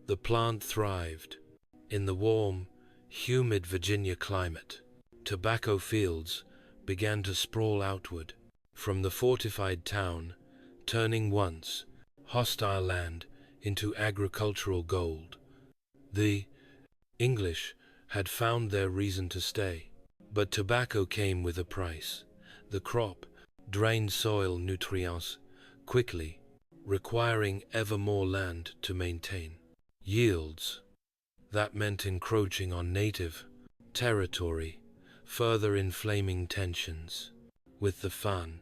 The plant thrived in the warm, humid Virginia climate. Tobacco fields began to sprawl outward from the fortified town, turning once hostile land into agricultural gold. The English had found their reason to stay, but tobacco came with a price. The crop drained soil nutrients quickly, requiring ever more land to maintain yields. That meant encroaching on native territory, further inflaming tensions. With the fun,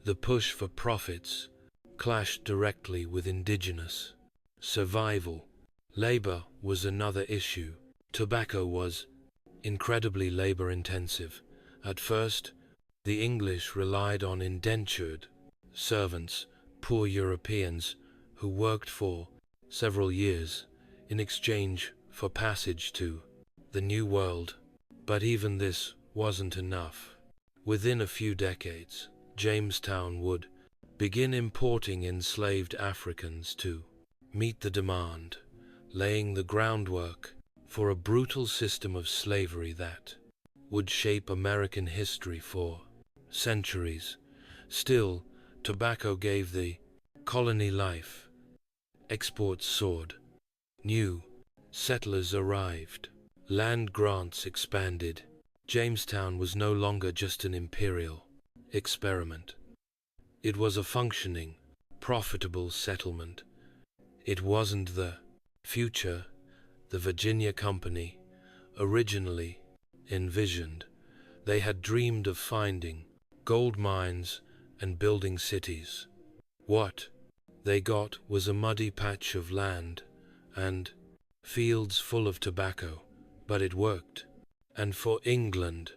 the push for profits clashed directly with indigenous survival. Labor was another issue. Tobacco was incredibly labor-intensive. At first, the English relied on indentured servants, poor Europeans who worked for several years in exchange for passage to the New World. But even this wasn't enough. Within a few decades, Jamestown would begin importing enslaved Africans to meet the demand, laying the groundwork for a brutal system of slavery that would shape American history for centuries. Still, tobacco gave the colony life. Exports soared. New settlers arrived. Land grants expanded. Jamestown was no longer just an imperial experiment. It was a functioning, profitable settlement. It wasn't the future the Virginia Company originally envisioned. They had dreamed of finding gold mines and building cities. What they got was a muddy patch of land and fields full of tobacco, but it worked. And for England,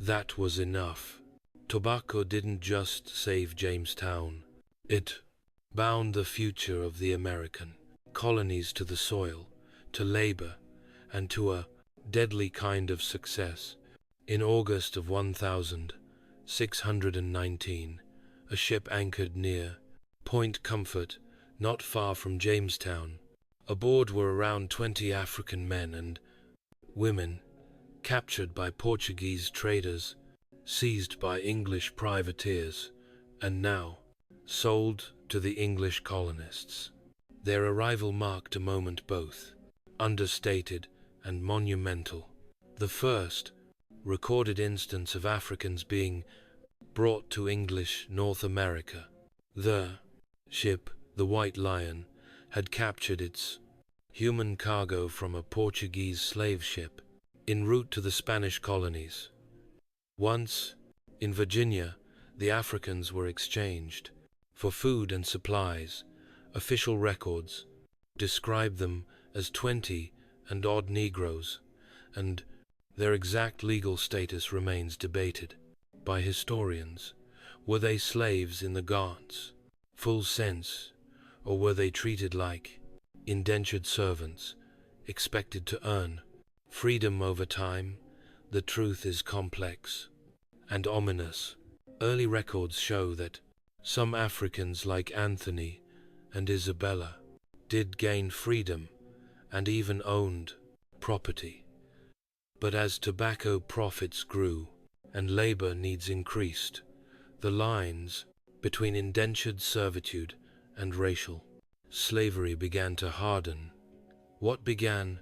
that was enough. Tobacco didn't just save Jamestown, it bound the future of the American colonies to the soil, to labor, and to a deadly kind of success. In August of 1619, a ship anchored near Point Comfort, not far from Jamestown. Aboard were around 20 African men and women, captured by Portuguese traders, seized by English privateers, and now sold to the English colonists. Their arrival marked a moment both understated and monumental. The first recorded instance of Africans being brought to English North America. The ship, the White Lion, had captured its human cargo from a Portuguese slave ship en route to the Spanish colonies. Once, in Virginia, the Africans were exchanged for food and supplies. Official records describe them as 20 and odd Negroes, and their exact legal status remains debated by historians. Were they slaves in the God's full sense, or were they treated like indentured servants, expected to earn freedom over time? The truth is complex and ominous. Early records show that some Africans like Anthony and Isabella did gain freedom and even owned property. But as tobacco profits grew and labor needs increased, The lines between indentured servitude and racial slavery began to harden. What began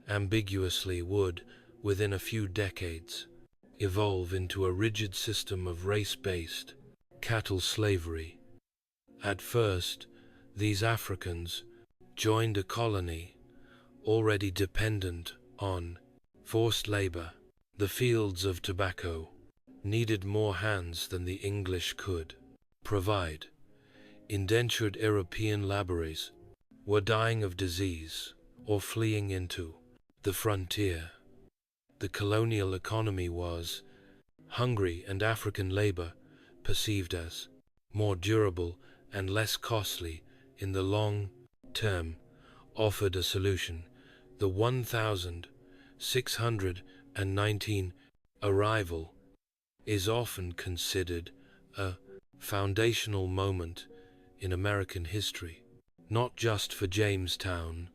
ambiguously would, within a few decades, evolve into a rigid system of race-based cattle slavery. At first, these Africans joined a colony already dependent on forced labor. The fields of tobacco needed more hands than the English could provide. Indentured European laborers were dying of disease or fleeing into the frontier. The colonial economy was hungry, and African labor, perceived as more durable and less costly in the long term, offered a solution. The 1619 arrival is often considered a foundational moment in American history, not just for Jamestown,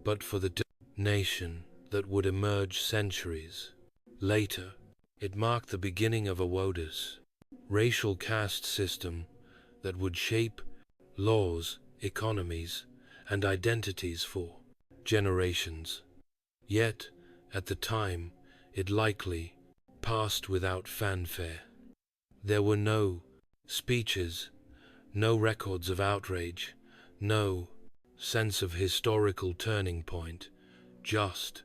but for the nation that would emerge centuries later. It marked the beginning of a WODUS, racial caste system that would shape laws, economies, and identities for generations. Yet, at the time, it likely passed without fanfare. There were no speeches, no records of outrage, no sense of historical turning point, just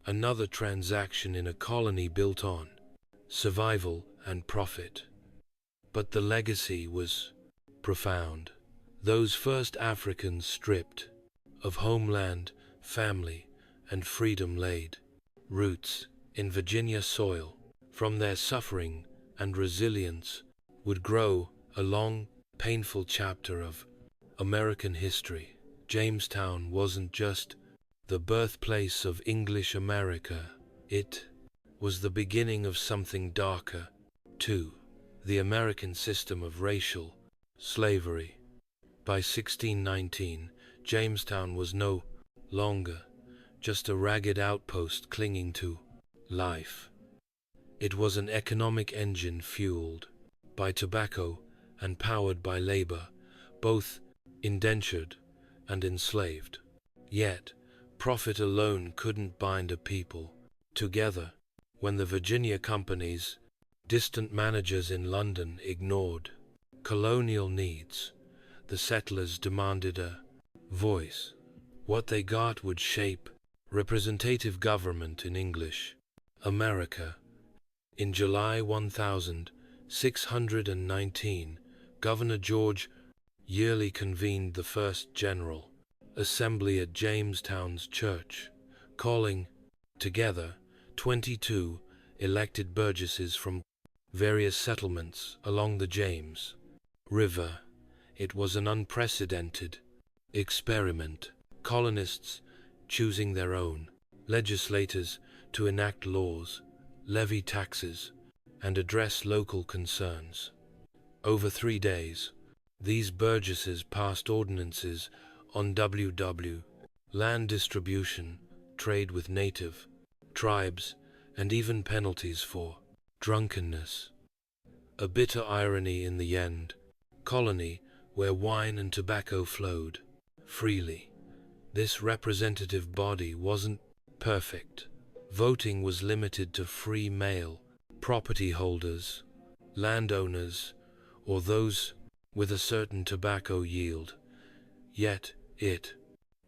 another transaction in a colony built on survival and profit. But the legacy was profound. Those first Africans stripped of homeland, family, and freedom laid roots in Virginia soil. From their suffering and resilience would grow a long, painful chapter of American history. Jamestown wasn't just the birthplace of English America, it was the beginning of something darker, too, the American system of racial slavery. By 1619, Jamestown was no longer just a ragged outpost clinging to life. It was an economic engine fueled by tobacco and powered by labor, both indentured and enslaved. Yet, profit alone couldn't bind a people together. When the Virginia companies, distant managers in London, ignored colonial needs, the settlers demanded a voice. What they got would shape representative government in English America. In July 1619, Governor George yearly convened the First General Assembly at Jamestown's church, calling together 22 elected burgesses from various settlements along the James River. It was an unprecedented experiment, colonists choosing their own legislators to enact laws, levy taxes, and address local concerns. Over 3 days, these burgesses passed ordinances on land distribution, trade with native tribes, and even penalties for drunkenness. A bitter irony in the end colony where wine and tobacco flowed freely. This representative body wasn't perfect. Voting was limited to free male property holders, landowners, or those with a certain tobacco yield. Yet it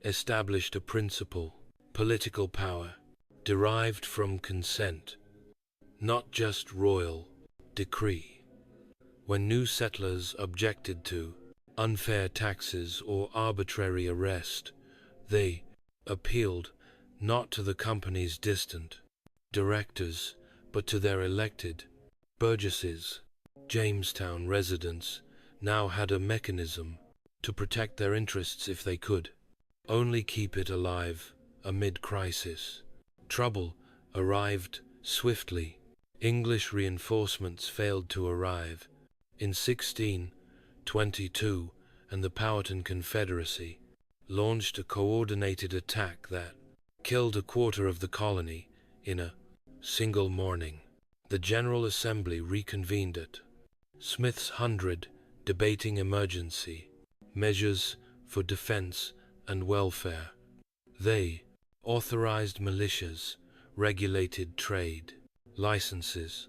established a principle: political power derived from consent, not just royal decree. When new settlers objected to unfair taxes or arbitrary arrest, they appealed not to the company's distant directors, but to their elected burgesses. Jamestown residents now had a mechanism to protect their interests if they could only keep it alive amid crisis. Trouble arrived swiftly. English reinforcements failed to arrive. In 1622, and the Powhatan Confederacy launched a coordinated attack that killed a quarter of the colony in a single morning. The General Assembly reconvened at Smith's 100, debating emergency, measures for defense and welfare. They authorized militias, regulated trade, licenses,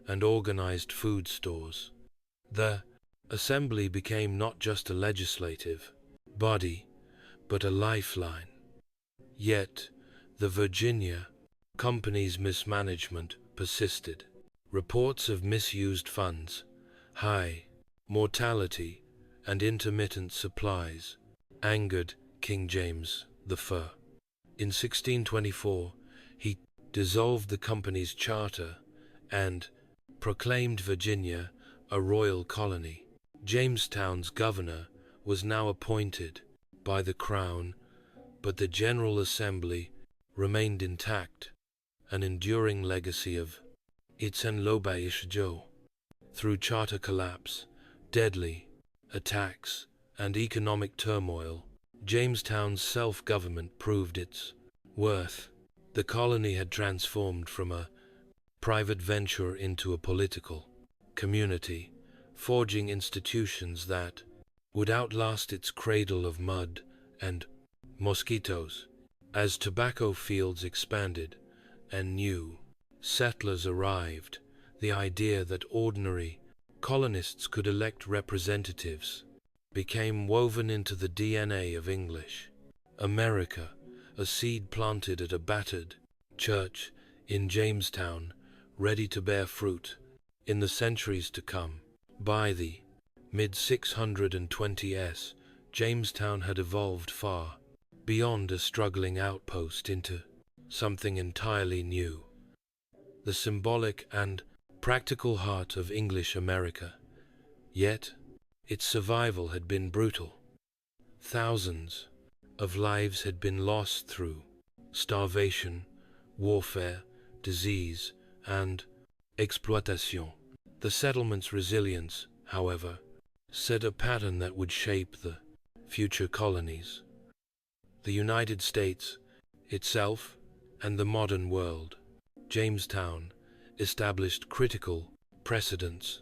and organized food stores. The Assembly became not just a legislative body, but a lifeline. Yet, the Virginia Company's mismanagement persisted. Reports of misused funds, high mortality, and intermittent supplies angered King James I. In 1624, he dissolved the company's charter and proclaimed Virginia a royal colony. Jamestown's governor was now appointed by the Crown, but the General Assembly remained intact, an enduring legacy of Joe. Through charter collapse, deadly attacks, and economic turmoil, Jamestown's self-government proved its worth. The colony had transformed from a private venture into a political community, forging institutions that would outlast its cradle of mud and mosquitoes. As tobacco fields expanded and new settlers arrived, the idea that ordinary colonists could elect representatives became woven into the DNA of English America, a seed planted at a battered church in Jamestown, ready to bear fruit in the centuries to come. By the mid-620s, Jamestown had evolved far beyond a struggling outpost into something entirely new. The symbolic and practical heart of English America. Yet, its survival had been brutal. Thousands of lives had been lost through starvation, warfare, disease, and exploitation. The settlement's resilience, however, set a pattern that would shape the future colonies. The United States itself and the modern world. Jamestown established critical precedents,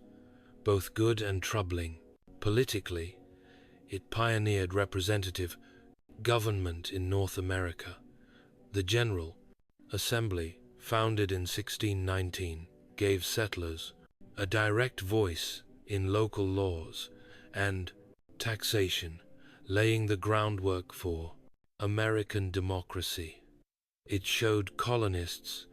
both good and troubling. Politically, it pioneered representative government in North America. The General Assembly, founded in 1619, gave settlers a direct voice in local laws and taxation, laying the groundwork for American democracy. It showed colonists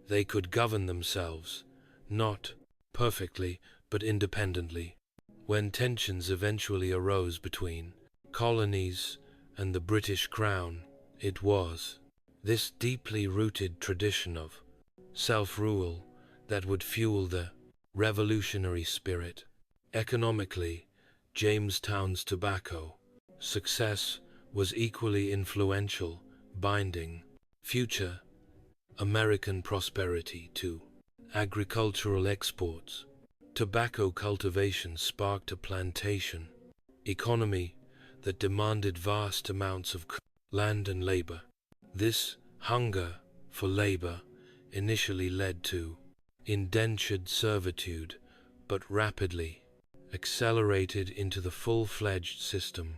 they could govern themselves, not perfectly, but independently. When tensions eventually arose between colonies and the British Crown, it was this deeply rooted tradition of self-rule that would fuel the revolutionary spirit. Economically, Jamestown's tobacco success was equally influential, binding future American prosperity to agricultural exports. Tobacco cultivation sparked a plantation economy that demanded vast amounts of land and labor. This hunger for labor initially led to indentured servitude, but rapidly accelerated into the full-fledged system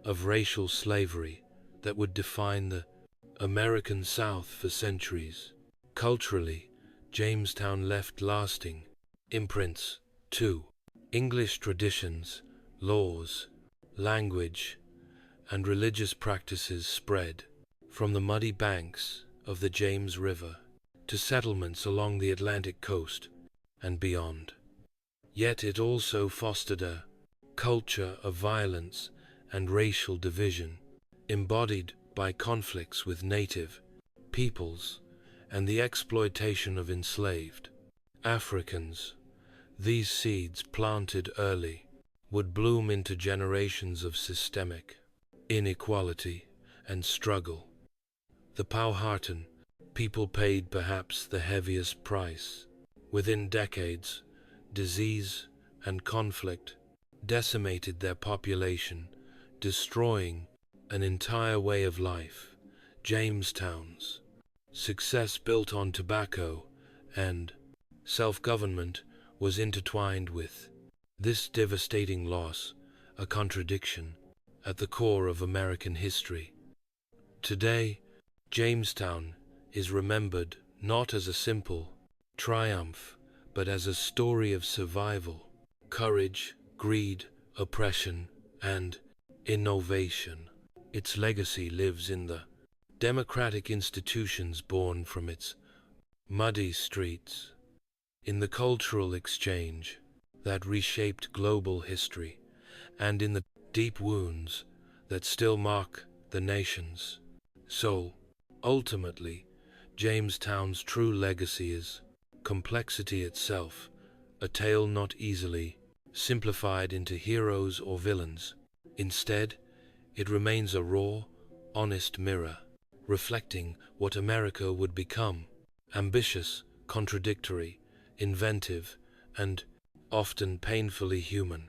of racial slavery that would define the American South for centuries. Culturally, Jamestown left lasting imprints too. English traditions, laws, language, and religious practices spread from the muddy banks of the James River to settlements along the Atlantic coast and beyond. Yet it also fostered a culture of violence and racial division, embodied by conflicts with native peoples and the exploitation of enslaved Africans. These seeds, planted early, would bloom into generations of systemic inequality and struggle. The Powhatan people paid perhaps the heaviest price. Within decades, disease and conflict decimated their population, destroying an entire way of life. Jamestown's success, built on tobacco and self-government, was intertwined with This devastating loss, a contradiction, at the core of American history. Today, Jamestown is remembered not as a simple triumph, but as a story of survival, courage, greed, oppression, and innovation. Its legacy lives in the democratic institutions born from its muddy streets, in the cultural exchange that reshaped global history, and in the deep wounds that still mark the nation's soul. Ultimately, Jamestown's true legacy is complexity itself, a tale not easily simplified into heroes or villains. Instead, it remains a raw, honest mirror, reflecting what America would become: ambitious, contradictory, inventive, and often painfully human.